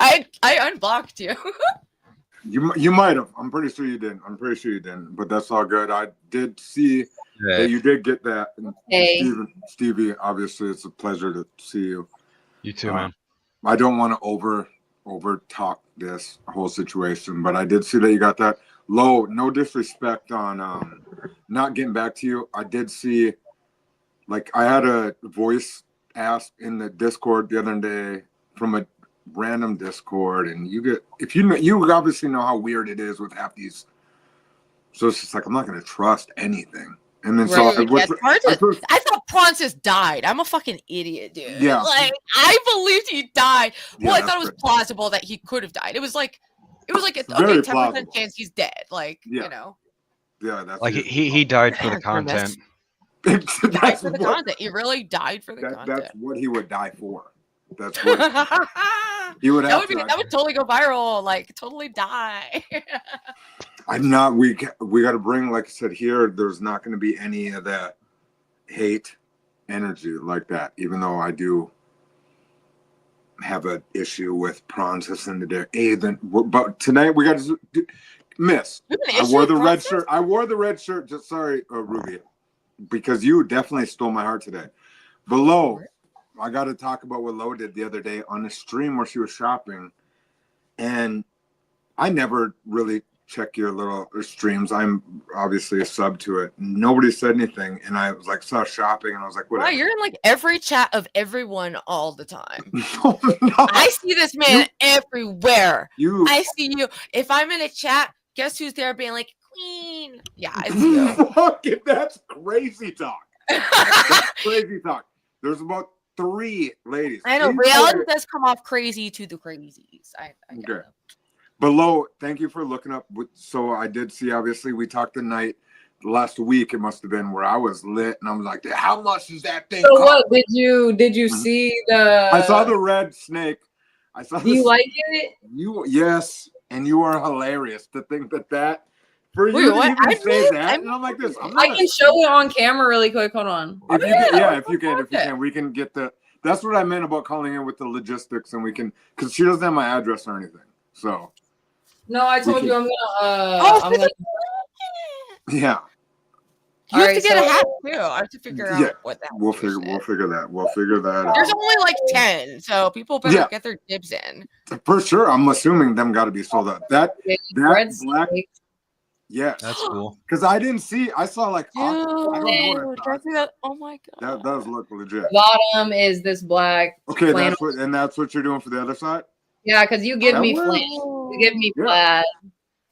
I unblocked you. You might have. I'm pretty sure you didn't. But that's all good. I did see that you did get that. And Stevie, obviously, it's a pleasure to see you. You too, man. I don't want to over talk this whole situation, but I did see that you got that. Low, no disrespect on not getting back to you. I did see, like, I had a voice asked in the Discord the other day from a random Discord, and you get, if you know, you obviously know how weird it is with half these. So it's just like, I'm not going to trust anything. And then so I thought Francis died. I'm a fucking idiot, dude. Yeah. Like, I believed he died. Well, Yeah, I thought it was plausible that he could have died. It was like a Very 10% plausible. chance he's dead. Like, Yeah. you know. Yeah, that's like he died for the content. He died for the content. He really died for the content. That's what he would die for. That's what he would have that would totally go viral. Like, totally die. I'm not. We got to bring, like I said here. There's not going to be any of that hate energy like that. Even though I do have an issue with Francis and the Ethan, but tonight we got to miss. I wore the red shirt. I wore the red shirt. Just sorry, Ruby, because you definitely stole my heart today. Below, I got to talk about what Lo did the other day on the stream where she was shopping, and I never really check your little streams. I'm obviously a sub to it. Nobody said anything, and I was like, saw shopping, and I was like, whatever. Wow, you're in like every chat of everyone all the time. No. I see this man everywhere. I see you. If I'm in a chat, guess who's there being like, Queen? Yeah, I see you. Fuck it, that's crazy talk. That's crazy talk. There's about 3 ladies. I know, reality does come off crazy to the crazies. I get it. But Lo, thank you for looking up. So I did see, obviously, we talked the night last week, it must have been, where I was lit, and I was like, how much is that thing So cost? what did you see the? I saw the red snake. I saw. Do you like it? Yes, and you are hilarious to think that for you to even say that, and I'm like this. I can show it on camera really quick. Hold on. If you can, we can get the. That's what I meant about calling in with the logistics, and we can, because she doesn't have my address or anything. So. No, I told you I'm gonna. Yeah. You have to get a hat too. I have to figure out what that. We'll figure that. We'll figure that out. There's only like 10, so people better get their dibs in. For sure, I'm assuming them got to be sold out. That black. Yes, that's cool. Because I didn't see. I saw like. Dude, I don't know what oh my god. That does look legit. The bottom is this black. Okay, that's what you're doing for the other side. Yeah, because you give me flame. You give me plaid.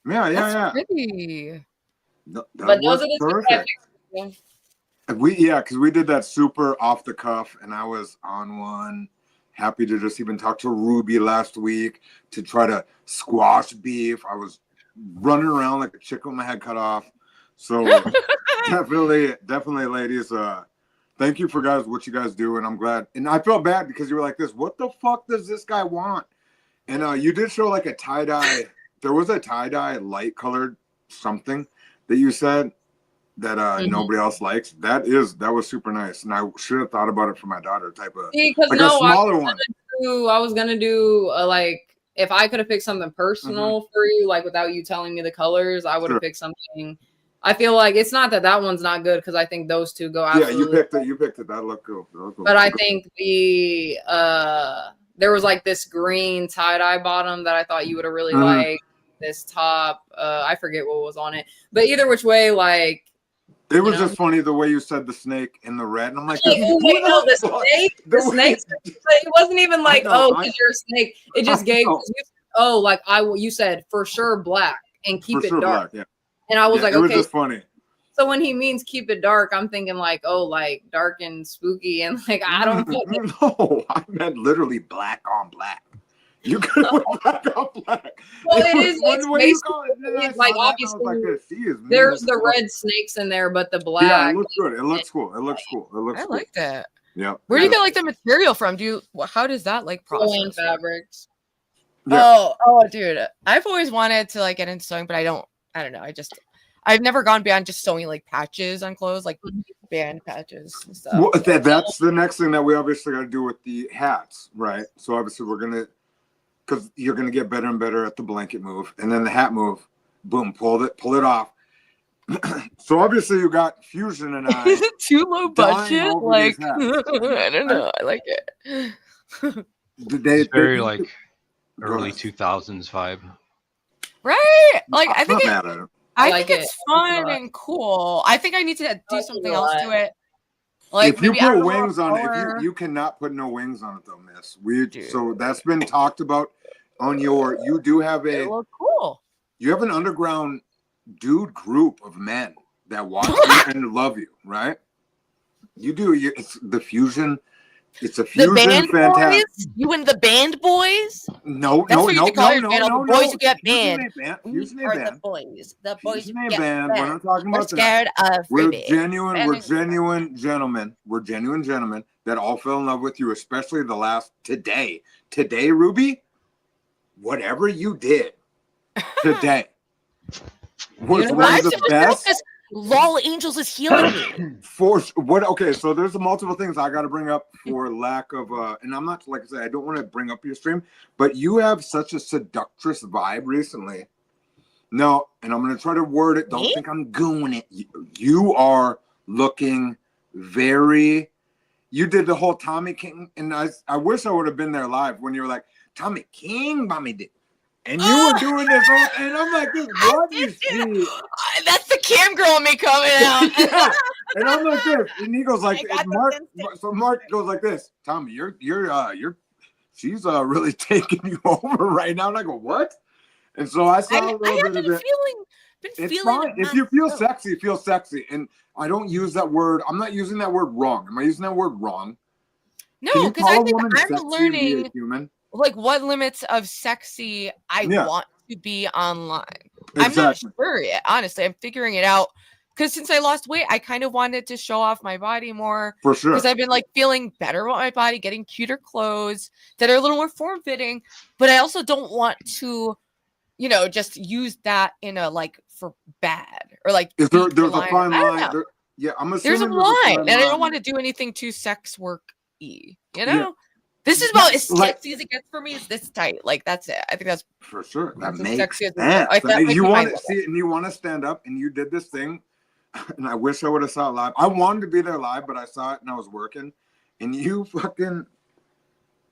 Yeah. Pretty. But those are the perfect. Because we did that super off the cuff, and I was on one. Happy to just even talk to Ruby last week to try to squash beef. I was running around like a chicken with my head cut off. So definitely, ladies. Thank you for what you guys do, and I'm glad. And I felt bad because you were like this. What the fuck does this guy want? And you did show like a tie-dye. There was a tie-dye light colored something that you said that nobody else likes. That was super nice. And I should have thought about it for my daughter type of like a smaller one. I was gonna do like, if I could have picked something personal for you, like without you telling me the colors, I would have picked something. I feel like it's not that one's not good, because I think those two go out. Yeah, you picked it. That looked cool. But I think the there was like this green tie-dye bottom that I thought you would have really liked. This top, I forget what was on it, but either which way, like, it was just funny the way you said the snake in the red, and I'm like, the snake. It wasn't even like, because you're a snake. It just gave. You said for sure black and keep it dark. Black, and I was like, it okay, was just funny. So when he means keep it dark, I'm thinking like, like dark and spooky, and like I don't. No, I meant literally black on black. You could have black on black. Well, it's basically like obviously there's the red snakes in there, but the black. Yeah, it looks good. It looks cool. I like that. Yeah. Where do you get like the material from? How does that like process? Fabrics. Yeah. Oh, dude, I've always wanted to like get into sewing, but I don't know. I've never gone beyond just sewing like patches on clothes, like band patches and stuff. Well, that's the next thing that we obviously got to do with the hats, right? So obviously because you're gonna get better and better at the blanket move, and then the hat move, boom, pull it off. So obviously you got Fusion and I. Is it too low budget? Like I don't know. I like it. It's very like early 2000s vibe. Right? Like I I'm think not mad at it. I like think it. it's I like it a fun lot. and cool. I think I need to do like it something a else lot. to it. Like If you maybe add put a little wings on it, color. you cannot put no wings on it though, miss. So that's been talked about on your. You do have It a. look cool. You have an underground dude group of men that watch you and love you, right? You do. It's the fusion. It's a The fusion. band Fantastic. boys? You and the band boys? No, That's no, what you no, should call no, your no, channel, no, the boys no. who get Fusion banned. ain't band. We Fusion ain't are the band. boys. The boys Fusion who ain't get band. We're banned. not talking We're about that. scared of We're freebies. genuine. We're Banning- genuine gentlemen. We're genuine gentlemen that all fell in love with you, especially the last today. Today, Ruby, whatever you did today was one Why of the should we best. focus? LOLAngelz is healing me. For what? Okay, so there's multiple things I got to bring up for lack of and I'm not, like I said, I don't want to bring up your stream, but you have such a seductress vibe recently. No, and I'm gonna try to word it. Don't think I'm gooing it. You are looking very. You did the whole Tommy King, and I wish I would have been there live when you were like Tommy King, mommy did. And you were doing this whole, and I'm like, this, what is she? That's the cam girl in me coming out. Yeah. And I'm like this, and he goes like, Mark. So Mark goes like this, Tommy, she's really taking you over right now. And I go, what? And so I saw a little bit of it. It's fine. If you feel sexy, feel sexy. And I don't use that word. I'm not using that word wrong. Am I using that word wrong? No, because I think I'm and be a learning human? like what limits of sexy I Yeah. want to be online. Exactly. I'm not sure yet. Honestly, I'm figuring it out. Because since I lost weight, I kind of wanted to show off my body more. For sure. Because I've been like feeling better about my body, getting cuter clothes that are a little more form fitting. But I also don't want to, just use that in a like for bad or like. Is there's a fine line? I don't know. Yeah, I'm There's a assuming line, fine and I don't line. want to do anything too sex work-y, Yeah. This is about as Like- sexy as it gets for me. Is this tight? Like that's it. I think that's for sure. That as makes sexy as it sense. gets. Like, that might You be want my to see it, and you want to stand up, and you did this thing, and I wish I would have saw it live. I wanted to be there live, but I saw it and I was working, and you fucking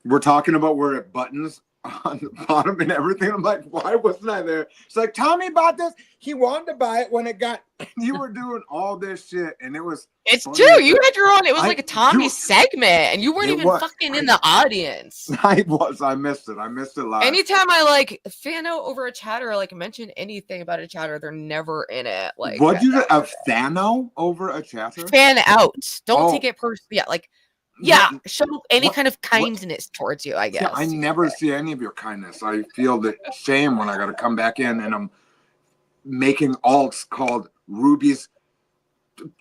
were talking about where it buttons on the bottom and everything. I'm like, why wasn't I there? It's like, Tommy bought this. He wanted to buy it when it got. You were doing all this shit, and it was. It's funny true. as You shit. had your own. It was like a Tommy dude, segment, and you weren't it even was. fucking in the audience. I missed it. I missed it live. Anytime I like fan out over a chatter or like mention anything about a chatter, they're never in it. Like What'd you do? A Thano over a chatter? fan out. Don't Oh. take it personally. Yeah, like yeah, No, show any what- kind of kindness towards you. I guess. Yeah, I never see any of your kindness. I feel the shame when I got to come back in and I'm making alts called Ruby's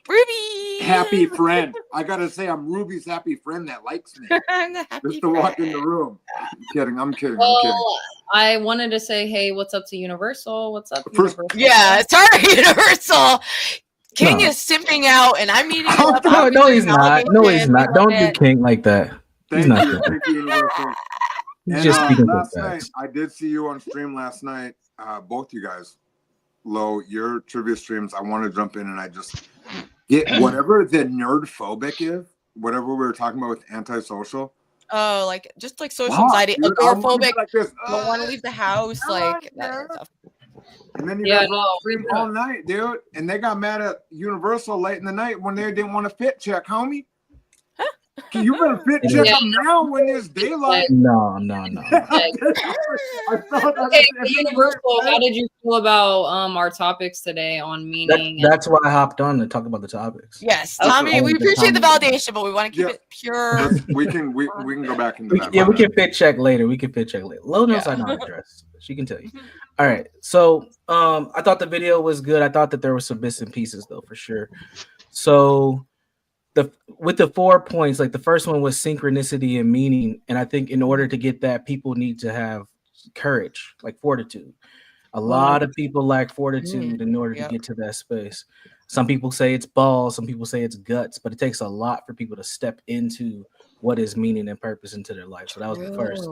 Ruby happy friend. I gotta say I'm Ruby's happy friend that likes me. I'm the happy Just to walk in the room. I'm kidding. Well, I wanted to say, hey, what's up to Universal? What's up, First- Universal? Yeah, sorry, Universal. King No. is simping out, and I'm meeting you up. No, he's not. No, he's validation, not. Don't do it. King like that. He's Thank not you. doing Thank you, Universal. He's And just speaking for last facts. night, I did see you on stream last night. Both you guys. Lo, your trivia streams, I want to jump in and I just get whatever the nerd phobic is, whatever we were talking about with antisocial. Oh, like just like social Wow, anxiety, dude, I wanna be agoraphobic. like this. Don't want to leave the house. Like that stuff. And then you Yeah, guys were on no, stream all night, dude. And they got mad at Universal late in the night when they didn't want to fit check, homie. You better fit check Yeah. them now when it's daylight. No. I thought that Okay, was- Universal, how did you feel about our topics today on meaning? That's why I hopped on to talk about the topics. Yes, Okay. Tommy. We appreciate the validation, but we want to keep Yeah. it pure. we can go back into that. Yeah, we can fit check later. Lo knows I know how to dress. She can tell you. All right. So I thought the video was good. I thought that there were some bits and pieces though, for sure. So with the 4 points, like the first one was synchronicity and meaning. And I think in order to get that, people need to have courage, like fortitude. A lot of people lack fortitude in order to get to that space. Some people say it's balls, some people say it's guts, but it takes a lot for people to step into what is meaning and purpose into their life. So that was the first.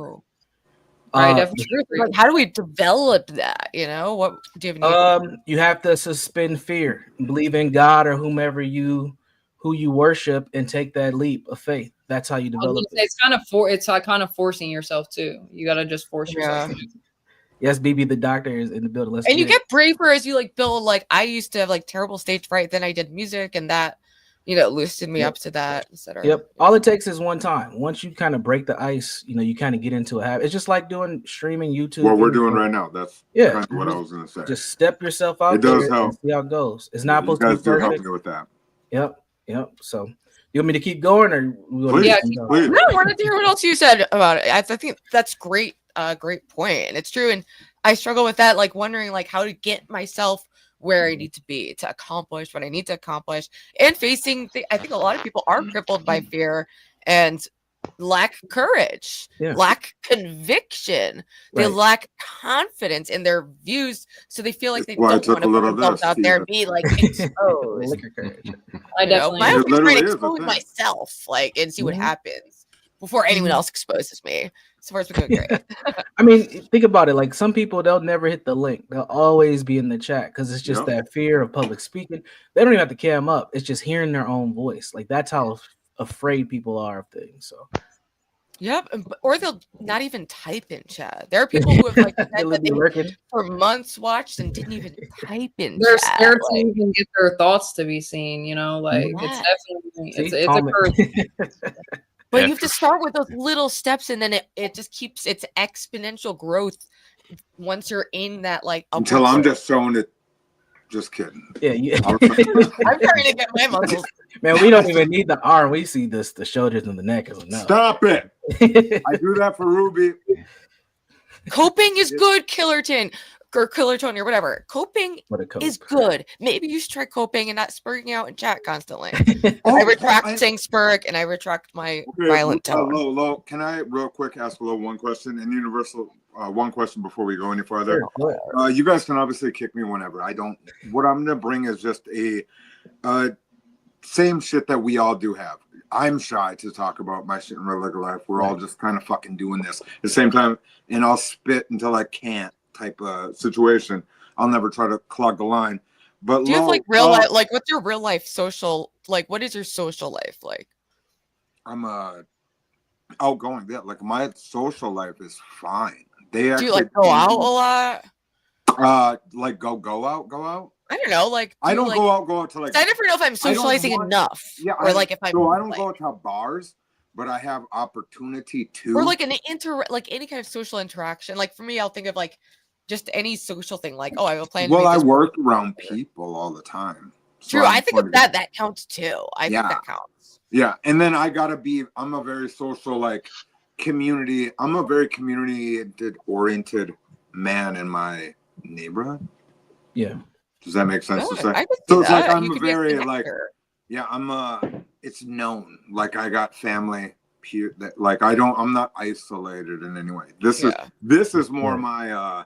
I definitely agree. Like, how do we develop that? What do you have any? You have to suspend fear, believe in God or who you worship and take that leap of faith. That's how you develop it. It's kind of forcing yourself too. You gotta just force yourself. Yeah. To do it. Yes, BB the doctor is in the building. Let's And you get it. get braver as you like build. Like I used to have like terrible stage fright. Then I did music, and that, you know, loosened me up to that, etc. Yep. All it takes is one time. Once you kind of break the ice, you know, you kind of get into a habit. It's just like doing streaming YouTube. What we're doing right now. That's Yeah. kind of what I was gonna say. Just step yourself out It there does and help. see how it goes. It's not You supposed to guys be do help perfect. me with that. Yep. So you want me to keep going or we wanna Please, keep going? please. No, I wanted to hear what else you said about it. I think that's great. Great point, and it's true. And I struggle with that, like wondering like how to get myself where I need to be to accomplish what I need to accomplish, and facing. I think a lot of people are crippled by fear and lack courage, lack conviction. They Right. lack confidence in their views, so they feel like they Why I don't took want a to little put of themselves this, out there yeah. and be like exposed. Liquor courage. I You know, definitely. I It always try literally to is a expose thing. myself, like, and see what Mhm. happens before anyone else exposes me. So far, it's been going great. I mean, think about it. Like some people, they'll never hit the link. They'll always be in the chat because it's just Yep. that fear of public speaking. They don't even have to cam up. It's just hearing their own voice. Like that's how afraid people are of things. So Yep, or they'll not even type in chat. There are people who have like said they'll that be they lurking. for months watched and didn't even type in They're chat. scared to Like, even get their thoughts to be seen. You know, like it's yeah. definitely See, it's a comment. curse. But Yeah, you have to for start with those little steps, and then it just keeps its exponential growth once you're in that like Until upward I'm growth. just showing it. Just kidding. Yeah, yeah. I'm I'm trying to get my muscles. Man, we don't even need the arm. We see this, the shoulders and the neck is enough. Stop it. I do that for Ruby. Coping is good, Killerton or Killerton or whatever. Coping What a cope. is good. Maybe you should try coping and not spurring out in chat constantly. Oh, I retract saying spurg and I retract my violent tone. Lo, can I real quick ask Lo one question and Universal one question before we go any further? Sure. You guys can obviously kick me whenever. I don't. What I'm gonna bring is just a same shit that we all do have. I'm shy to talk about my shit in real life. We're all just kind of fucking doing this at the same time, and I'll spit until I can't type of situation. I'll never try to clog the line. But Do you have Lo, like real life? Like, what's your real life social? Like, what is your social life like? I'm outgoing. Yeah, like my social life is fine. They Do actually you like go out a lot? like go out. I don't know. Like, I don't like, go out to like. I never know if I'm I don't socializing want- enough. Yeah, or like if I'm so I don't like, go to bars, but I have opportunity to. or like an like any kind of social interaction. Like for me, I'll think of like just any social thing. Like, oh, I have a plan. Well, to I meet this work person. around people all the time. So True. I'm I think going of to- that counts too. I think that counts. Yeah, and then I gotta be. I'm a very social, like community. I'm a very community oriented man in my neighborhood. Yeah. Does that make sense to Good. say? I could see So it's like that. I'm You a could be a very like, connector. yeah, it's known. Like I got family that like I'm not isolated in any way. This is more my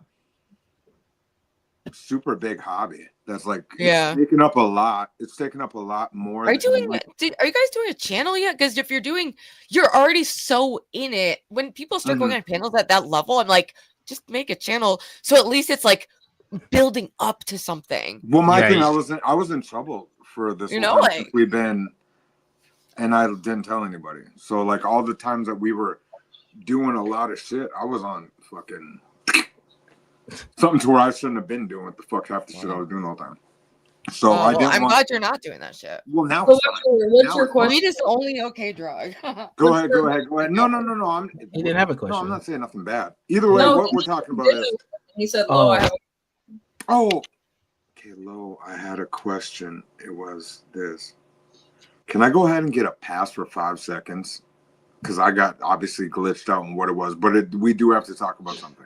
super big hobby. That's like it's taking up a lot. It's taking up a lot more. Are you doing? like, Are you guys doing a channel yet? Because if you're already so in it. When people start going on panels at that level, I'm like, just make a channel. So at least it's like building up to something. Well, my thing, I was in trouble for this. You whole know, time like since we've been, and I didn't tell anybody. So like all the times that we were doing a lot of shit, I was on fucking something to where I shouldn't have been doing what the fuck half the shit I was doing all the time. So I didn't. I'm glad you're not doing that shit. Well, now So it's fine. what's Now your it's fine. question? Weed is the only okay drug. Go ahead. No. He didn't have a question. No, I'm not saying nothing bad. Either way, No, what we're talking about is. He said, "Lo, I have." Okay, Lo, I had a question. It was this. Can I go ahead and get a pass for 5 seconds? Because I got obviously glitched out on what it was, but we do have to talk about something.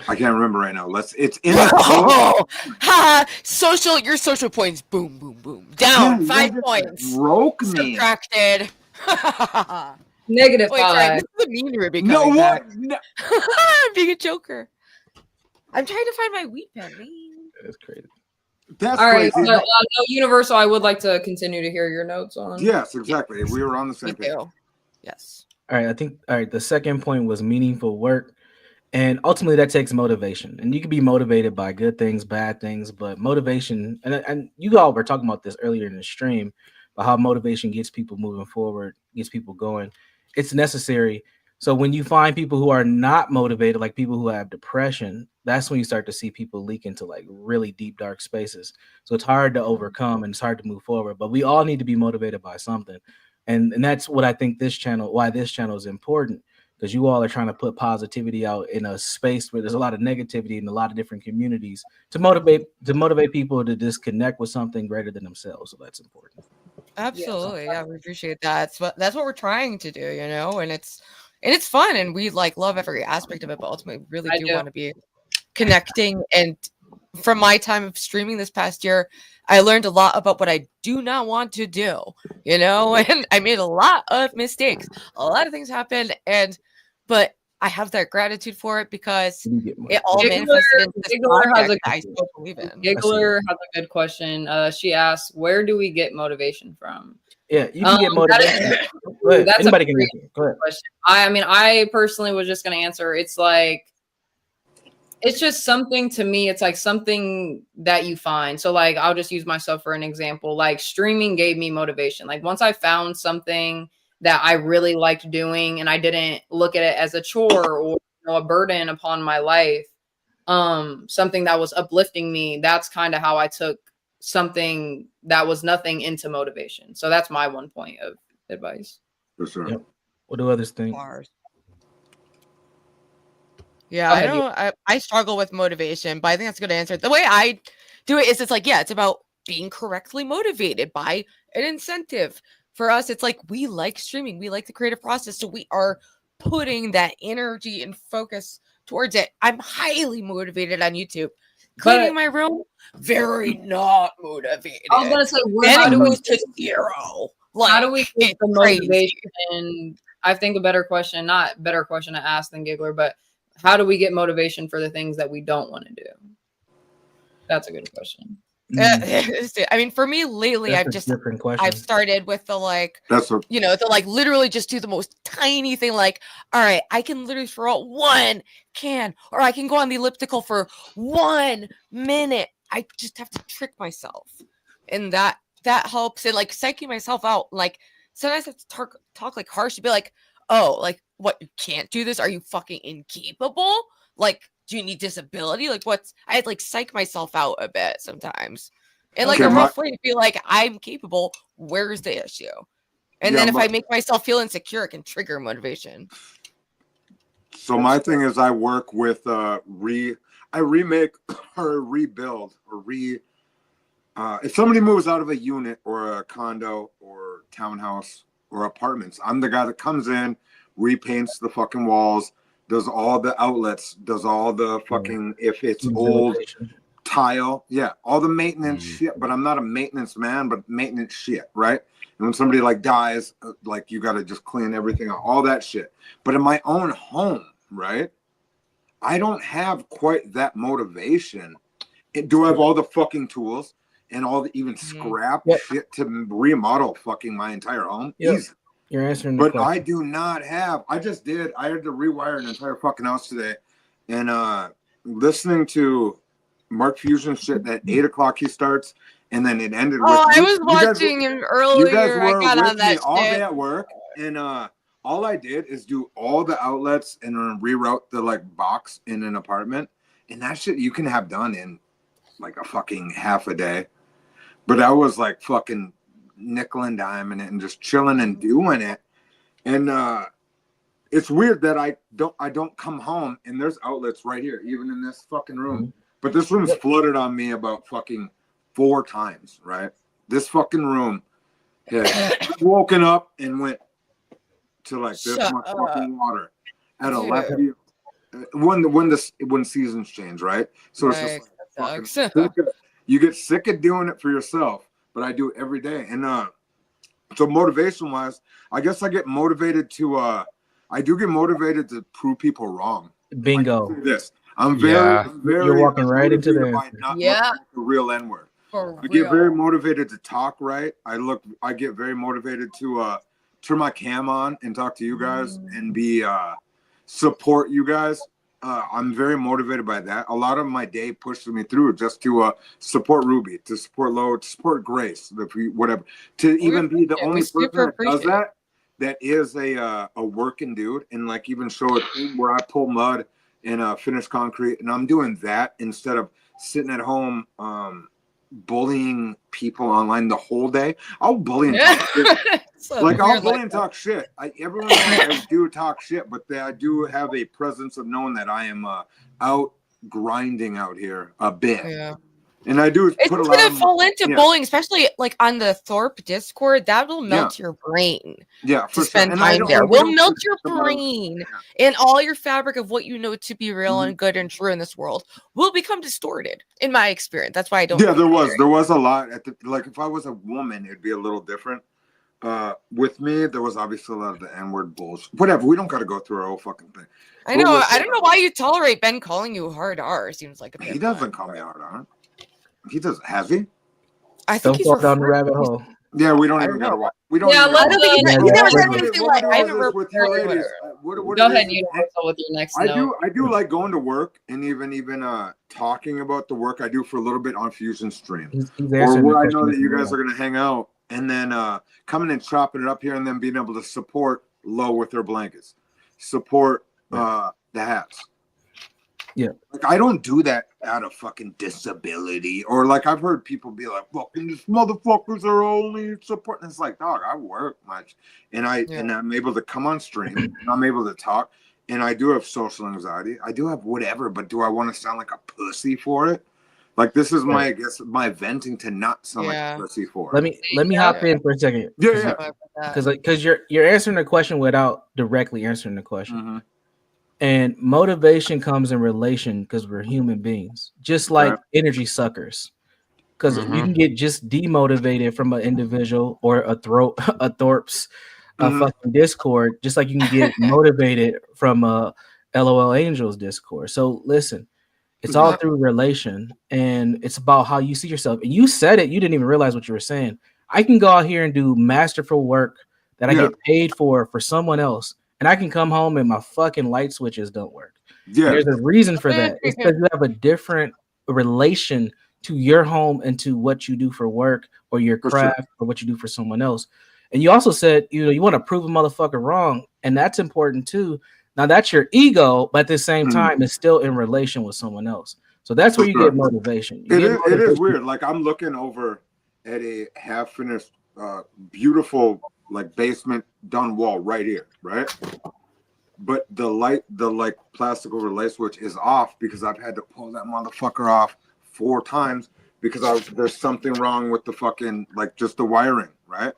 I can't remember right now. It's in the Your social points, boom, boom, boom. Down Yeah, 5 you just points. broke me. Subtracted. Negative Wait, sorry, 5. this is a mean Ruby No, coming what? back. No. I'm being a joker. I'm trying to find my wheat pen. Man. That's crazy. That's All right, crazy. no, Universal. I would like to continue to hear your notes on. Yes, exactly. We were on the same page. Yes. All right, the second point was meaningful work. And ultimately that takes motivation. And you can be motivated by good things, bad things, but motivation, and you all were talking about this earlier in the stream, about how motivation gets people moving forward, gets people going. It's necessary. So when you find people who are not motivated, like people who have depression, that's when you start to see people leak into like really deep, dark spaces. So it's hard to overcome and it's hard to move forward, but we all need to be motivated by something. And that's what I think why this channel is important, because you all are trying to put positivity out in a space where there's a lot of negativity in a lot of different communities to motivate people to disconnect with something greater than themselves. So that's important. Absolutely. Yeah, we appreciate that. That's what we're trying to do, you know, and it's fun and we like love every aspect of it, but ultimately we really do want to be connecting. And from my time of streaming this past year, I learned a lot about what I do not want to do, you know, and I made a lot of mistakes. A lot of things happened, but I have that gratitude for it because it all manifested into this project I still believe in. Giggler has a good question. She asks, where do we get motivation from? Yeah, you can get motivation. That's Anybody a can great answer. Go ahead. question. I mean, I personally was just going to answer. It's like, it's just something to me. It's like something that you find. So like, I'll just use myself for an example. Like streaming gave me motivation. Like once I found something that I really liked doing and I didn't look at it as a chore or a burden upon my life, something that was uplifting me, that's kind of how I took something that was nothing into motivation. So that's my one point of advice. For sure. Yep. What do others think? Yeah, I don't. I struggle with motivation, but I think that's a good answer. The way I do it is, it's like, yeah, it's about being correctly motivated by an incentive. For us, it's like we like streaming, we like the creative process, so we are putting that energy and focus towards it. I'm highly motivated on YouTube. Cleaning my room, very not motivated. I was gonna say, then it goes to 0. Like, how do we get the crazy. motivation? I think a better question, not better question to ask than Giggler, but how do we get motivation for the things that we don't want to do? That's a good question. I mean, for me lately, That's a different question. I've started with the like, That's what, you know, the like literally just do the most tiny thing. Like, all right, I can literally throw out 1 can, or I can go on the elliptical for 1 minute. I just have to trick myself, and that helps. And like psyching myself out. Like sometimes I have to talk like harsh to be like, oh, like what, you can't do this? Are you fucking incapable? Like, do you need disability? Like, I had like psych myself out a bit sometimes. And like a rough way to be like, I'm capable. Where's the issue? And then if I make myself feel insecure, it can trigger motivation. So my thing is, I work with I remake or rebuild or if somebody moves out of a unit or a condo or townhouse or apartments, I'm the guy that comes in, repaints the fucking walls, does all the outlets, does all the fucking, if it's old tile, yeah, all the maintenance shit. But I'm not a maintenance man, but maintenance shit, right? And when somebody like dies, like you got to just clean everything out, all that shit. But in my own home, right, I don't have quite that motivation. Do I have all the fucking tools and all the even scrap shit to remodel fucking my entire home? Easy. You're answering the question. I do not have. I had to rewire an entire fucking house today, and listening to Mark Fusion shit at 8 o'clock he starts, and then it ended. I was watching him earlier. You guys were I got with on that me all day shit. at work, and all I did is do all the outlets and then reroute the like box in an apartment, and that shit you can have done in like a fucking half a day. But I was like fucking nickel and diming it and just chilling and doing it. And it's weird that I don't come home and there's outlets right here, even in this fucking room. But this room's flooded on me about fucking 4 times, right? This fucking room has woken up and went to like this much fucking water at a left field. When seasons change, right? So it's just like fucking you get sick of doing it for yourself, but I do it every day. And so motivation wise, I guess I get motivated to I do get motivated to prove people wrong. Bingo. I'm very You're walking right into there. The real N word. I get very motivated to talk right. I get very motivated to turn my cam on and talk to you guys and be support you guys. I'm very motivated by that. A lot of my day pushes me through just to support Ruby, to support Lo, to support Grace, whatever. To even be the only person that does that. That is a working dude, and like even show it where I pull mud and finish concrete, and I'm doing that instead of sitting at home bullying people online the whole day. I'll bully and talk shit. Like I'll bully and talk shit. Everyone knows I do talk shit, but I do have a presence of knowing that I am out grinding out here a bit. Yeah. And I do It's put a gonna lot of fall into bullying, especially like on the Thorpe Discord. That will melt your brain. Yeah, to spend time there. Will melt your brain, and all your fabric of what you know to be real and good and true in this world will become distorted. In my experience, that's why I don't. Yeah, there was a lot at the like. If I was a woman, it'd be a little different. With me, there was obviously a lot of the N-word bullshit. Whatever, we don't got to go through our whole fucking thing. I know. I don't know why you tolerate Ben calling you hard R. Seems like a bit. He doesn't call me hard R. He does. Has he? I think Don't fall down the rabbit hole. Yeah, we don't even gotta watch. We don't. Yeah, even let He never said anything like I never. with you ladies. What Go ahead, you with your next note. I do like going to work and even talking about the work I do for a little bit on Fusion Stream, or where I know that you guys are gonna hang out, and then coming and chopping it up here, and then being able to support Lo with their blankets, support the hats. Yeah, like I don't do that out of fucking disability, or like I've heard people be like, "Fucking these motherfuckers are only supporting." It's like, dog, I work much, and I'm able to come on stream, and I'm able to talk, and I do have social anxiety. I do have whatever, but do I want to sound like a pussy for it? Like this is my, I guess, my venting to not sound like a pussy for it. Let me hop in for a second. Because you're answering the question without directly answering the question. And motivation comes in relation because we're human beings, just like energy suckers. Because you can get just demotivated from an individual or a Thorpe's fucking Discord, just like you can get motivated from a LOLAngelz Discord. So listen, it's all through relation, and it's about how you see yourself. And you said it, you didn't even realize what you were saying. I can go out here and do masterful work that I get paid for someone else. And I can come home and my fucking light switches don't work. Yeah, there's a reason for that. It's because you have a different relation to your home and to what you do for work or your craft or what you do for someone else. And you also said, you want to prove a motherfucker wrong, and that's important too. Now that's your ego, but at the same time, it's still in relation with someone else. So that's where you get motivation. It is weird. Like I'm looking over at a half-finished, beautiful like basement done wall right here, right? But the like plastic over light switch is off because I've had to pull that motherfucker off 4 times because there's something wrong with the fucking like just the wiring, right?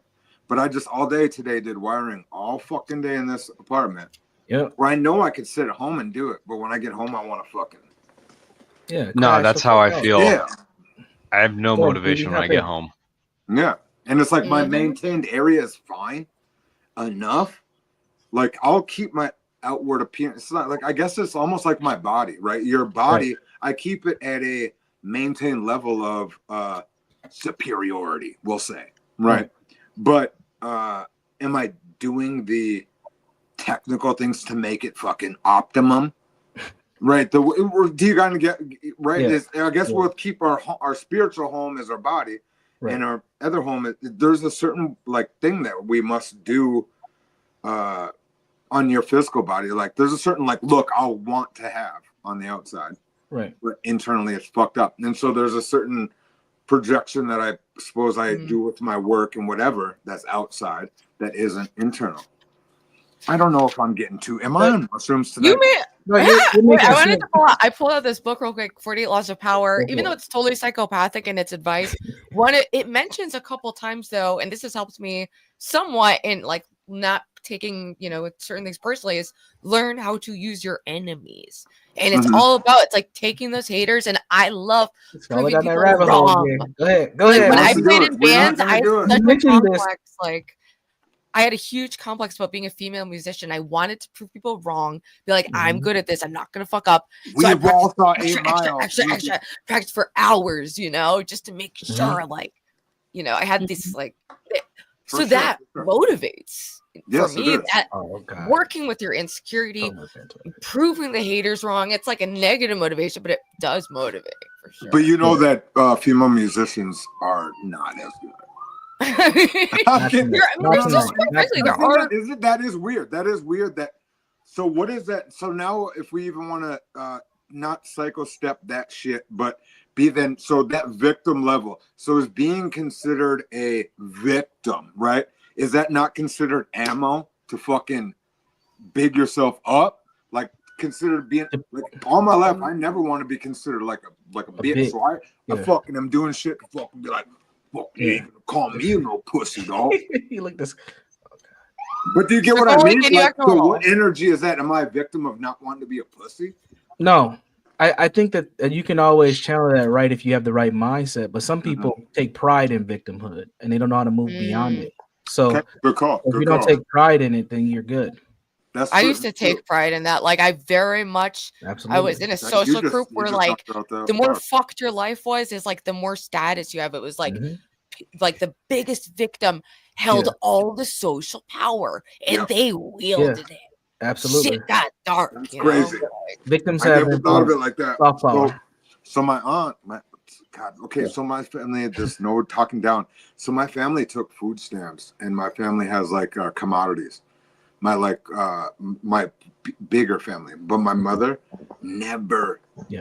But I just all day today did wiring all fucking day in this apartment. Yeah. Where I know I could sit at home and do it, but when I get home I want to fucking No, that's how I feel. Yeah. I have no motivation when I get home. Yeah. And it's like my maintained area is fine enough. Like I'll keep my outward appearance. It's not like, I guess it's almost like my body, right? Your body, I keep it at a maintained level of superiority, we'll say, right? But am I doing the technical things to make it fucking optimum? Right. Do you gotta get right? I guess we'll keep our spiritual home as our body. Right. And our other home, there's a certain like thing that we must do on your physical body. Like there's a certain like look I'll want to have on the outside, right? But internally it's fucked up. And so there's a certain projection that I suppose I do with my work and whatever that's outside that isn't internal. I don't know if I'm getting too. Am I on mushrooms tonight? You may. I wanted to pull out. I pulled out this book real quick, 48 Laws of Power. Even though it's totally psychopathic in its advice, it mentions a couple times though, and this has helped me somewhat in like not taking certain things personally. Is learn how to use your enemies, and it's all about it's like taking those haters. And I love proving people wrong. Go ahead. When I played in bands, I had such a complex like. I had a huge complex about being a female musician. I wanted to prove people wrong. Be like, I'm good at this. I'm not gonna fuck up. So I practiced for hours, just to make sure. Like, I had this like So that motivates Yes, for it me is. that Oh, God. working with your insecurity, proving the haters wrong. It's like a negative motivation, but it does motivate for sure. But you know that female musicians are not as good. I'm kidding. That is weird. That is weird. So what is that? So now, if we even want to not psycho step that shit, but be then so that victim level. So is being considered a victim, right? Is that not considered ammo to fucking big yourself up? Like considered being like all my life, I never want to be considered like a bitch. So I fucking am doing shit to fucking be like, fuck you ain't gonna call me a little pussy, dog. You like this. But do you get what I mean? Like, so what energy is that? Am I a victim of not wanting to be a pussy? No, I think that you can always channel that right if you have the right mindset. But some people take pride in victimhood and they don't know how to move beyond it. So if you don't take pride in it, then you're good. I used to take pride in that. Like I very much, I was in a social group where like the more fucked your life was, is like the more status you have. It was like, like the biggest victim held all the social power and they wielded it. Absolutely. Shit got dark. That's crazy. Victims I have never thought of it like that. power. So my aunt, so my family, just no talking down. So my family took food stamps, and my family has like commodities. My bigger family, but my mother never.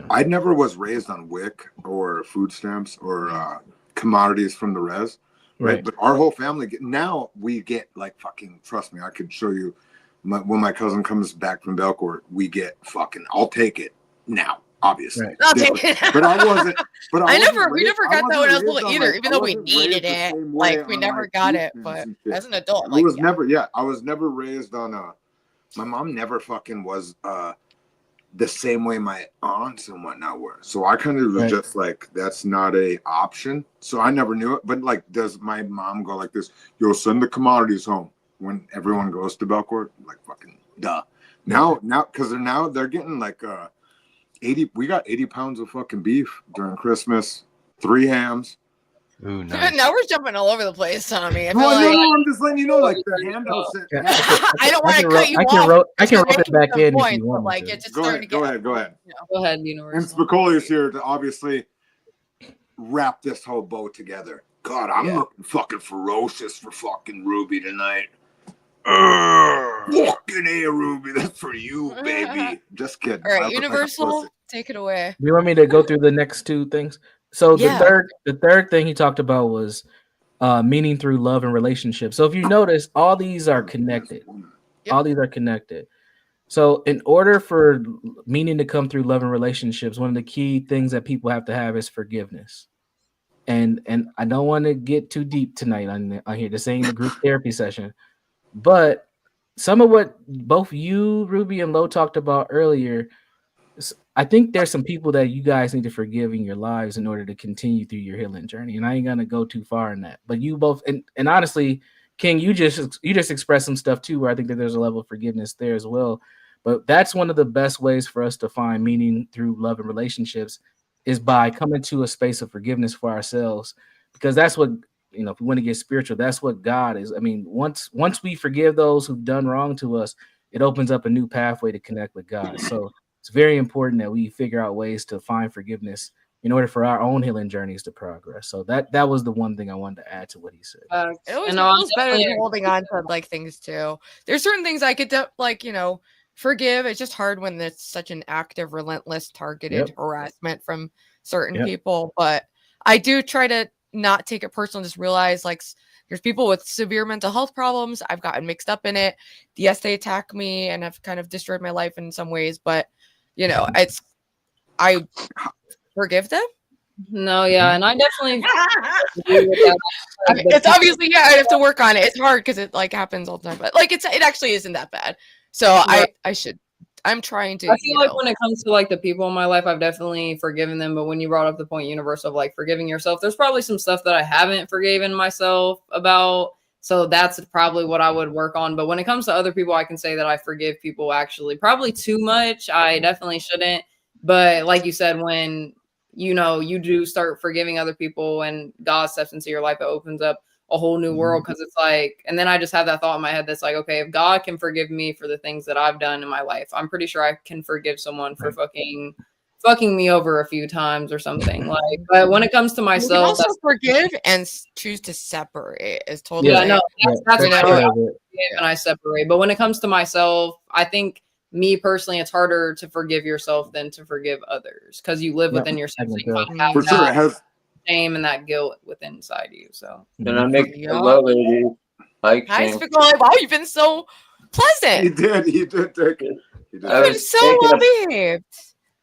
I never was raised on WIC or food stamps or commodities from the res. Right. But our whole family now we get like fucking. Trust me, I could show you. When my cousin comes back from Belcourt, we get fucking. I'll take it now. Obviously, I'll take it. But I wasn't. But we never got that when I was little either. Even though we needed it, like we never got it. But as an adult, I was never. Yeah, I was never raised on a. My mom never fucking was the same way my aunts and whatnot were. So I kind of was just like, that's not a option. So I never knew it. But like, does my mom go like this? You'll send the commodities home when everyone goes to Belcourt. Like fucking duh. Now, because they're getting like 80. We got 80 pounds of fucking beef during Christmas. 3 hams. Ooh, nice. Now we're jumping all over the place, Tommy. I feel No, I'm just letting you know, like the handle. I don't want to cut you off. I can rope it back in if you want. Like it's just go ahead. Go ahead. Go ahead, Universal. And Spicoli is here to obviously wrap this whole bow together. God, I'm looking fucking ferocious for fucking Ruby tonight. Fucking A, Ruby, that's for you, baby. Just kidding. All right, Universal, take it away. Do you want me to go through the next 2 things? So the third thing he talked about was meaning through love and relationships. So if you notice, all these are connected. All these are connected. So in order for meaning to come through love and relationships, one of the key things that people have to have is forgiveness. And I don't want to get too deep tonight on here. This ain't a group therapy session. But some of what both you, Ruby, and Lo talked about earlier, I think there's some people that you guys need to forgive in your lives in order to continue through your healing journey. And I ain't gonna go too far in that. But you both, and honestly, King, you just expressed some stuff too, where I think that there's a level of forgiveness there as well. But that's one of the best ways for us to find meaning through love and relationships is by coming to a space of forgiveness for ourselves, because that's what. If we want to get spiritual, that's what God is. I mean, once we forgive those who've done wrong to us, it opens up a new pathway to connect with God. So it's very important that we figure out ways to find forgiveness in order for our own healing journeys to progress. So that was the one thing I wanted to add to what he said. It was better than holding on to like things too. There's certain things I could forgive. It's just hard when it's such an active, relentless, targeted harassment from certain people. But I do try to not take it personal, just realize like there's people with severe mental health problems. I've gotten mixed up in it. Yes, they attack me and have kind of destroyed my life in some ways, but I forgive them. No, yeah, and I definitely it's obviously I have to work on it. It's hard because it like happens all the time, but like it actually isn't that bad. So I'm trying to. I feel like when it comes to like the people in my life, I've definitely forgiven them. But when you brought up the point, Universal, of like forgiving yourself, there's probably some stuff that I haven't forgiven myself about. So that's probably what I would work on. But when it comes to other people, I can say that I forgive people actually probably too much. I definitely shouldn't. But like you said, when you do start forgiving other people and God steps into your life, it opens up a whole new world, because it's like, and then I just have that thought in my head that's like, okay, if God can forgive me for the things that I've done in my life, I'm pretty sure I can forgive someone for fucking me over a few times or something. Like, but when it comes to You can myself, also forgive and choose to separate. Is totally yeah, no, that's you what know, I do. And I separate. But when it comes to myself, I think me personally, it's harder to forgive yourself than to forgive others, because you live within yourself. So you kind of have For sure, it that has. shame and that guilt within inside you. So Can I make Yeah. hello, ladies? Hi, Hi, King. Spicoli. Wow, you've been so pleasant. He did take it. He did. I You've been was so taking well a behaved.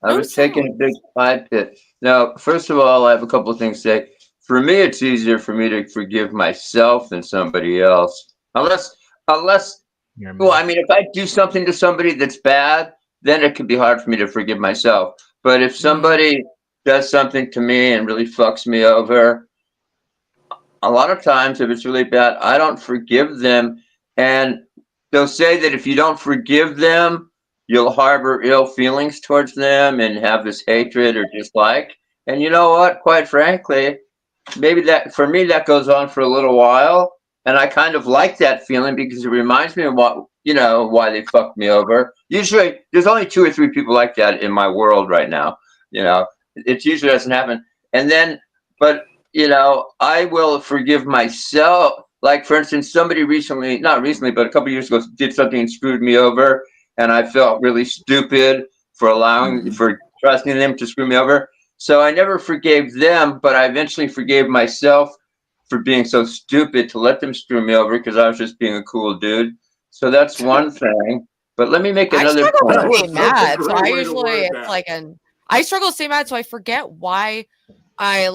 I was taking a big pie pit. Now, first of all, I have a couple of things to say. For me, it's easier for me to forgive myself than somebody else, unless, well, I mean, if I do something to somebody that's bad, then it could be hard for me to forgive myself. But if somebody does something to me and really fucks me over, a lot of times, if it's really bad, I don't forgive them. And they'll say that if you don't forgive them, you'll harbor ill feelings towards them and have this hatred or dislike. And you know what? Quite frankly, maybe that for me, that goes on for a little while. And I kind of like that feeling because it reminds me of what, why they fucked me over. Usually, there's only 2 or 3 people like that in my world right now. It usually doesn't happen. And then, but I will forgive myself. Like, for instance, somebody recently, not recently, but a couple of years ago, did something and screwed me over, and I felt really stupid for for trusting them to screw me over. So I never forgave them, but I eventually forgave myself for being so stupid to let them screw me over because I was just being a cool dude. So that's one thing. But let me make I another struggle point. to stay mad, so I usually it's like I struggle to stay mad, so I forget why I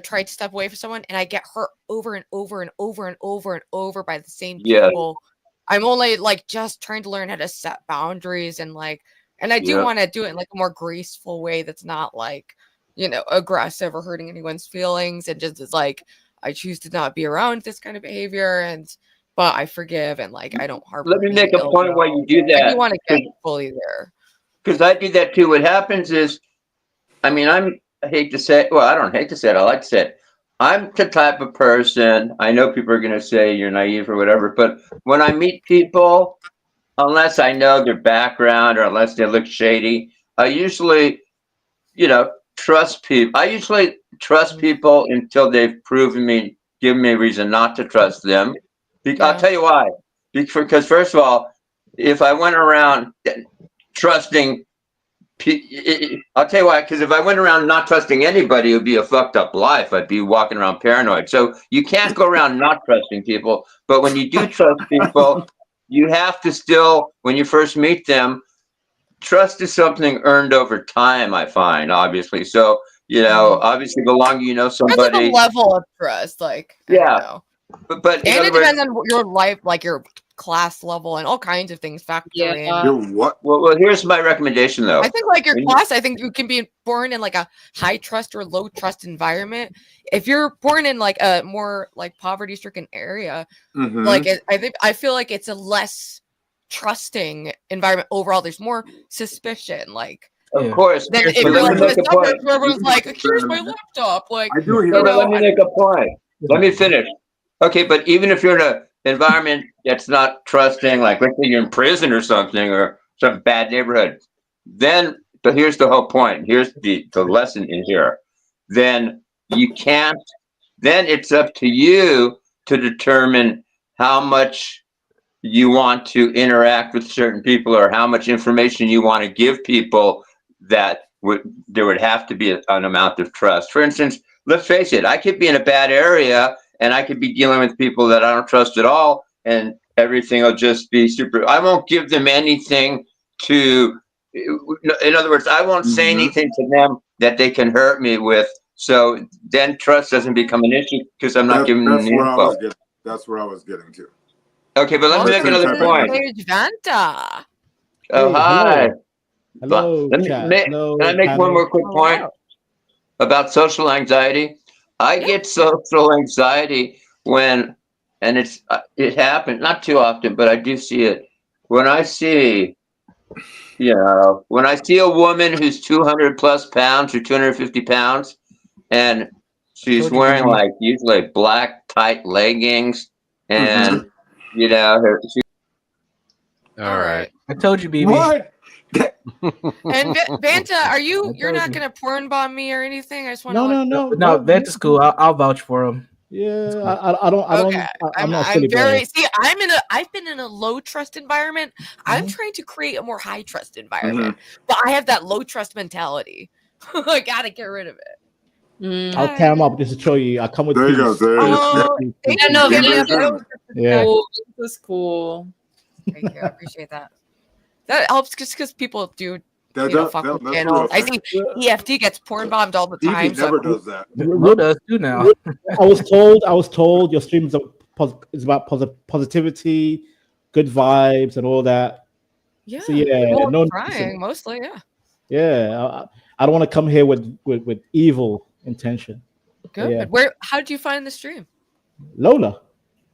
try to step away from someone and I get hurt over and over and over and over and over by the same Yeah. people. I'm only just trying to learn how to set boundaries and I do Yeah. want to do it in a more graceful way that's not aggressive or hurting anyone's feelings, and just is I choose to not be around this kind of behavior, but I forgive and I don't harbor. Let me make a point why you do I that. do want to get fully there. Because I do that too. What happens is, I mean, I hate to say, well, I don't hate to say it. I like to say it. I'm the type of person, I know people are going to say you're naive or whatever, but when I meet people, unless I know their background or unless they look shady, I usually, trust people. I usually trust people until they've given me a reason not to trust them. I'll tell you why. Because first of all, if I went around trusting, I'll tell you why. Because if I went around not trusting anybody, it would be a fucked up life. I'd be walking around paranoid. So you can't go around not trusting people. But when you do trust people, you have to still, when you first meet them, trust is something earned over time, I find, obviously. So, obviously, the longer you know somebody. There's a level of trust, I don't know. But in and other it words, depends on your life, your class level, and all kinds of things factor in. Your what? Well, here's my recommendation, though. I think your class, I think you can be born in a high trust or low trust environment. If you're born in a more poverty stricken area, I feel like it's a less trusting environment overall. There's more suspicion, of course. Then if But you're let me in make the a point. suburbs where everyone's here's my laptop. I do hear But let me make a point. Let me finish. Okay, but even if you're in an environment that's not trusting, let's say you're in prison or something, or some bad neighborhood, but here's the whole point. Here's the lesson in here. Then it's up to you to determine how much you want to interact with certain people or how much information you want to give people that there would have to be an amount of trust. For instance, let's face it, I could be in a bad area and I could be dealing with people that I don't trust at all, and everything will just be super. I won't give them anything to, in other words, I won't say anything to them that they can hurt me with. So then trust doesn't become an issue because I'm not giving them the info. That's where I was getting to. Okay, but let me make another point. Vanta. Oh, hi. Hello, Can I make one more quick point about social anxiety? I get social anxiety when, and it happens not too often, but I do see it when I see, when I see a woman who's 200 plus pounds or 250 pounds, and She's wearing like usually black tight leggings, and you know, she. All right. I told you, BB. What? And Vanta, are you're told not you. gonna porn bomb me or anything? I just want No, Vent is cool. I'll vouch for him. Yeah, I don't. Okay, I'm not I'm silly very boy. see. I've been in a low trust environment. I'm trying to create a more high trust environment, but I have that low trust mentality. I gotta get rid of it. I'll tear him up just to show you. I come with There you go. peace. There you go. Yeah, no, Vent Yeah. is cool. Thank you. I appreciate that. That helps just because people do. That- You know, that- fuck that- with that's channels. I real. see EFT gets porn bombed all the time. DB never so does that. Ro does too now. I was told your streams are is about positivity, good vibes, and all that. Yeah, So yeah, well, no, trying mostly, yeah. yeah. I don't want to come here with evil intention. Good. Yeah. Where? How did you find the stream? Lola.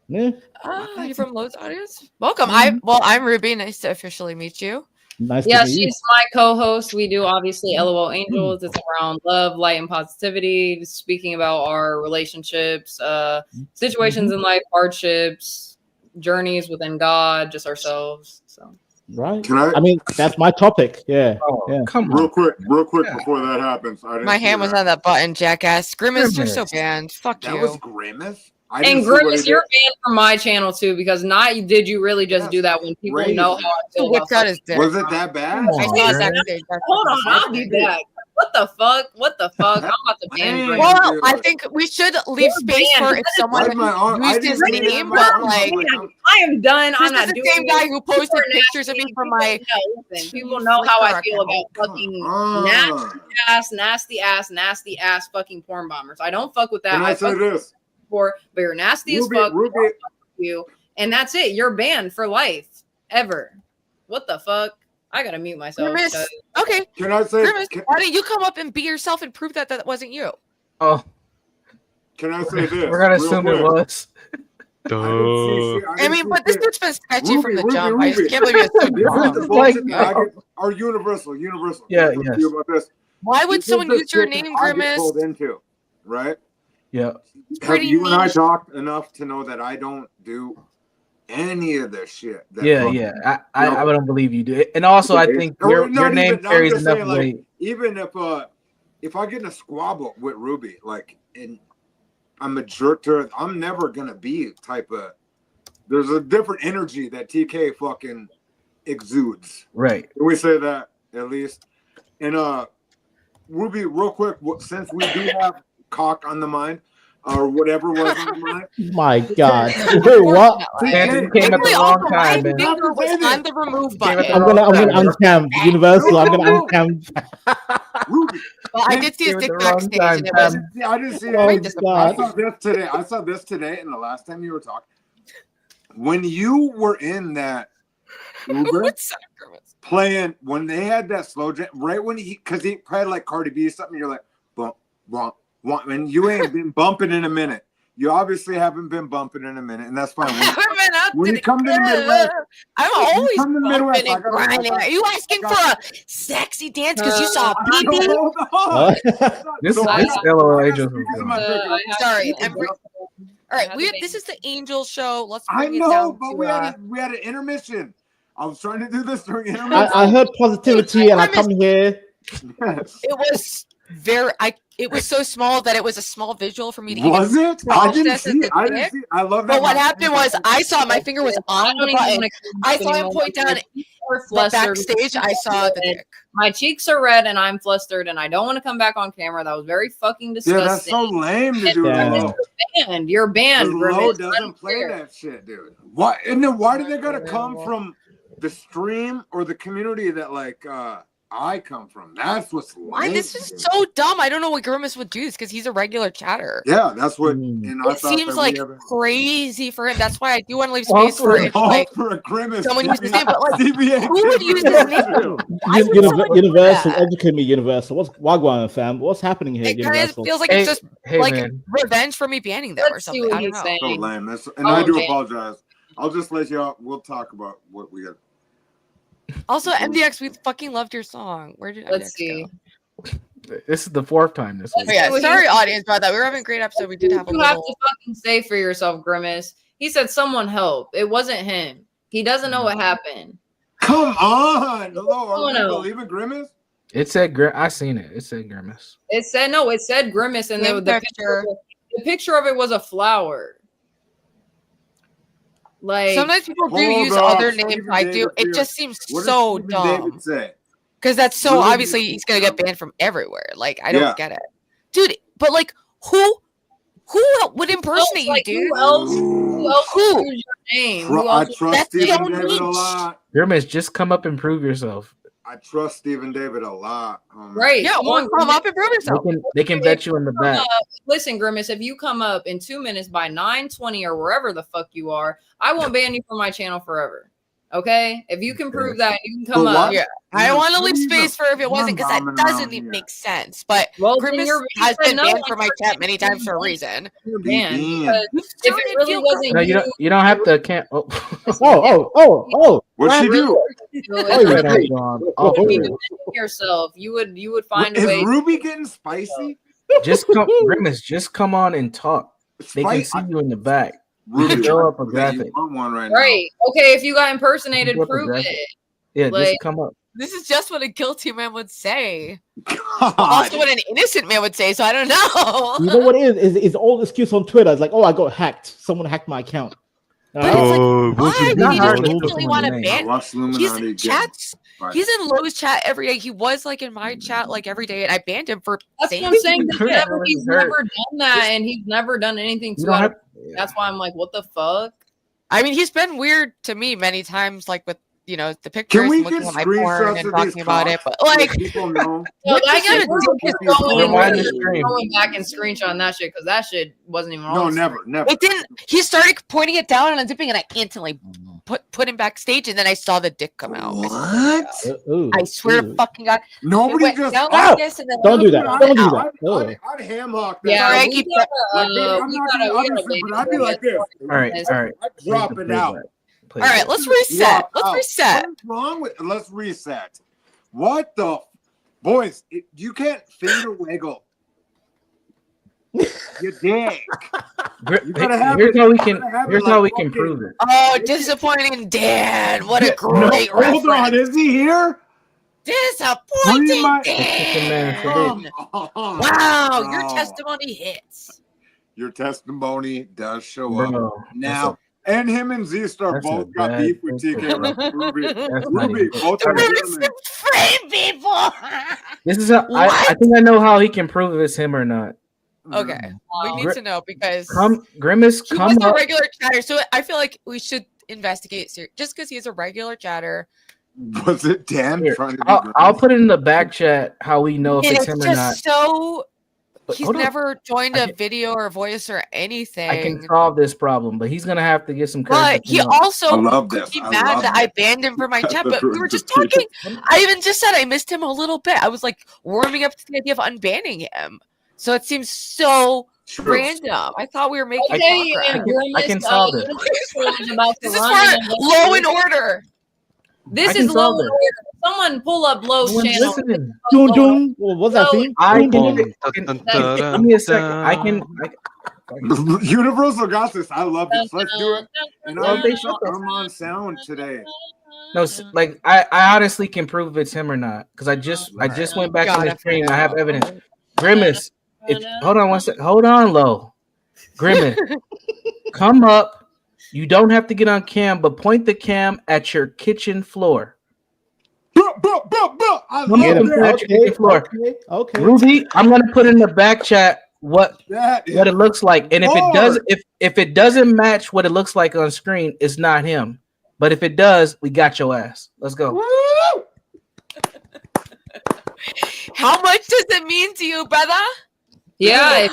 Yeah. Oh, you're from Lowe's audience. Welcome. I'm Ruby. Nice to officially meet you. Nice Yeah, to meet you. she's my co-host. We do obviously LOL Angels. It's around love, light, and positivity, speaking about our relationships, situations in life, hardships, journeys within God, just ourselves. So Right. Can I mean, that's my topic. Yeah. Yeah. Come real quick before that happens? I didn't My see hand was that. on that button, jackass. Grimace, you're so Grimace. banned. Fuck That you. was Grimace. I and didn't see what Grimace, he you're did. banned from my channel too, because not did you really just do that when people crazy. know how I feel Whipped about out his dick. Was it that bad? I saw it backstage. Hold on, I'll be back. What the fuck? What the fuck? I'm about to ban Dang. Grimace. Well, dude. I think we should leave You're space banned. for if someone Why's my arm- I used his didn't see name, my but arm. like I am done. I'm this not is the doing same guy this. who posted People are pictures of me nasty. from my People know how I feel Flickr about fucking nasty ass fucking porn bombers. I don't fuck with that. Can I say fuck this? before, but you're nasty as Ruby, fuck. Ruby. I'll fuck with you, and that's it. You're banned for life, ever. What the fuck? I gotta mute myself. Grimace. because- Okay, Can I say? Grimace, why don't you come up and be yourself and prove that that wasn't you? Oh, Can I say this? we're gonna real assume quick? it was. I mean, but this dude's been sketchy from the Ruby, jump. I Ruby. just can't believe it's so This is the dumb. bullshit that I get. Or Universal. Yeah, Can I talk to yes. you about this? Why would This is someone the use your shit that name, I get Grimace? pulled into, right? Yeah. Have pretty you and I niche. talked enough to know that I don't do any of this shit? That Yeah, fucking- yeah. I don't believe you do. And also, I think Or your not name even- I'm carries just enough saying, like, weight. even if I get in a squabble with Ruby, like, and I'm a jerk to her, I'm never gonna be type of. There's a different energy that TK fucking exudes. Right. Can we say that at least? And Ruby, real quick, since we do have cock on the mind or whatever was on the mind. My God. Wait, what? Man, you came at the wrong time, man. Finger was on the remove button. I'm gonna uncam Universal. I'm gonna uncam. Well, I did see his Came at dick the wrong backstage, time, and it Pam. was I didn't see Oh, it. God. I saw this today, and the last time you were talking, when you were in that Uber what's up, Grimace? playing, when they had that slow jam, right when because he had like Cardi B or something, you're like, bump, bump, bump, and you ain't been bumping in a minute. You obviously haven't been bumping in a minute, and that's fine. When you come to the Midwest, I'm when you always come to the Midwest, bumping and grinding. Are you asking for a sexy dance because you saw a BB? Hold on. This So is LOL Angels. Sorry. All right, this is the Angel Show. Let's I bring it know, down but to, we had an intermission. I was trying to do this during intermission. I heard positivity and I come here. It was it was so small that it was a small visual for me to Was even it? I didn't process see as it. a I didn't dick. see it. I love that. But what happened was I saw my finger was on the button. I saw him point down, but backstage I saw the dick. My cheeks are red and I'm flustered and I don't want to come back on camera. That was very fucking disgusting. Yeah, that's so lame to do Yeah. it. You're banned. You're banned. Low Grimace. doesn't play that shit, dude. Why? And then why do they gotta come from the stream or the community that like I come from? That's what's Why? lame. This is so dumb. I don't know what Grimace would do because he's a regular chatter. Yeah, that's what. And I It thought seems that like we have a- crazy for him. That's why I do want to leave space for if like for a Grimace. someone uses his name. But like, CBA who would use his name? Why would someone do Universal, that? educate me, Universal. What's Wagwan, fam? What's happening here, It kind of Universal? feels like it's just like man. revenge for me banning them or Let's see something. what I don't he's know. saying. So lame. And I do apologize. I'll just let y'all. We'll talk about what we got. Also, MDX, we fucking loved your song. Where did Let's MDX see. go? This is the 4th time this week. Oh, yeah, sorry, audience, about that. We were having a great episode. We did have a You little. have to fucking say for yourself, Grimace. He said someone help. It wasn't him. He doesn't know what happened. Come on. Hello, Someone are you else. believing Grimace? It said I seen it. It said Grimace. It said no. It said Grimace, and Same the picture. the picture of it was a flower. Like Sometimes people do Hold use up, other Stephen names. I do. David It here. just seems What so does Stephen dumb. David say? Because that's so Ruby- obviously he's gonna get banned from everywhere. Like I don't Yeah. get it, dude. But like who would impersonate like, you, dude? Who else? Who else? Who? would use your name? Tru- Who I else? trust That's Stephen so David a niche. lot. Grimace, just come up and prove yourself. I trust Stephen David a lot. Right. Yeah, well, come up and prove yourself. They can bet you in the back. Listen, Grimace, if you come up in 2 minutes by 9:20 or wherever the fuck you are, I won't ban you from my channel forever. Okay? If you can prove that, you can come But up. what? Yeah, I don't want to leave What do you space for if it wasn't, because that bombing doesn't around even here. make sense. But Well, then Grimace you has said been no, banned like, from my chat many times for a reason. You're Be banned. banned. Because if it really wasn't No, you don't have to can't oh. What'd she do? yourself, you would find a Is way. Ruby getting spicy? Just come, Grimace, just come on and talk. They can see you in the back. You can throw up a graphic. You want one right Right. Okay, if you got impersonated, Throw up a prove graphic. it. Yeah, Like- just come up. This is just what a guilty man would say. now. Also, what an innocent man would say. So I don't know. You know what it is all excuse on Twitter. It's like, oh, I got hacked. Someone hacked my account. But it's like, why not would hard you to instantly know want to someone's ban? Watch He's Illuminati in get chats. Right. He's in Lowe's chat every day. He was like in my chat like every day, and I banned him for That's saying. what I'm saying. Yeah, He's never done that, and he's never done anything You to don't out have, of- That's why I'm like, what the fuck? I mean, he's been weird to me many times, like with the pictures Can we and looking get at my porn screenshots and of talking these about it. talks But like, so people know? No, What that kind shit, of we're dick is going, Rewind the we're stream. going back and screenshotting that shit because that shit wasn't even on. No, the never, screen. never. it didn't. He started pointing it down and unzipping, and I instantly put him backstage, and then I saw the dick come out. What? I swear to fucking God. It Nobody went just. down Ah! like this, and then Don't do that. out. Don't do that. I'd ham hock that. Yeah, Sorry, I we keep- gotta, Like, baby, I'm we not gotta- gonna we gotta understand, make but I'd be sure like that- this. all right. I'd drop it out. All right, let's reset. Drop Let's out. reset. What's wrong with? Let's reset. What the boys? You can't finger wiggle. You dick. You gotta have Here's it- how we you can. gotta have it Here's like how we can fucking- prove it. Oh, disappointing Dan. What a No, great hold on, reference. is he here? Disappointing Man, Dan. for Wow, your Bro. testimony hits. Your testimony does show Bro, up now. And him and Z-Star that's both a got bad beef with picture, TK. bro. Ruby, That's not Ruby, even- both are gentlemen. Frame people. This is how I think I know how he can prove if it's him or not. Okay, we need to know because Grimace, he come was a up. regular chatter, so I feel like we should investigate just because he's a regular chatter. Was it Dan Here, trying to be I'll put it in the back chat how we know if And it's it's him or not. just so But he's hold on. never joined a video or voice or anything. I can solve this problem, but he's gonna have to get some But courage. he to come up. also I love could this. be I mad love that I this. banned him from my chat, but we were just That's talking. I even just said I missed him a little bit. I was like warming up to the idea of unbanning him. So it seems so True. random. I thought we were making Okay, progress. and Grimace, I can solve it. This is about to This is run for and Low in Order. This I can is low solve in it. order. Someone pull up Low's No one's channel. listening. Doom, doom. Well, what's that theme? I Doom, can. doom. Give me a second. I can. Universal got this. I love this. Let's do it. And Well, I'm they shut this. on sound today. No, like I honestly can prove if it's him or not because I just went back on the stream. I have evidence. Grimace, hold on one sec. Hold on, Low. Grimace, come up. You don't have to get on cam, but point the cam at your kitchen floor. I Come love up and point at your kitchen floor. Okay. Ruby, I'm gonna put in the back chat what that is what it looks like, and if it does, hard. if it doesn't match what it looks like on screen, it's not him. But if it does, we got your ass. Let's go. How much does it mean to you, brother? Yeah.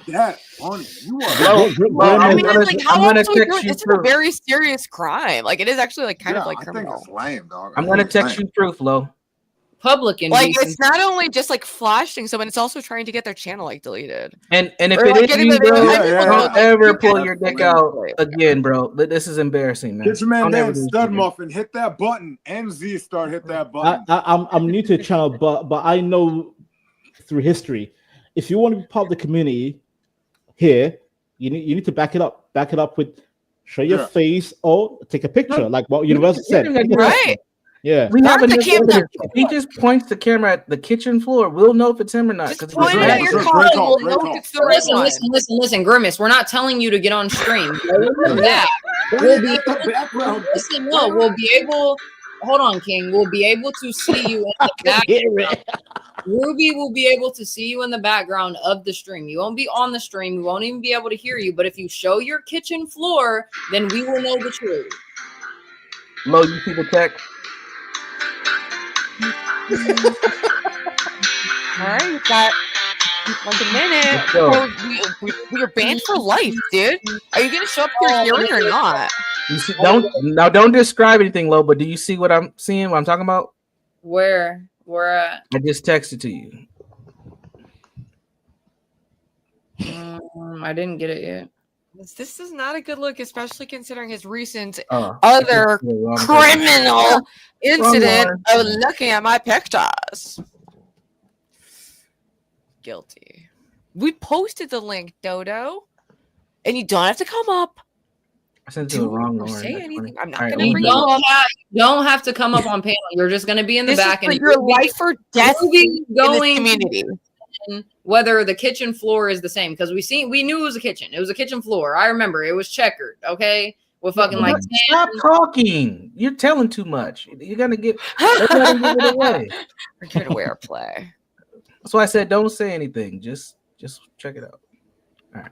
That's funny. You are. Well, I mean, I'm like, how gonna else do we do text it? you This is a proof. very serious crime. Like, it is actually like kind of Yeah, like I think criminal. it's lame, dog. I'm gonna text you proof, Lo. public Like indecency. it's not only just like flashing someone, it's also trying to get their channel like deleted. And if Or, it like, is getting you, the- bro, I just wanna don't know, ever like, pull you your dick guys- out again, bro. This is embarrassing, man. Get your man Don't ever Dan do this Stud again. Muffin. Hit that button. NZ Star, hit that button. I'm new to the channel, but I know through history, if you want to be part of the community here, you need to back it up. Back it up with show your Yeah. face or take a picture, No, like what Universal said. right. Take a picture. Yeah. We have Start the enough camera. evidence. He just points the camera at the kitchen floor. We'll know if it's him or not. Just 'cause it's point it black. at your Great car and call, we'll great know call. if it's the right Listen, one. listen, Grimace. We're not telling you to get on stream. Yeah, we'll be background. listen. No, we'll be able. Hold on, King. We'll be able to see you in the background. Ruby will be able to see you in the background of the stream. You won't be on the stream. We won't even be able to hear you. But if you show your kitchen floor, then we will know the truth. Lo, you see the text? All right, we've got like a minute. Let's go. Bro, we are banned for life, dude. Are you gonna show up to your hearing or not? You see, don't describe anything, Lo, but do you see what I'm seeing? What I'm talking about? Where at? I just texted to you. I didn't get it yet. This is not a good look, especially considering his recent Oh, other the wrong criminal incident one. of looking at my pictures. Guilty. We posted the link, Dodo, and you don't have to come up. I sent it to the wrong or one. say That's anything. funny. I'm not All right, gonna You bring you up. don't have to come up on panel. You're just going to be in the This is back for and your life or death you'll be in this going community. whether the kitchen floor is the same because we knew it was a kitchen. It was a kitchen floor. I remember it was checkered. Okay, with fucking like Stop talking. You're telling too much. You're gonna give. They're gonna give it away. We're here to wear play. That's why I said don't say anything. Just check it out. All right.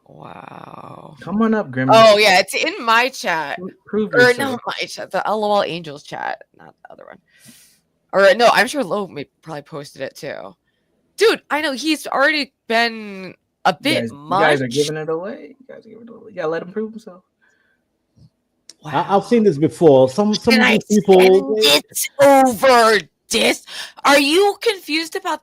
Wow. Come on up, Grimace. Oh yeah, it's in my chat. Prove Or yourself. no, my chat, the LOLAngelz chat, not the other one. Or no, I'm sure Lo probably posted it too. Dude, I know he's already been a bit much. You guys are giving it away. You guys are giving it away. Yeah, let him prove himself. I've seen this before. Some of Can I these people. send it over this? Are you confused about?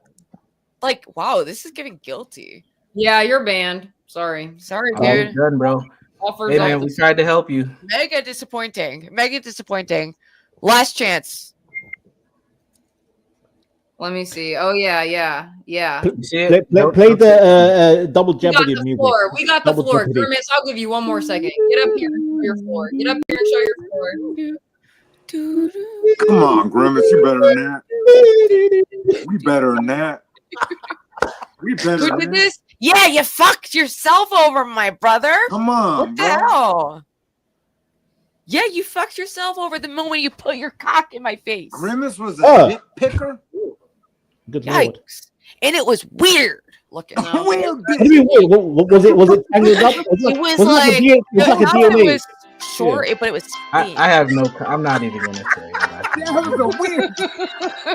Like, wow, this is getting guilty. Yeah, you're banned. Sorry, Sorry, Oh, dude. done, bro. Offers Hey man, off we the- tried to help you. Mega disappointing. Mega disappointing. Last chance. Let me see. Oh yeah. You see it? Play the double We got Jeopardy the music. floor. We got the Double floor. Jeopardy. Grimace, I'll give you one more second. Get up here and show your floor. Get up here and show your floor. Come on, Grimace. You better than that. We better than that. We better Who than did that. this? Yeah, you fucked yourself over, my brother. Come on, What the bro. hell? Yeah, you fucked yourself over the moment you put your cock in my face. Grimace was a Oh. nitpicker. Good lord. Yikes. And it was weird looking. Weird. What do you mean? What was it? Was it tangled up? It was like like, a DNA? Was it like a no, DNA? it was short, but it was thin. I have no. I'm not even gonna say. That was a weird.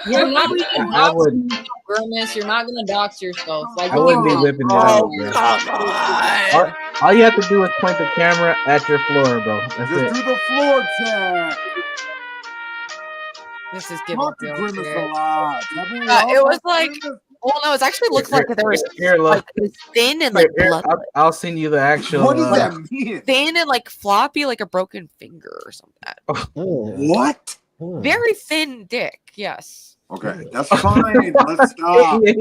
You're not gonna I dox would. yourself, Grimace. You're not gonna dox yourself. Like I wouldn't be whipping it out, Oh, bro. come on. All you have to do is point the camera at your floor, bro. That's Just it. do the floor chat. This is giving Fuck the guilty. Grimace alive. It was like, well, no, it actually looked like there was Here, look. like it was thin and like Here, blood, I'll send you the actual. What does that mean? thin and like floppy, like a broken finger or something. What? Very thin dick. Yes. Okay, that's fine. Let's stop. It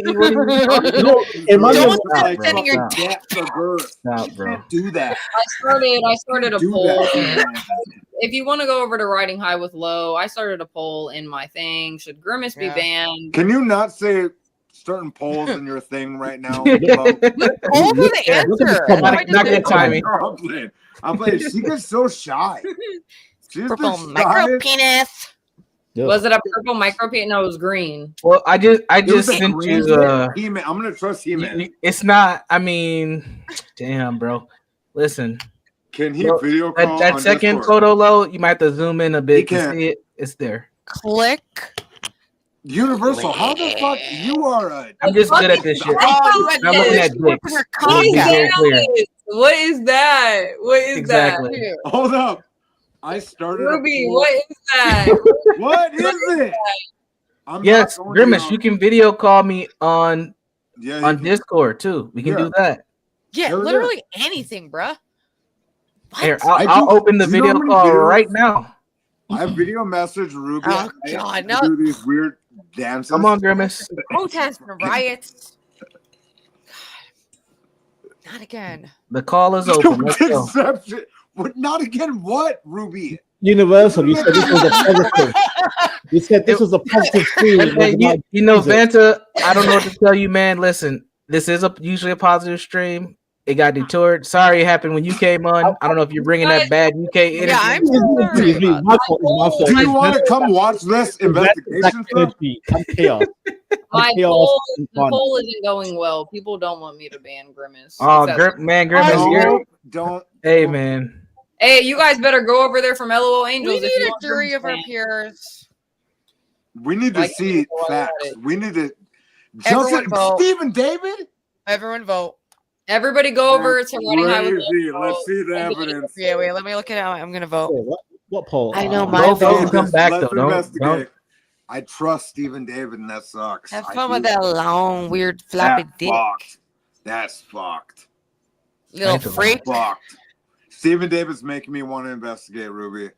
might Don't have- start sending your Stop. dick. Depth of girth. Stop, bro. Can't do that. I started a Do poll. that. If you want to go over to Riding High with Low, I started a poll in my thing. Should Grimace be Yeah. banned? Can you not say certain polls in your thing right now? Hold for the Yeah, look at answer. this Why comment. did Not you good do timing. I'm playing. I'm playing. She gets so shy. She's Purple the micro shyest. penis. Was it a purple micro paint? No, it was green. Well, I just It was sent a you green the. He-Man. I'm gonna trust He-Man. It's not. I mean, damn, bro. Listen, Can he Bro, video call that on second Discord? photo low, you might have to zoom in a He bit to can't. see it. It's there. Click. Universal, how the fuck you are a I'm just good at this shit. Oh, I'm looking at dicks. Your Let me be cock very clear. What is that? What is Exactly. that? hold up? I started. Ruby, what is that? What is it? I'm Yes, not going Grimace, to- you can video call me on Yeah, on Discord too. We can Yeah. do that. Yeah, Hell yeah. literally anything, bruh. Here, I I'll do- open the do you know video how many call videos- right now. I video message Ruby. Oh, I God, no. do these weird dances. Come on, Grimace. Protests and riots. God. Not again. The call is open. Let's go. Deception. What? Not again. What, Ruby? Universal, you said this was a positive. You said this was a positive stream. It was Hey, about you know, Jesus. Vanta, I don't know what to tell you, man. Listen, this is usually a positive stream. It got detoured. Sorry it happened when you came on. I don't know if you're bringing that bad UK energy. Yeah, I'm sorry. It's my fault. It's my fault. Do you want to come watch this investigation? Stuff? I'm chaos. My chaos poll, and the fun. poll isn't going well. People don't want me to ban Grimace. Oh, It's that- Grimace, No, you're... don't. Hey, man. Hey, you guys better go over there from LOL Angels. We if you need a want jury Grimace of our banned. peers. We need to Like, see people are facts. at it. We need to. Everyone Justin, vote. Stephen David. Everyone vote. Everybody go over to Running High with Crazy. Let's see the evidence. Yeah, wait, let me look at how I'm gonna vote. Wait, what poll? I know Uh, my Don't vote. come back, Let's though. Don't. investigate. I trust Stephen David, and that sucks. Have I fun with do. that long, weird, floppy That's dick. fucked. That's fucked. Little That's a freak. Fucked. Stephen David's making me want to investigate Ruby.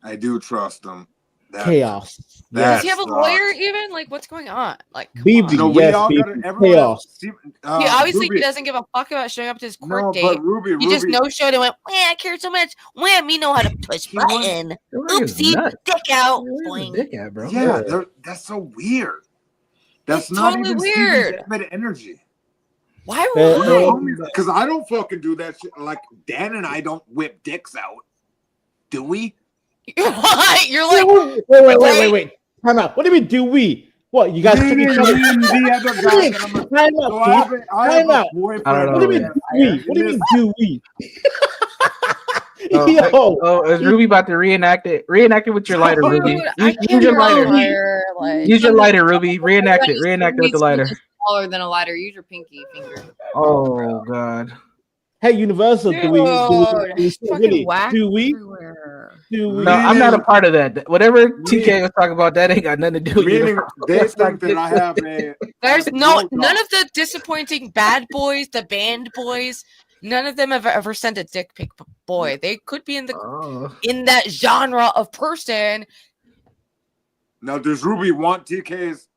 I do trust him. That- chaos. that Does he have a sucks. lawyer even? Like, what's going on? Like, come BB, on. No, we yes, all BB, got everyone chaos. else. Stephen, He obviously Ruby. doesn't give a fuck about showing up to his court No, date. but Ruby, He just Ruby. no showed and went, "Man, I care so much. Man, me know how to push He wants- button. Ruby's Oopsie, nuts. dick out." Where's the Boing. dick at, bro? Yeah, that's so weird. That's It's not totally even weird. Stephen David energy. Why? Uh, Why? Because I don't fucking do that shit. Like Dan and I don't whip dicks out, do we? You're like, Wait. Time out. What do you mean? Do we? What you guys? Me took each and other- the other guy. And I'm like, Time so out. I have Time a out. boyfriend. I don't What do you mean? know. We? What do you mean? Do we? Oh, Yo, is Ruby about to reenact it? Reenact it with your lighter, Dude, Ruby. I Use can't your use a lighter. lighter, like- Use your lighter, Ruby. Reenact it. Reenact it with the lighter. Smaller than a lighter. Use your pinky finger. Oh God. hey, Universal. Do we? Dude, fucking Really? whack Do we? everywhere. Do we? No, I'm not a part of that. Whatever TK was talking about, that ain't got nothing to do with Meaning you. they think that I have a. There's a no blowjob. none of the disappointing bad boys, the band boys. None of them have ever sent a dick pic. Boy, they could be in that genre of person. Now, does Ruby want TK's?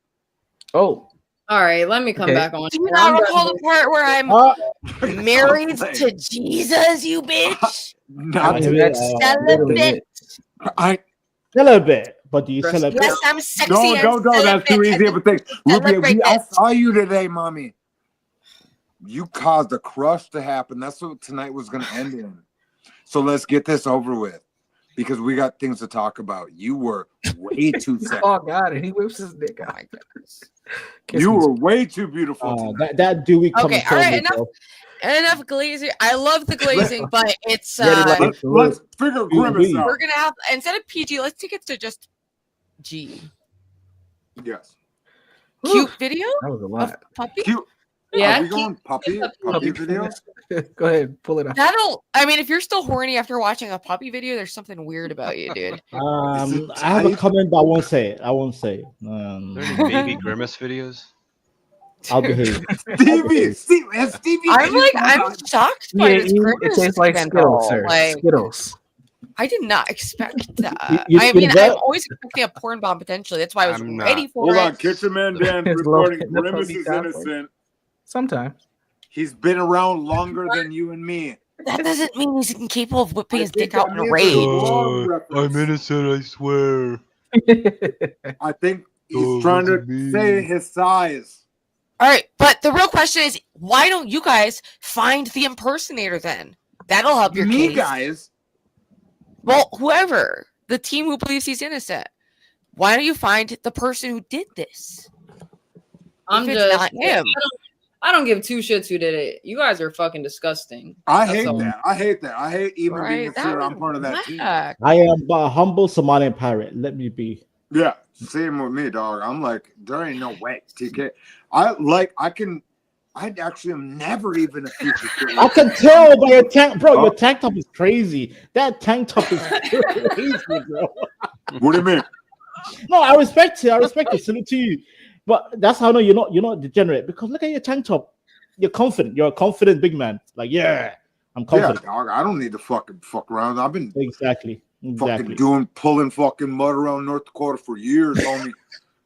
Oh. All right, let me come Okay. back on. Do you not recall the part where I'm married Like, to Jesus, you bitch? not I to mean, that. that's Celibate. I Celibate, but do you celebrate? Yes, I'm sexy. no, and no, that's too celibate. easy of a thing. Ruby, Celebrate I it. saw you today, mommy. You caused a crush to happen. That's what tonight was going to end in. So let's get this over with because we got things to talk about. You were way too sexy. Oh God, and he whips his dick out. You were way too beautiful. tonight. That do we come Okay, all right, enough glazing. I love the glazing, but it's Let's figure Grimace out. we're gonna have instead of PG, let's take it to just G. Yes. Cute video That was a of lot. puppy. Cute. Yeah, Are we going puppy video? Go ahead, pull it out. I mean, if you're still horny after watching a puppy video, there's something weird about you, dude. I have a comment, but I won't say it. Are there any baby Grimace videos? I'll behave. Stevie. I'm shocked by this It Grimace tastes like scandal. Skittles, sir. Like, Skittles. I did not expect that. You I mean, that? I'm always expecting a porn bomb potentially. That's why I was I'm ready not. for Hold it. on, Kitchen Man Dan His reporting low- Grimace that's is what he got for innocent. Sometimes. He's been around longer than you and me. That doesn't mean he's incapable of whipping I his think dick out that in a means rage. it's a long reference. innocent, I swear. I think he's trying to say his size. All right, but the real question is, why don't you guys find the impersonator then? That'll help your Me case. guys. Well, whoever, the team who believes he's innocent. Why don't you find the person who did this? I'm If it's just. not him. I don't give two shits who did it. You guys are fucking disgusting. I That's hate all. that. I hate that. I hate even being Right, that considered was I'm part of that team. whack. I am a humble Somalian pirate. Let me be. Yeah, same with me, dog. I'm like, there ain't no way, TK. I can I actually am never even a future. I can tell by your tank, bro. Your tank top is crazy. That tank top is crazy, bro. What do you mean? No, I respect it. I respect it. Salute to you. But that's how I know you're not degenerate, because look at your tank top. You're confident. You're a confident big man. Like, yeah, I'm confident. Yeah, dog, I don't need to fucking fuck around. I've been Exactly. fucking pulling fucking mud around North Dakota for years, homie.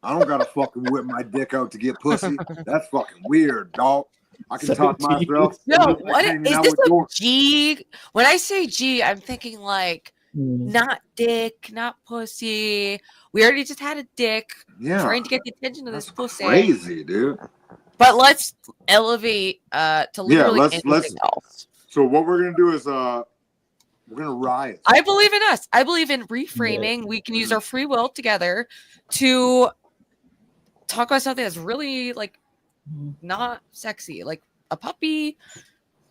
I don't gotta fucking whip my dick out to get pussy. That's fucking weird, dog. I can talk myself. No, what is this a G? When I say G, I'm thinking like not dick, not pussy. We already just had a dick. Yeah, trying to get the attention of this pussy. Crazy, dude. But let's elevate to literally anything else. So what we're gonna do is we're gonna riot. I believe in us. I believe in reframing. Yeah. We can use our free will together to talk about something that's really like not sexy, like a puppy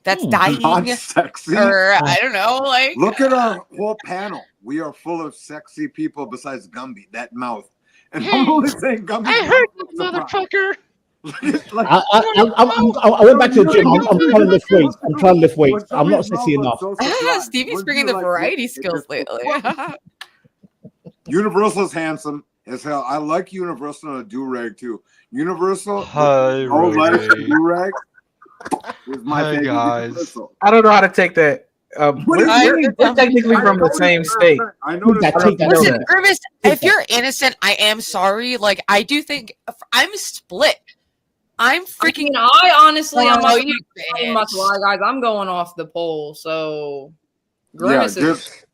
that's dying. Not sexy. Or I don't know, like look at our whole panel. We are full of sexy people besides Gumby, that mouth. And I'm only saying Gumby. I heard this motherfucker. Like, I went back to the gym. I'm trying to lift weights. I'm trying to lift weights. I'm not sexy enough. Stevie's bringing the variety skills lately. Universal's handsome as hell. I like Universal on a do-rag too. Universal, hi, do-rag is my favorite. Guys. Universal. I don't know how to take that. We're technically from the same state. I know that. Listen, Grimace, if you're innocent, I am sorry. Like, I do think I'm split. I'm freaking. I honestly, I'm Oh, not much lie, guys. I'm going off the poll. So, Grimace is.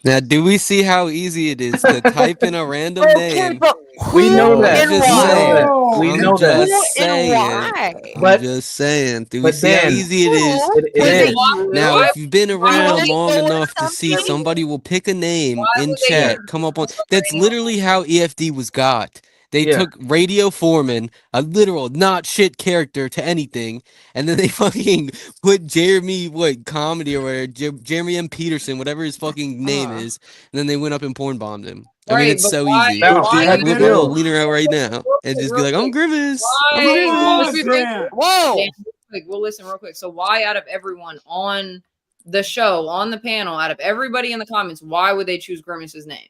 Now, do we see how easy it is to type in a random name? We know that. We know that. I'm just saying. Do we see how easy it is? Now, if you've been around long enough to see somebody will pick a name in chat, come up on. That's literally how EFD was got. They took Radio Foreman, a literal not shit character to anything, and then they fucking put Jeremy, comedy or whatever, Jeremy M. Peterson, whatever his fucking name is, and then they went up and porn bombed him. I mean, it's so easy. We'll lean her out right now and just be like, I'm Grimace. Whoa! We'll listen real quick. So why out of everyone on the show, on the panel, out of everybody in the comments, why would they choose Grimace's name?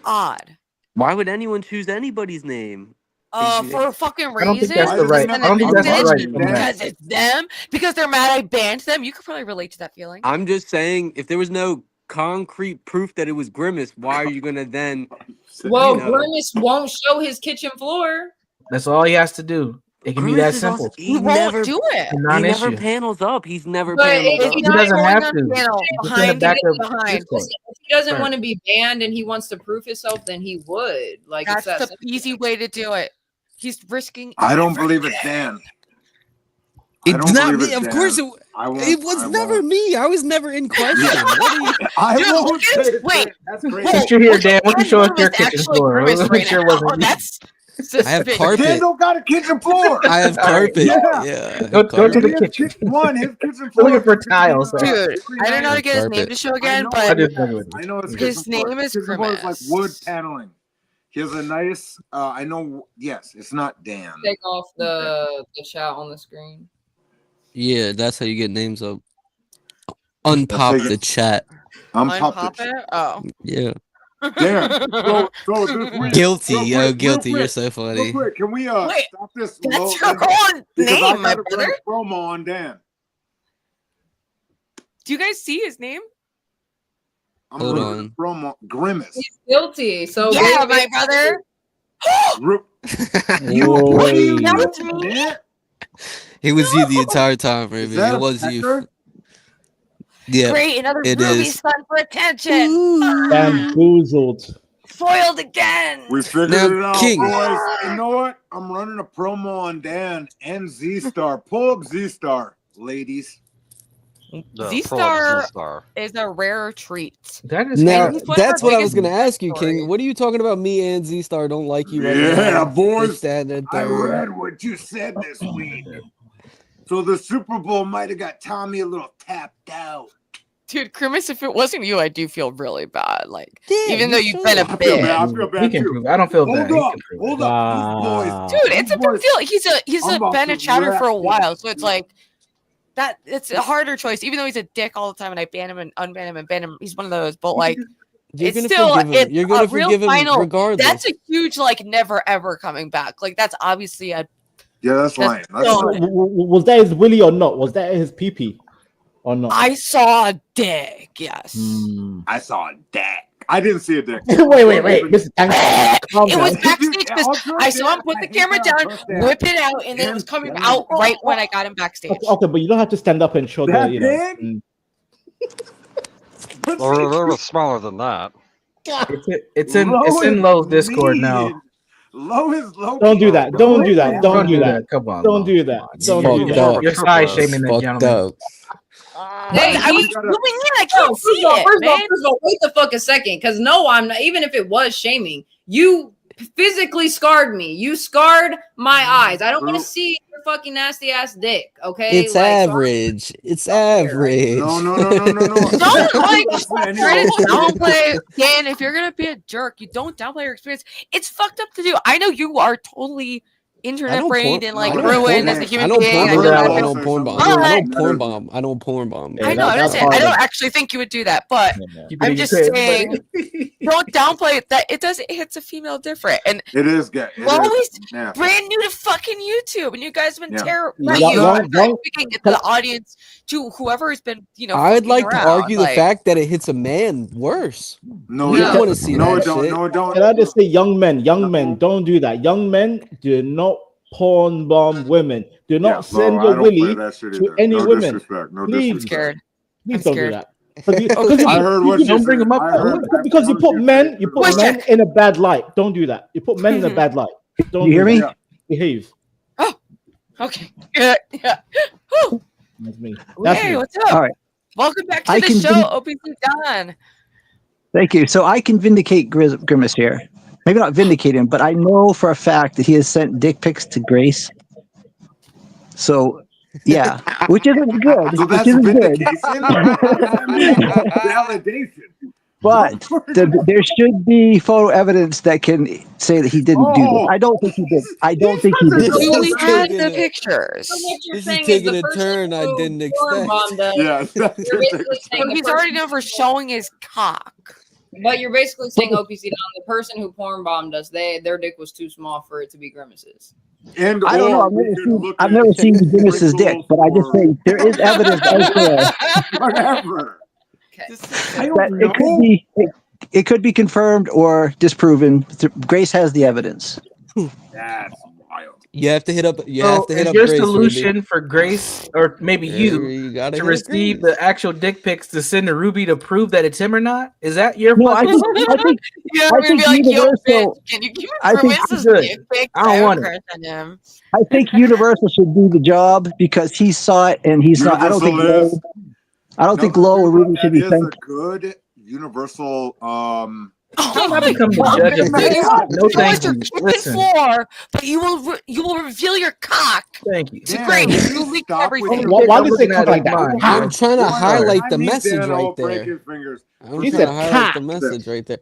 Odd. Why would anyone choose anybody's name? For fucking reasons. I don't think that's the right. I don't think that's the right. Because it's them. Because they're mad I banned them. You could probably relate to that feeling. I'm just saying, if there was no concrete proof that it was Grimace, why are you gonna then? Well, Grimace won't show his kitchen floor. That's all he has to do. It can be that simple. Also, he never do it. He never panels up. He's never But panels up. He doesn't have to. Behind. If he doesn't want to be banned and he wants to prove himself, then he would. Like that's the easy way to do it. He's risking. I don't believe it's Dan. It's not me. Of course, it was never me. I was never in question. Wait. That's crazy. Since you're here, Dan, why don't you show us your kitchen floor? Make sure it wasn't. That's. I have carpet. Dan don't got a kitchen floor. I have carpet. Yeah. Go to the kitchen. His kitchen floor. Looking for tiles. Dude, I don't know how to get his name to show again, but I know his name is Grimace. Like wood paneling. He has a nice. I know. Yes, it's not Dan. Take off the chat on the screen. Yeah, that's how you get names up. Unpop the chat. Unpop it? Oh. Yeah. Damn. Guilty. Guilty. You're so funny. Real quick, can we stop this? That's your own name, my brother. Promo on Dan. Do you guys see his name? Hold on. Promo Grimace. He's guilty. So yeah, my brother. That's me. It was you the entire time, Raven. It was you. Yeah, great, another movie stunt for attention. Bamboozled. Foiled again. We figured it out, boys. You know what? I'm running a promo on Dan and Z-Star. Pull up Z-Star, ladies. Z-Star is a rare treat. Now, that's what I was going to ask you, King. What are you talking about? Me and Z-Star don't like you right now. Yeah, boys. I read what you said this week. So the Super Bowl might have got Tommy a little tapped out. Dude, Grimace, if it wasn't you, I do feel really bad. Like, Yeah, even though you've should. been a I feel bitch. bad. I feel He bad can too. prove. I don't feel Hold bad. He up. can prove Hold it. up. These boys. Dude, it's a big deal. He's I'm about been to a chatter for a wrap while, this. so it's like that. It's a harder choice. Even though he's a dick all the time, and I ban him and unban him and ban him, he's one of those. But like, You're it's gonna still forgive him. it's You're gonna a real forgive him final. regardless. That's a huge like never ever coming back. Like that's obviously a. Yeah, that's lame. Was that his willy or not? Was that his pee or not? I saw a dick. Yes. I saw a dick. I didn't see a dick. wait, Mr. Tank, calm It was down. backstage because I saw him put the camera down, whip it out, and then it was coming out right when I got him backstage. Okay, but you don't have to stand up and show the, That you know. big? Or they were smaller than that. It's in Lowe's Discord now. Low is low. Don't do that. Don't do that. Don't do that. Come on. Don't do that. Don't do Fucked that. up. You're size shaming that Fucked gentleman. up. Hey, I was zooming in. I can't see it, First man. of all, wait the fuck a second, because no, I'm not. Even if it was shaming, you physically scarred me. You scarred my eyes. I don't want to see your fucking nasty ass dick. Okay, It's average. It's average. No. Don't like try to downplay. Dan, if you're gonna be a jerk, you don't downplay your experience. It's fucked up to do. I know you are totally internet brained and like ruined as a human being. I don't porn bomb. I don't porn bomb. I know. I don't actually think you would do that, but I'm just saying, don't downplay it. That it does. It hits a female different, and it is good. Always brand new to fucking YouTube, and you guys have been terrible. Speaking to the audience, to whoever has been, you know. I'd like to argue like, the fact that it hits a man worse. No, we don't want to see that shit. No, don't. Can I just say, young men, don't do that. Young men, do not porn bomb women. Do not send your willy to any women. No Please, disrespect. Please don't do that. I heard what you don't bring them up because you put men in a bad light. Don't do that. You put men in a bad light. Don't you hear me? Behave. Oh, okay. Yeah. Whew. That's me. Hey, what's up? All right. Welcome back to the show, OPC Don. Thank you. So I can vindicate Grimace here. Maybe not vindicate him, but I know for a fact that he has sent dick pics to Grace. So, yeah, which isn't good. So that's vindication. Validation. But there should be photo evidence that can say that he didn't do this. I don't think he did. I don't think he did. We had the pictures. This is taking a turn I didn't expect. Yeah. So he's already known for showing his cock. But you're basically saying OPC Don, the person who porn bombed us, their dick was too small for it to be Grimace's. And I don't know. I've never seen Grimace's dick, but I just say there is evidence out there. Whatever. It could be confirmed or disproven. Grace has the evidence. That's wild. You have to hit up. Your Grace, solution Ruby. for Grace, or maybe you gotta to hit receive the actual dick pics to send to Ruby to prove that it's him or not? Is that your? No, I think Yeah, I mean, be like, yo, bitch, can you give me Grimace's dick pic? I don't want it. Him. I think Universal should do the job because he saw it and he's not. I don't think Low or Ruby should be saying. Good Universal. Don't become the judge of this. No, thank you. Listen. Floor, but you will reveal your cock. Thank you. To Grace. You leak everything. Why did they come like that? I'm trying to highlight the message right Break there. his fingers. I'm trying to highlight the message right there.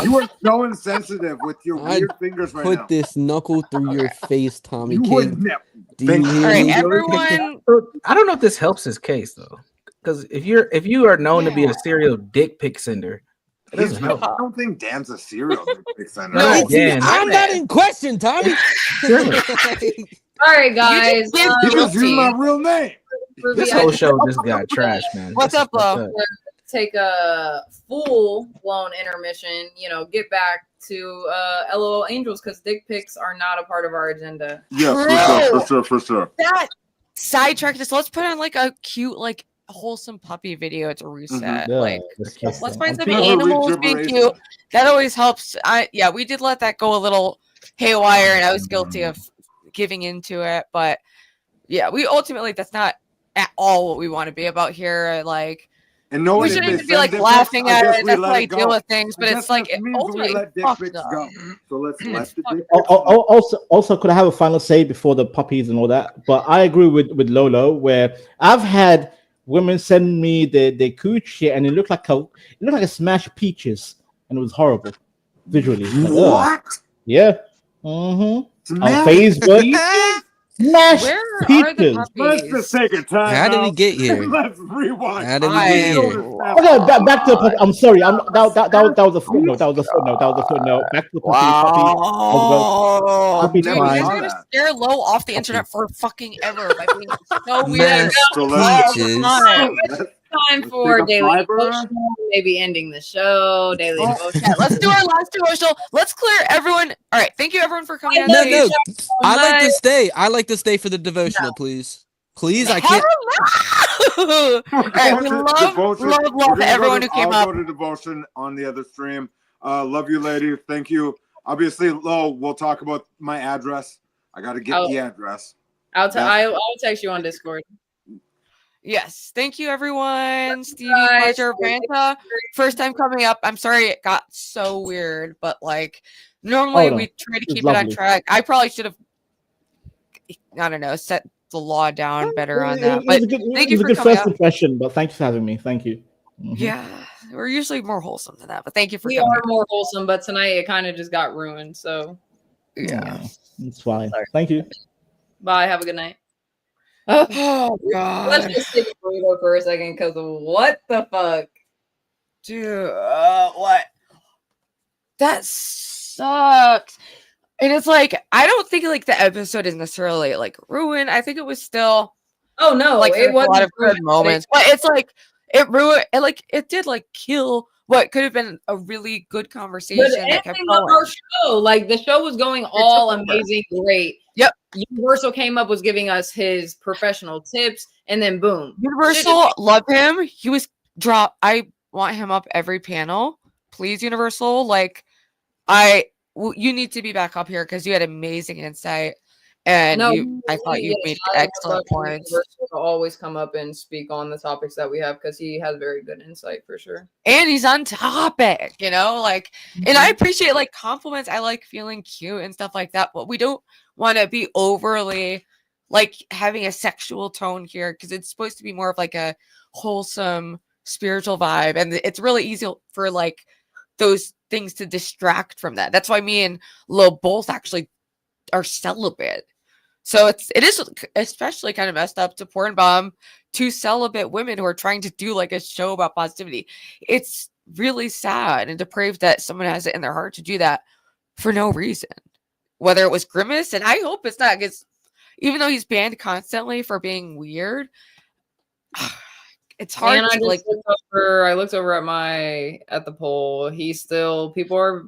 You are so insensitive with your weird fingers right now. Put this knuckle through your face, Tommy You King. would never. Do you hear All right, me? everyone. I don't know if this helps his case though, because if you are known to be a serial dick pic sender, it doesn't help. I don't think Dan's a serial dick sender. No, Dan. I'm not in question, Tommy. All right, guys. He just used my real name. This whole show just got trash, man. What's up, Lo? Take a full-blown intermission. Get back to LOLAngelz because dick pics are not a part of our agenda. Yes, for sure. That sidetracked us. Let's put on like a cute, like wholesome puppy video to reset. Let's find some animals being cute. That always helps. We did let that go a little haywire, and I was guilty of giving into it. But yeah, we ultimately that's not at all what we want to be about here. Like. And no, we shouldn't be like laughing at it. That's how I deal with things, but it's like ultimately fucked up. So let's let the dick also, could I have a final say before the puppies and all that? But I agree with Lolo, where I've had women send me the coochie, and it looked like a smashed peaches, and it was horrible visually. Like, ugh. Yeah. Mm-hmm. On Facebook. Smashed Where are the peaches. Let's just take a time How did we out get here? and let's rewind. How did we get here? Okay, back to the puppy. I'm sorry. That was a footnote. That was a footnote. Back to the puppy. Puppy's Dude, you fine. guys are gonna scare Lo off the internet for fucking ever by being so weird. Mashed peaches. Time for take a daily fiber. devotional, maybe ending the show. Daily devotional. Yeah, let's do our last devotional. Let's clear everyone. All right, thank you everyone for coming on No, stage. I like to stay. I like to stay for the devotional, please. Please, I can't. All right, we love everyone who came I'll up. go to devotion on the other stream. Love you, lady. Thank you. Obviously, Lo, we'll talk about my address. I got to get the address. I'll text you on Discord. Yes, thank you everyone. Stevie, pleasure. Vanta, first time coming up. I'm sorry it got so weird, but like normally we try to keep it on track. I probably should have, I don't know, set the law down better on that. But thank you for good coming first up. impression, but thanks for having me. Thank you. Yeah, we're usually more wholesome than that, but thank you for We coming. are more wholesome, but tonight it kind of just got ruined. So yeah, it's fine. Thank you. Bye. Have a good night. Oh God. Let's just take a breather for a second, because what the fuck, dude? What? That sucks. And it's like I don't think like the episode is necessarily like ruined. I think it was still. Oh no, like it was a lot of good moments, but it's like it ruined. It like it did like kill what could have been a really good conversation. But that kept ending going. of our show, like the show was going all amazing, great. Yep. Universal came up, was giving us his professional tips, and then boom. Universal, love him. He was dropped. I want him up every panel, please. Universal, like you need to be back up here because you had amazing insight, and I thought you made excellent points. Universal will always come up and speak on the topics that we have because he has very good insight for sure. And he's on topic, like, and I appreciate like compliments. I like feeling cute and stuff like that, but we don't want to be overly like having a sexual tone here because it's supposed to be more of like a wholesome spiritual vibe, and it's really easy for like those things to distract from that. That's why me and Lo both actually are celibate. So it is especially kind of messed up to porn bomb two celibate women who are trying to do like a show about positivity. It's really sad and depraved that someone has it in their heart to do that for no reason. Whether it was Grimace, and I hope it's not, because even though he's banned constantly for being weird, it's hard and to like. I looked over at the poll. People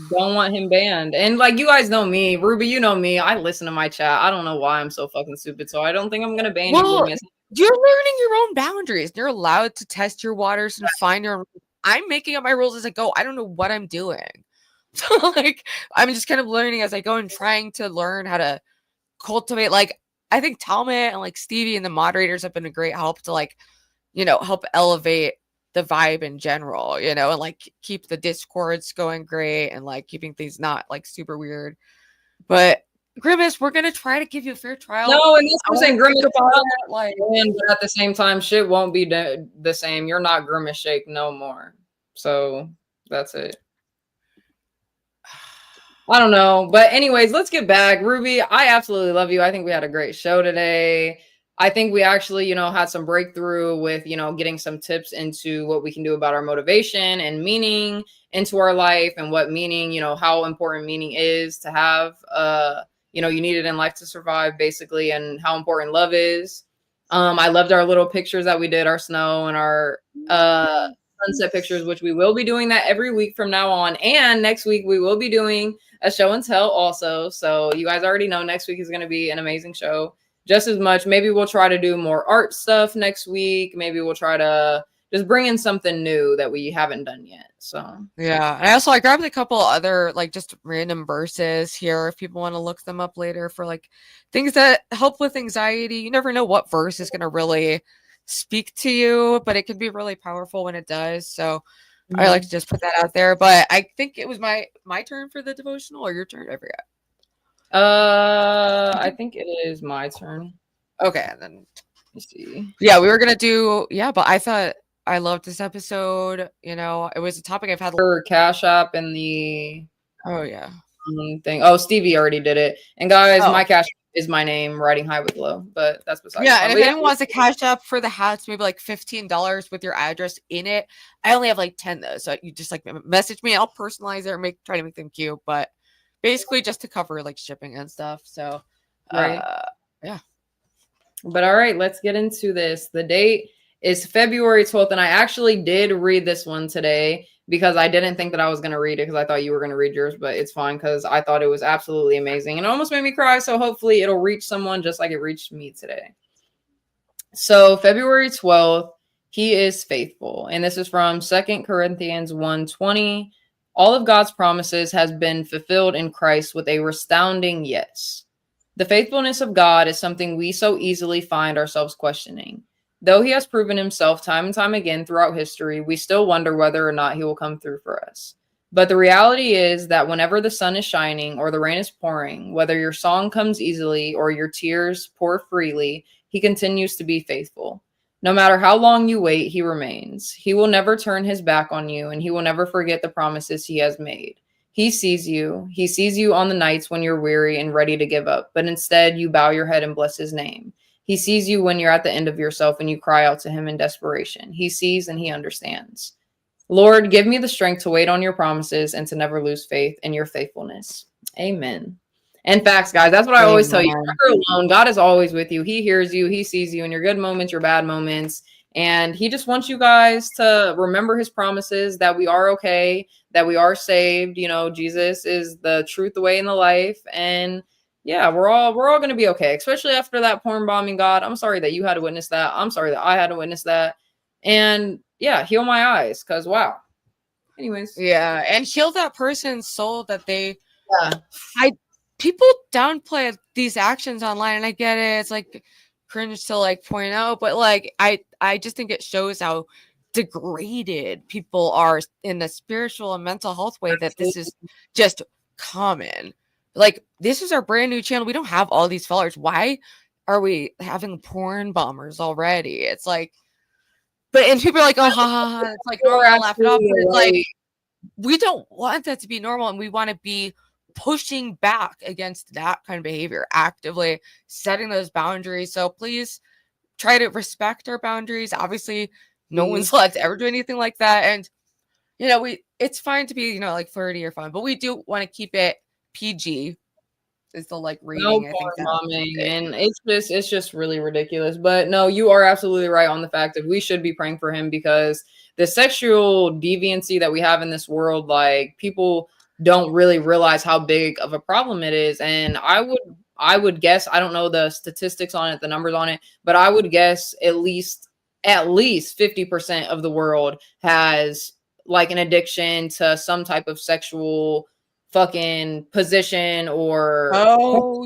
don't want him banned. And like, you guys know me, Ruby, you know me. I listen to my chat. I don't know why I'm so fucking stupid. So I don't think I'm gonna ban you. You're learning your own boundaries. You're allowed to test your waters and find your. I'm making up my rules as I go. I don't know what I'm doing. So like, I'm just kind of learning as I go and trying to learn how to cultivate. Like, I think Talmud and like Stevie and the moderators have been a great help to like, help elevate the vibe in general, and like keep the discords going great and like keeping things not like super weird. But Grimace, we're gonna try to give you a fair trial. No, and that's what I'm saying. Grimace about it, like, but at the same time, shit won't be the same. You're not Grimace Shake no more. So that's it. I don't know, but anyways, let's get back. Ruby, I absolutely love you. I think we had a great show today. I think we actually, had some breakthrough with, getting some tips into what we can do about our motivation and meaning into our life, and what meaning, how important meaning is to have. You need it in life to survive, basically, and how important love is. I loved our little pictures that we did, our snow and our sunset pictures, which we will be doing that every week from now on. And next week we will be doing a show and tell also. So you guys already know next week is going to be an amazing show. Just as much. Maybe we'll try to do more art stuff next week. Maybe we'll try to just bring in something new that we haven't done yet. So yeah. And I grabbed a couple other like just random verses here if people want to look them up later for like things that help with anxiety. You never know what verse is going to really speak to you, but it can be really powerful when it does. So I like to just put that out there. But I think it was my turn for the devotional, or your turn? I forgot. I think it is my turn. Okay, then Let's see. Yeah, we were gonna do but I thought I loved this episode. You know, it was a topic I've had Her Cash App and the yeah thing. Oh, Stevie already did it. And guys, my Oh. Cash App is my name, Riding High with Low. But that's besides the Yeah, point. and But if anyone wants a cash app for the hats, maybe like $15 with your address in it. I only have like 10 though, so you just like message me. I'll personalize it or try to make them cute, but basically just to cover like shipping and stuff. So, Right. Yeah. But all right, let's get into this. The date is February 12th, and I actually did read this one today because I didn't think that I was going to read it because I thought you were going to read yours, but it's fine because I thought it was absolutely amazing and it almost made me cry. So hopefully it'll reach someone just like it reached me today. So February 12th, he is faithful. And this is from 2 Corinthians 1:20. All of God's promises has been fulfilled in Christ with a resounding yes. The faithfulness of God is something we so easily find ourselves questioning. Though he has proven himself time and time again throughout history, we still wonder whether or not he will come through for us. But the reality is that whenever the sun is shining or the rain is pouring, whether your song comes easily or your tears pour freely, he continues to be faithful. No matter how long you wait, he remains. He will never turn his back on you, and he will never forget the promises he has made. He sees you. He sees you on the nights when you're weary and ready to give up, but instead you bow your head and bless his name. He sees you when you're at the end of yourself and you cry out to him in desperation. He sees and he understands. Lord, give me the strength to wait on your promises and to never lose faith in your faithfulness. Amen. And facts, guys. That's what I always tell you. You're never alone. God is always with you. He hears you. He sees you in your good moments, your bad moments. And he just wants you guys to remember his promises, that we are okay, that we are saved. You know, Jesus is the truth, the way, and the life. And yeah, we're all going to be okay, especially after that porn bombing. God, I'm sorry that you had to witness that. I'm sorry that I had to witness that. And yeah, heal my eyes, because wow. Anyways. Yeah, and heal that person's soul that they people downplay these actions online, and I get it. It's like cringe to like point out, but like I just think it shows how degraded people are in the spiritual and mental health way that this is just common. Like, this is our brand new channel. We don't have all these followers. Why are we having porn bombers already? It's like, and people are like, oh, ha, ha, ha. It's like normal, laugh it off. But it's like, we don't want that to be normal, and we want to be pushing back against that kind of behavior, actively setting those boundaries. So please try to respect our boundaries. Obviously, no one's allowed to ever do anything like that. And, you know, it's fine to be, you know, like flirty or fun, but we do want to keep it PG. Is the like reading, no I think bombing, and it's just really ridiculous. But no, you are absolutely right on the fact that we should be praying for him, because the sexual deviancy that we have in this world, like, people don't really realize how big of a problem it is. And I would guess, I don't know the statistics on it, the numbers on it, but I would guess at least 50% of the world has like an addiction to some type of sexual fucking position or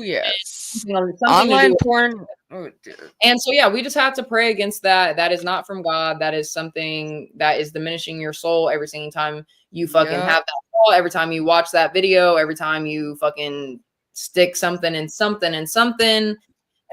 yes, online porn. And so yeah, we just have to pray against that. That is not from God. That is something that is diminishing your soul every single time you fucking have that thought, every time you watch that video, every time you fucking stick something in something and something.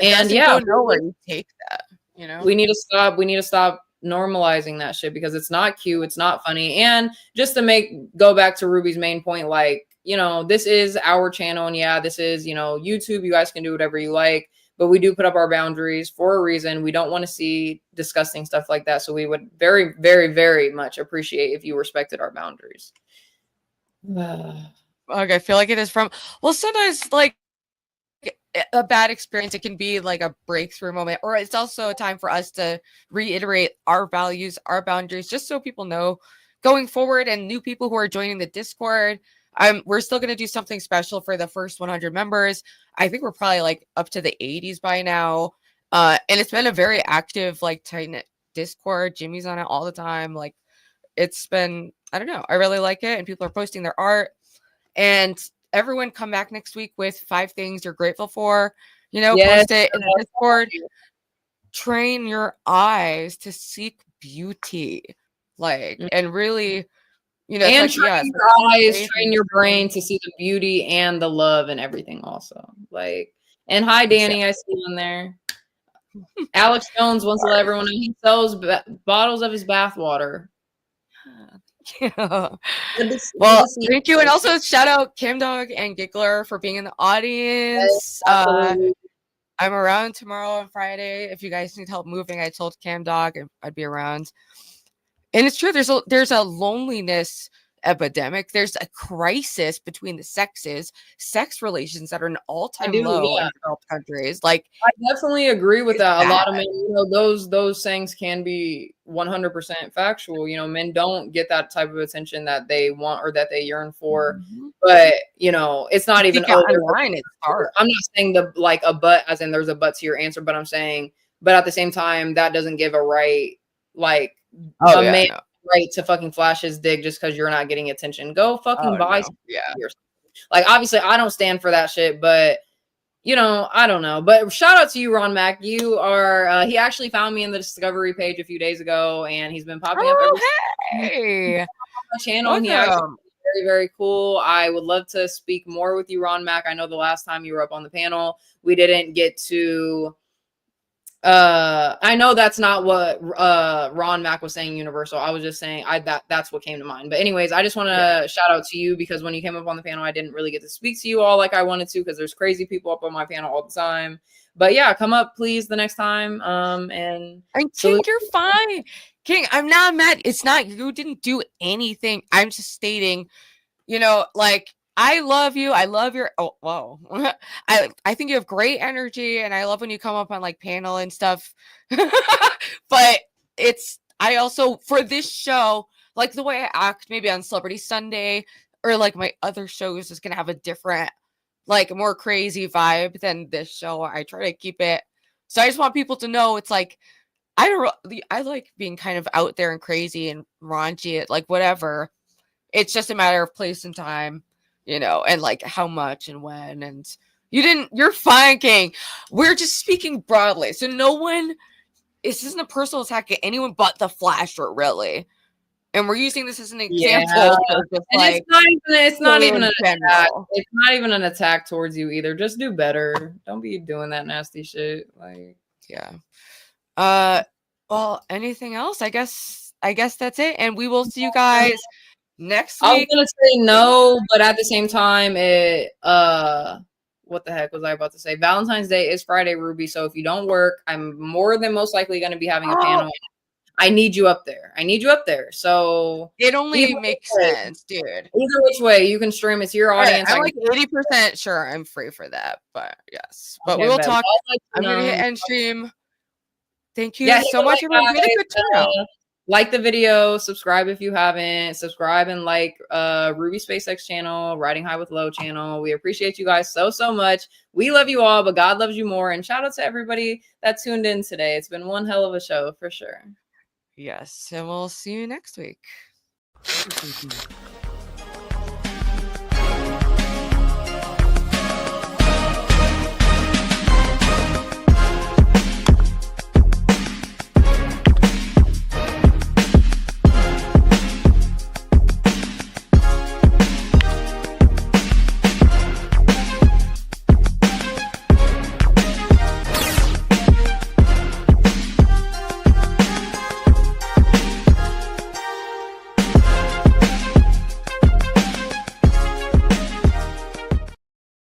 And yeah, nowhere you take that, you know. We need to stop normalizing that shit, because it's not cute, it's not funny. And just to go back to Ruby's main point, like, you know, this is our channel, and yeah, this is, you know, YouTube. You guys can do whatever you like, but we do put up our boundaries for a reason. We don't want to see disgusting stuff like that. So we would very, very, very much appreciate if you respected our boundaries. Okay, I feel like it is sometimes like a bad experience, it can be like a breakthrough moment, or it's also a time for us to reiterate our values, our boundaries, just so people know going forward, and new people who are joining the Discord. We're still going to do something special for the first 100 members. I think we're probably like up to the 80s by now. And it's been a very active, like, tight-knit Discord. Jimmy's on it all the time. Like, it's been, I don't know, I really like it, and people are posting their art. And everyone come back next week with 5 things you're grateful for. You know, post it in the Discord. Train your eyes to seek beauty, like, and really, you know, and like, train your eyes, train your brain to see the beauty and the love and everything also. Like, and hi, Danny, I see you in there. Alex Jones wants to let everyone know he sells bottles of his bathwater. Yeah. Well, thank you, and also shout out Kim Dog and Giggler for being in the audience. Absolutely. I'm around tomorrow and Friday. If you guys need help moving, I told Cam Dog I'd be around. And it's true. There's a loneliness epidemic. There's a crisis between the sexes, sex relations that are an all-time low in developed countries. Like, I definitely agree with that. bad. A lot of men, those things can be 100% factual. Men don't get that type of attention that they want or that they yearn for. But it's not even online. It's hard. I'm not saying a but as in there's a but to your answer, but I'm saying, but at the same time, that doesn't give a right man right to fucking flash his dick just because you're not getting attention. Go fucking buy some. Obviously I don't stand for that shit, but I don't know. But shout out to you, Ron Mac. You are he actually found me in the discovery page a few days ago, and he's been popping up hey. on my channel. He actually very, very cool. I would love to speak more with you, Ron Mac. I know the last time you were up on the panel, we didn't get to I know that's not what Ron Mac was saying Universal. I was just saying that's what came to mind. But anyways, I just want to shout out to you because when you came up on the panel, I didn't really get to speak to you all like I wanted to because there's crazy people up on my panel all the time. But yeah, come up please the next time. And King, you're fine. King, I'm not mad. It's not you didn't do anything. I'm just stating, I love you. I love your I think you have great energy, and I love when you come up on panel and stuff. But I also for this show, the way I act maybe on Celebrity Sunday or my other shows is gonna have a different, more crazy vibe than this show. I try to keep it. So I just want people to know it's I like being kind of out there and crazy and raunchy, whatever. It's just a matter of place and time. And how much and when, and you're fine, King. We're just speaking broadly. So this isn't a personal attack at anyone but the Flasher, really. And we're using this as an example. It's not even an attack. It's not even an attack towards you either. Just do better. Don't be doing that nasty shit. Well, anything else? I guess that's it. And we will see you guys next week. I was gonna say no, but at the same time, what the heck was I about to say? Valentine's Day is Friday, Ruby. So if you don't work, I'm more than most likely going to be having a panel. I need you up there. So it only makes sense, dude. Either which way, you can stream. It's your audience. I'm 80% sure I'm free for that. But yes, but we will talk. I'm gonna hit end stream. Thank you so much, everyone. We had a good turnout. Like the video, subscribe if you haven't, subscribe and Ruby SpaceX channel, Riding High with Low channel. We appreciate you guys so much. We love you all, but God loves you more. And shout out to everybody that tuned in today. It's been one hell of a show for sure. Yes, and we'll see you next week.